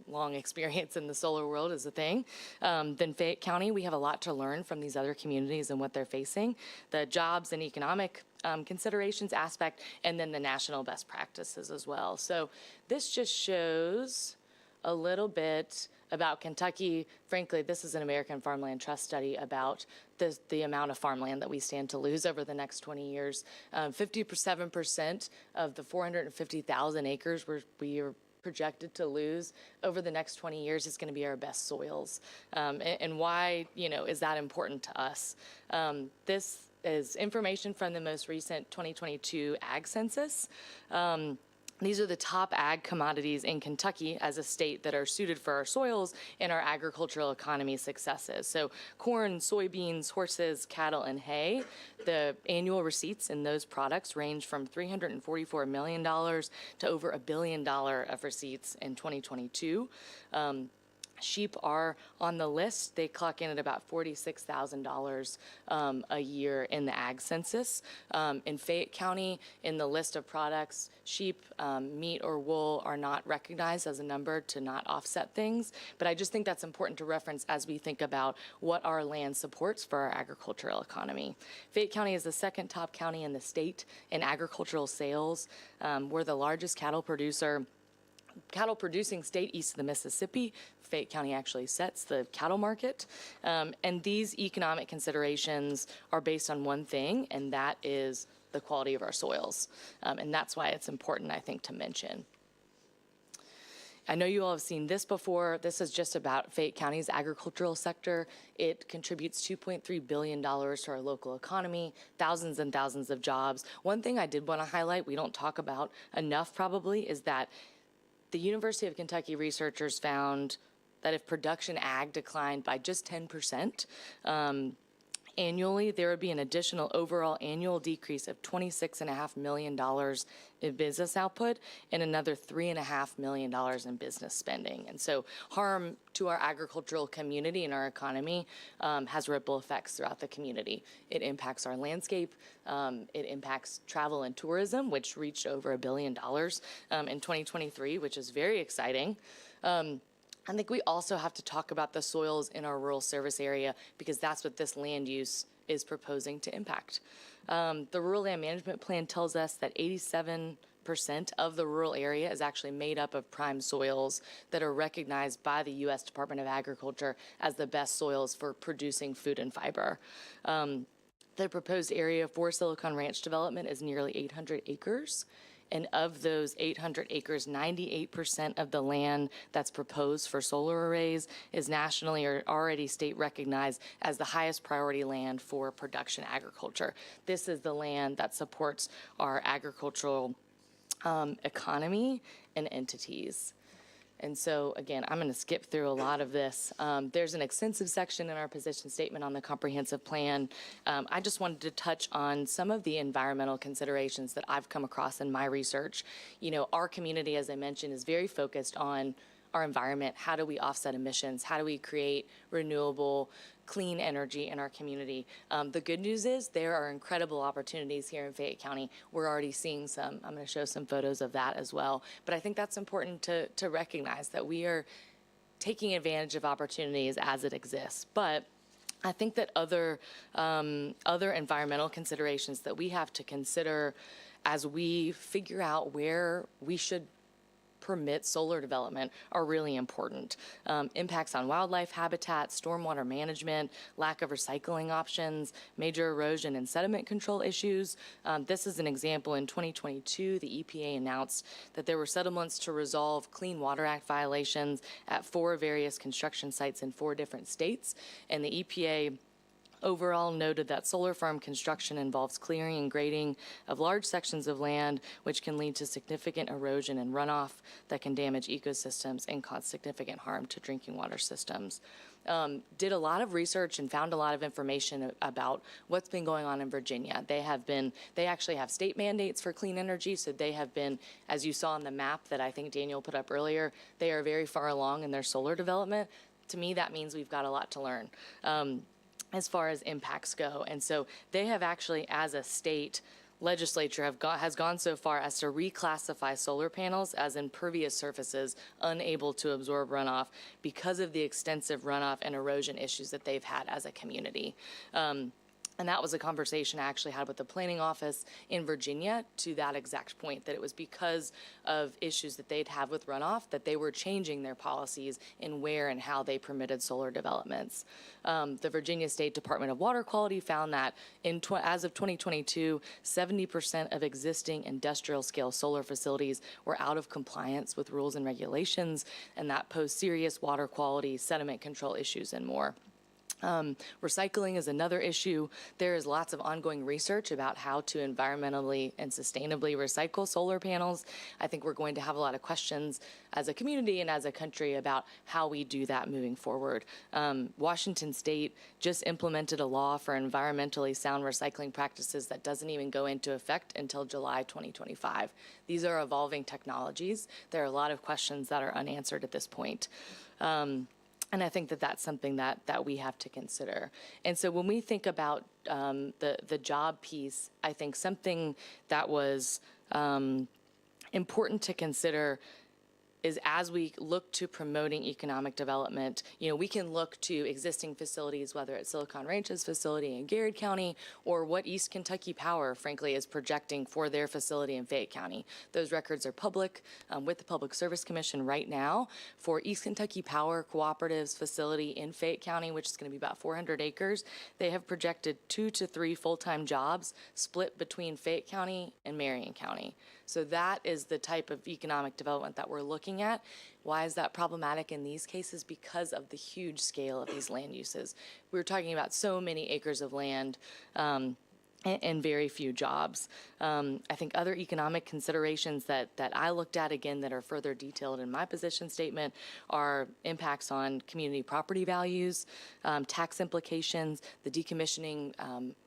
long experience in the solar world is a thing, then Fayette County, we have a lot to learn from these other communities and what they're facing, the jobs and economic considerations aspect, and then the national best practices as well. So this just shows a little bit about Kentucky. Frankly, this is an American Farmland Trust study about the amount of farmland that we stand to lose over the next 20 years. 57% of the 450,000 acres we are projected to lose over the next 20 years is going to be our best soils. And why, you know, is that important to us? This is information from the most recent 2022 ag census. These are the top ag commodities in Kentucky as a state that are suited for our soils and our agricultural economy successes. So corn, soybeans, horses, cattle, and hay. The annual receipts in those products range from $344 million to over $1 billion of receipts in 2022. Sheep are on the list. They clock in at about $46,000 a year in the ag census. In Fayette County, in the list of products, sheep, meat, or wool are not recognized as a number to not offset things. But I just think that's important to reference as we think about what our land supports for our agricultural economy. Fayette County is the second top county in the state in agricultural sales. We're the largest cattle producer. cattle producing state east of the Mississippi. Fayette County actually sets the cattle market. And these economic considerations are based on one thing, and that is the quality of our soils. And that's why it's important, I think, to mention. I know you all have seen this before. This is just about Fayette County's agricultural sector. It contributes $2.3 billion to our local economy, thousands and thousands of jobs. One thing I did want to highlight, we don't talk about enough probably, is that the University of Kentucky researchers found that if production ag declined by just 10%, annually, there would be an additional overall annual decrease of $26.5 million in business output and another $3.5 million in business spending. And so harm to our agricultural community and our economy has ripple effects throughout the community. It impacts our landscape. It impacts travel and tourism, which reached over $1 billion in 2023, which is very exciting. I think we also have to talk about the soils in our rural service area because that's what this land use is proposing to impact. The Rural Land Management Plan tells us that 87% of the rural area is actually made up of prime soils that are recognized by the U.S. Department of Agriculture as the best soils for producing food and fiber. The proposed area for Silicon Ranch development is nearly 800 acres. And of those 800 acres, 98% of the land that's proposed for solar arrays is nationally or already state recognized as the highest priority land for production agriculture. This is the land that supports our agricultural economy and entities. And so, again, I'm going to skip through a lot of this. There's an extensive section in our position statement on the comprehensive plan. I just wanted to touch on some of the environmental considerations that I've come across in my research. You know, our community, as I mentioned, is very focused on our environment. How do we offset emissions? How do we create renewable, clean energy in our community? The good news is there are incredible opportunities here in Fayette County. We're already seeing some. I'm going to show some photos of that as well. But I think that's important to recognize that we are taking advantage of opportunities as it exists. But I think that other environmental considerations that we have to consider as we figure out where we should permit solar development are really important. Impacts on wildlife habitat, stormwater management, lack of recycling options, major erosion and sediment control issues. This is an example. In 2022, the EPA announced that there were settlements to resolve Clean Water Act violations at 4 various construction sites in 4 different states. And the EPA overall noted that solar farm construction involves clearing and grading of large sections of land, which can lead to significant erosion and runoff that can damage ecosystems and cause significant harm to drinking water systems. Did a lot of research and found a lot of information about what's been going on in Virginia. They actually have state mandates for clean energy, so they have been, as you saw on the map that I think Daniel put up earlier, they are very far along in their solar development. To me, that means we've got a lot to learn as far as impacts go. And so they have actually, as a state legislature, has gone so far as to reclassify solar panels as impervious surfaces unable to absorb runoff because of the extensive runoff and erosion issues that they've had as a community. And that was a conversation I actually had with the planning office in Virginia to that exact point, that it was because of issues that they'd have with runoff that they were changing their policies in where and how they permitted solar developments. The Virginia State Department of Water Quality found that as of 2022, 70% of existing industrial scale solar facilities were out of compliance with rules and regulations, and that posed serious water quality, sediment control issues, and more. Recycling is another issue. There is lots of ongoing research about how to environmentally and sustainably recycle solar panels. I think we're going to have a lot of questions as a community and as a country about how we do that moving forward. Washington State just implemented a law for environmentally sound recycling practices that doesn't even go into effect until July 2025. These are evolving technologies. There are a lot of questions that are unanswered at this point. And I think that that's something that we have to consider. And so when we think about the job piece, I think something that was important to consider is as we look to promoting economic development, we can look to existing facilities, whether it's Silicon Ranch's facility in Garrett County or what East Kentucky Power, frankly, is projecting for their facility in Fayette County. Those records are public with the Public Service Commission right now. For East Kentucky Power Cooperative's facility in Fayette County, which is going to be about 400 acres, they have projected 2 to 3 full-time jobs split between Fayette County and Marion County. So that is the type of economic development that we're looking at. Why is that problematic in these cases? Because of the huge scale of these land uses. We're talking about so many acres of land and very few jobs. I think other economic considerations that I looked at, again, that are further detailed in my position statement are impacts on community property values, tax implications, the decommissioning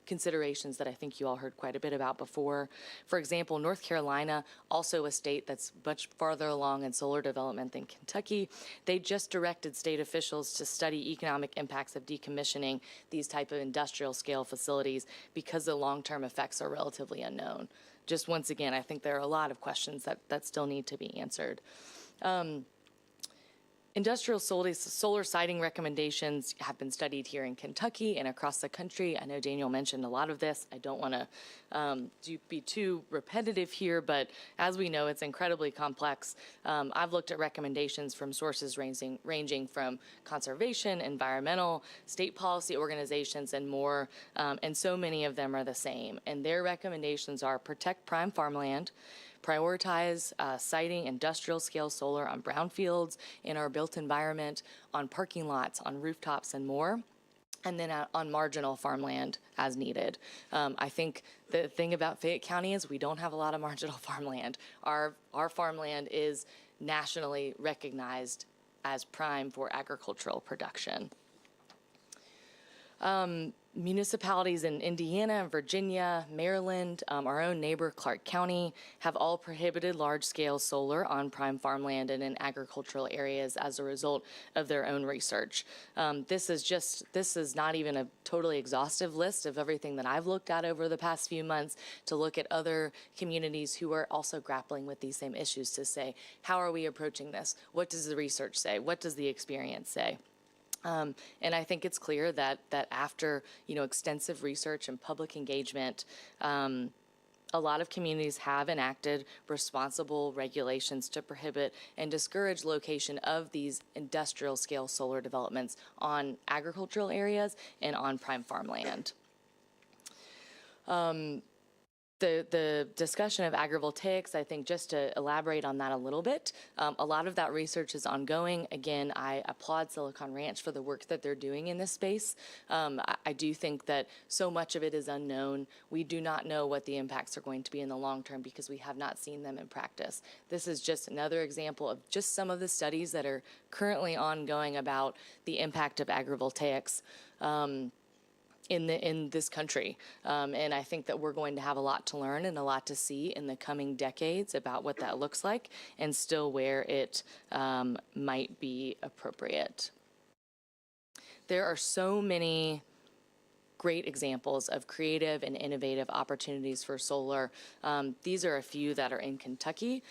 considerations that I think you all heard quite a bit about before. For example, North Carolina, also a state that's much farther along in solar development than Kentucky, they just directed state officials to study economic impacts of decommissioning these type of industrial scale facilities because the long-term effects are relatively unknown. Just once again, I think there are a lot of questions that still need to be answered. Industrial solar siting recommendations have been studied here in Kentucky and across the country. I know Daniel mentioned a lot of this. I don't want to be too repetitive here, but as we know, it's incredibly complex. I've looked at recommendations from sources ranging from conservation, environmental, state policy organizations, and more, and so many of them are the same. And their recommendations are protect prime farmland, prioritize siting industrial scale solar on brownfields in our built environment, on parking lots, on rooftops, and more, and then on marginal farmland as needed. I think the thing about Fayette County is we don't have a lot of marginal farmland. Our farmland is nationally recognized as prime for agricultural production. Municipalities in Indiana and Virginia, Maryland, our own neighbor Clark County have all prohibited large-scale solar on prime farmland and in agricultural areas as a result of their own research. This is not even a totally exhaustive list of everything that I've looked at over the past few months to look at other communities who are also grappling with these same issues to say, how are we approaching this? What does the research say? What does the experience say? And I think it's clear that after extensive research and public engagement, a lot of communities have enacted responsible regulations to prohibit and discourage location of these industrial scale solar developments on agricultural areas and on prime farmland. The discussion of agrivoltaics, I think just to elaborate on that a little bit, a lot of that research is ongoing. Again, I applaud Silicon Ranch for the work that they're doing in this space. I do think that so much of it is unknown. We do not know what the impacts are going to be in the long term because we have not seen them in practice. This is just another example of just some of the studies that are currently ongoing about the impact of agrivoltaics. In this country. And I think that we're going to have a lot to learn and a lot to see in the coming decades about what that looks like and still where it might be appropriate. There are so many great examples of creative and innovative opportunities for solar. These are a few that are in Kentucky.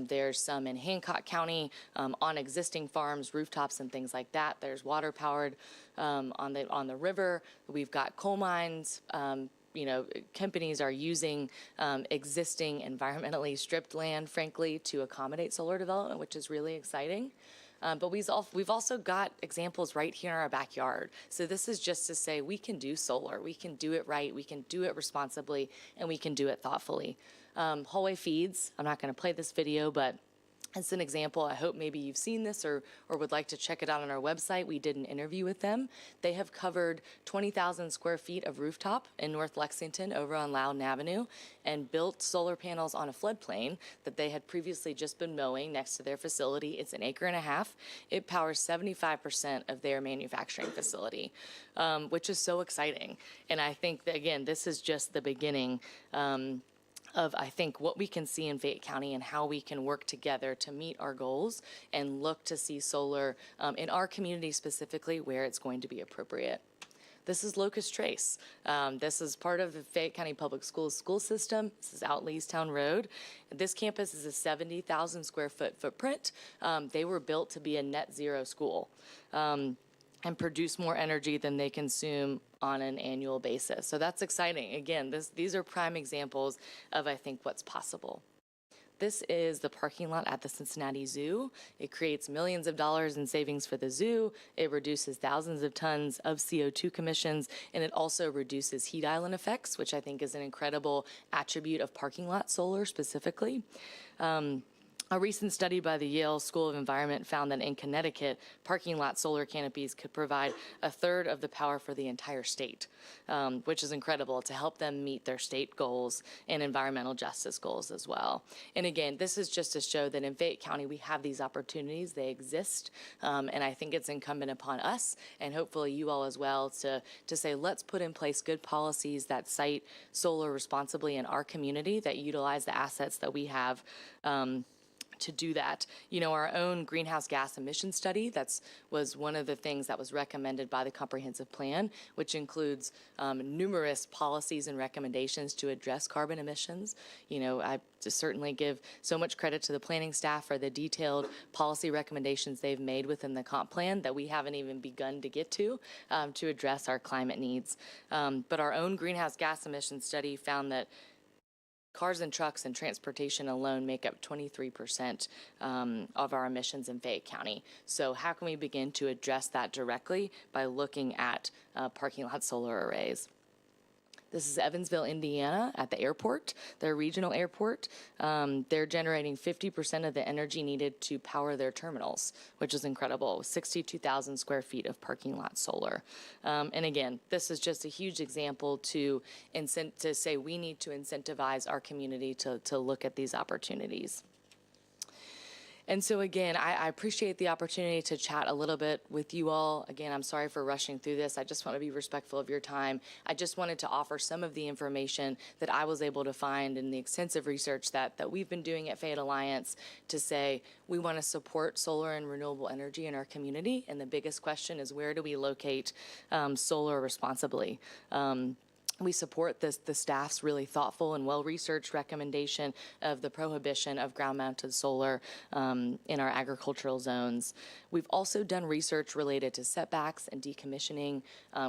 There's some in Hancock County on existing farms, rooftops, and things like that. There's water powered on the river. We've got coal mines. Companies are using existing environmentally stripped land, frankly, to accommodate solar development, which is really exciting. But we've also got examples right here in our backyard. So this is just to say we can do solar. We can do it right. We can do it responsibly, and we can do it thoughtfully. Hallway Feeds, I'm not going to play this video, but it's an example. I hope maybe you've seen this or would like to check it out on our website. We did an interview with them. They have covered 20,000 square feet of rooftop in North Lexington over on Loudon Avenue and built solar panels on a floodplain that they had previously just been mowing next to their facility. It's an acre and a half. It powers 75% of their manufacturing facility, which is so exciting. And I think that, again, this is just the beginning of, I think, what we can see in Fayette County and how we can work together to meet our goals and look to see solar in our community specifically where it's going to be appropriate. This is Locust Trace. This is part of the Fayette County Public Schools school system. This is out Leestown Road. This campus is a 70,000 square foot footprint. They were built to be a net zero school. And produce more energy than they consume on an annual basis. So that's exciting. Again, these are prime examples of, I think, what's possible. This is the parking lot at the Cincinnati Zoo. It creates millions of dollars in savings for the zoo. It reduces thousands of tons of CO2 emissions, and it also reduces heat island effects, which I think is an incredible attribute of parking lot solar specifically. A recent study by the Yale School of Environment found that in Connecticut, parking lot solar canopies could provide a third of the power for the entire state, which is incredible to help them meet their state goals and environmental justice goals as well. And again, this is just to show that in Fayette County, we have these opportunities, they exist, and I think it's incumbent upon us and hopefully you all as well to say, let's put in place good policies that cite solar responsibly in our community, that utilize the assets that we have to do that. You know, our own greenhouse gas emission study, was one of the things that was recommended by the comprehensive plan, which includes numerous policies and recommendations to address carbon emissions. You know, I just certainly give so much credit to the planning staff for the detailed policy recommendations they've made within the comp plan that we haven't even begun to get to address our climate needs. But our own greenhouse gas emission study found that cars and trucks and transportation alone make up 23% of our emissions in Fayette County. So how can we begin to address that directly by looking at parking lot solar arrays? This is Evansville, Indiana, at the airport, their regional airport. They're generating 50% of the energy needed to power their terminals, which is incredible, 62,000 square feet of parking lot solar. And again, this is just a huge example to say we need to incentivize our community to look at these opportunities. And so again, I appreciate the opportunity to chat a little bit with you all. Again, I'm sorry for rushing through this. I just want to be respectful of your time. I just wanted to offer some of the information that I was able to find in the extensive research that we've been doing at Fayette Alliance to say we want to support solar and renewable energy in our community. And the biggest question is, where do we locate solar responsibly? We support the staff's really thoughtful and well-researched recommendation of the prohibition of ground-mounted solar in our agricultural zones. We've also done research related to setbacks and decommissioning,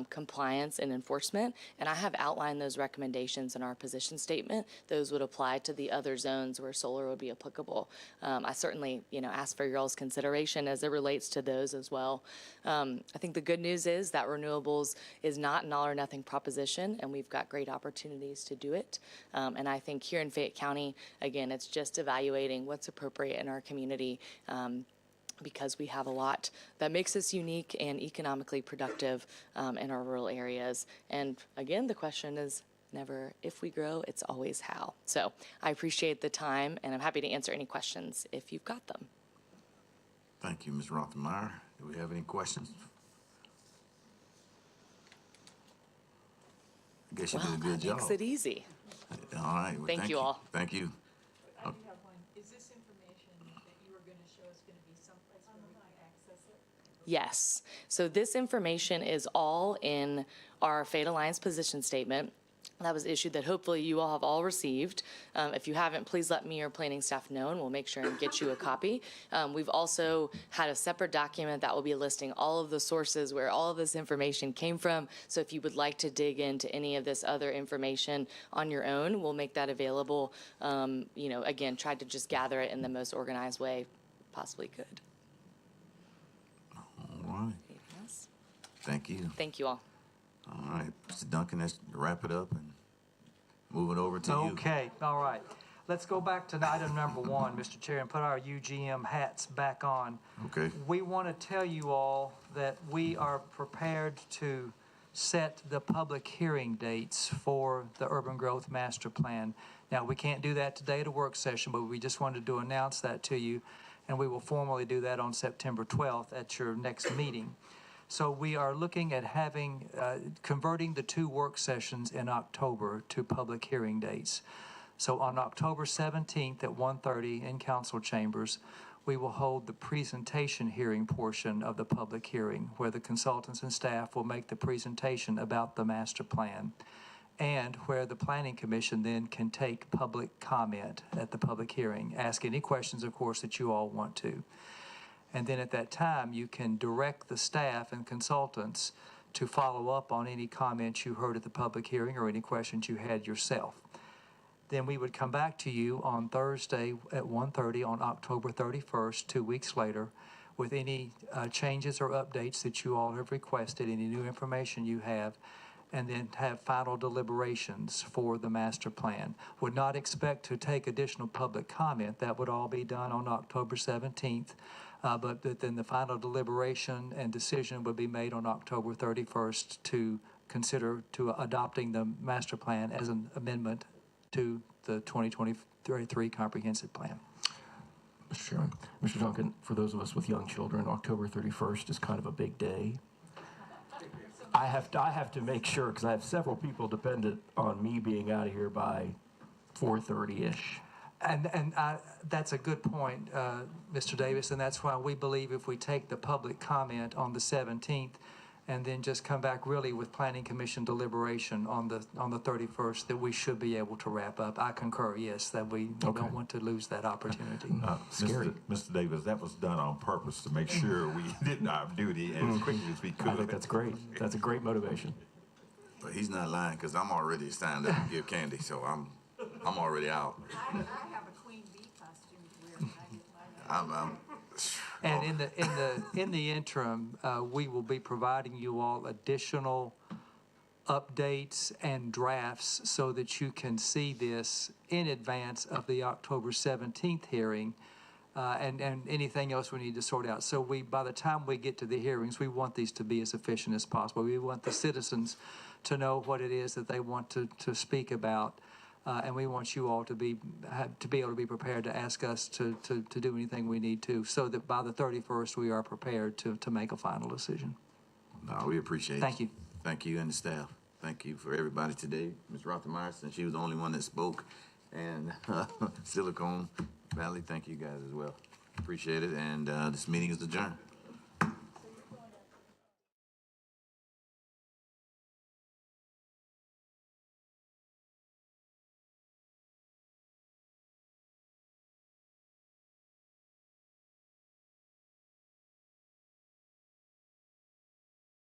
compliance and enforcement, and I have outlined those recommendations in our position statement. Those would apply to the other zones where solar would be applicable. I certainly, ask for your all's consideration as it relates to those as well. I think the good news is that renewables is not an all-or-nothing proposition, and we've got great opportunities to do it. And I think here in Fayette County, again, it's just evaluating what's appropriate in our community because we have a lot that makes us unique and economically productive in our rural areas. And again, the question is never if we grow, it's always how. So I appreciate the time, and I'm happy to answer any questions if you've got them. Thank you, Ms. Rothenmeier. Do we have any questions? I guess you did a good job. Makes it easy. All right. Well, Thank you all. Thank you. I do have one. Is this information that you were going to show us going to be someplace where we can access it? Yes. So this information is all in our Fayette Alliance position statement that was issued that hopefully you all have all received. If you haven't, please let me or planning staff know and we'll make sure and get you a copy. We've also had a separate document that will be listing all of the sources where all of this information came from. So if you would like to dig into any of this other information on your own, we'll make that available. Again, tried to just gather it in the most organized way possibly could. All right. Yes. Thank you. Thank you all. All right, Mr. Duncan, let's wrap it up and move it over to you. Okay, all right. Let's go back to item number 1, Mr. Chair, and put our UGM hats back on. Okay. We want to tell you all that we are prepared to set the public hearing dates for the Urban Growth Master Plan. Now, we can't do that today at a work session, but we just wanted to announce that to you, and we will formally do that on September 12th at your next meeting. So we are looking at having, converting the 2 work sessions in October to public hearing dates. So on October 17th at 1:30 in council chambers, we will hold the presentation hearing portion of the public hearing, where the consultants and staff will make the presentation about the master plan, and where the Planning Commission then can take public comment at the public hearing. Ask any questions, of course, that you all want to. And then at that time, you can direct the staff and consultants to follow up on any comments you heard at the public hearing or any questions you had yourself. Then we would come back to you on Thursday at 1:30 on October 31st, 2 weeks later, with any changes or updates that you all have requested, any new information you have, and then have final deliberations for the master plan. Would not expect to take additional public comment. That would all be done on October 17th. But then the final deliberation and decision would be made on October 31st to consider to adopting the master plan as an amendment to the 2023 comprehensive plan. Mr. Chairman, Mr. Duncan, for those of us with young children, October 31st is kind of a big day. I have to make sure, because I have several people dependent on me being out of here by 4:30-ish. And that's a good point, Mr. Davis, and that's why we believe if we take the public comment on the 17th and then just come back really with Planning Commission deliberation on the 31st, that we should be able to wrap up. I concur, yes, that we don't want to lose that opportunity. Scary. Mr. Davis, that was done on purpose to make sure we did our duty as quickly as we could. I think that's great. That's a great motivation. But he's not lying, because I'm already signed up to give candy, so I'm already out. I have a Queen Bee costume to wear when I get my And in the interim, we will be providing you all additional updates and drafts so that you can see this in advance of the October 17th hearing, and anything else we need to sort out. So by the time we get to the hearings, we want these to be as efficient as possible. We want the citizens to know what it is that they want to speak about. And we want you all to be able to be prepared to ask us to do anything we need to, so that by the 31st we are prepared to make a final decision. No, we appreciate it. Thank you. Thank you and the staff. Thank you for everybody today. Ms. Rothermeyer, since she was the only one that spoke, and Silicon Valley, thank you guys as well. Appreciate it, and this meeting is adjourned.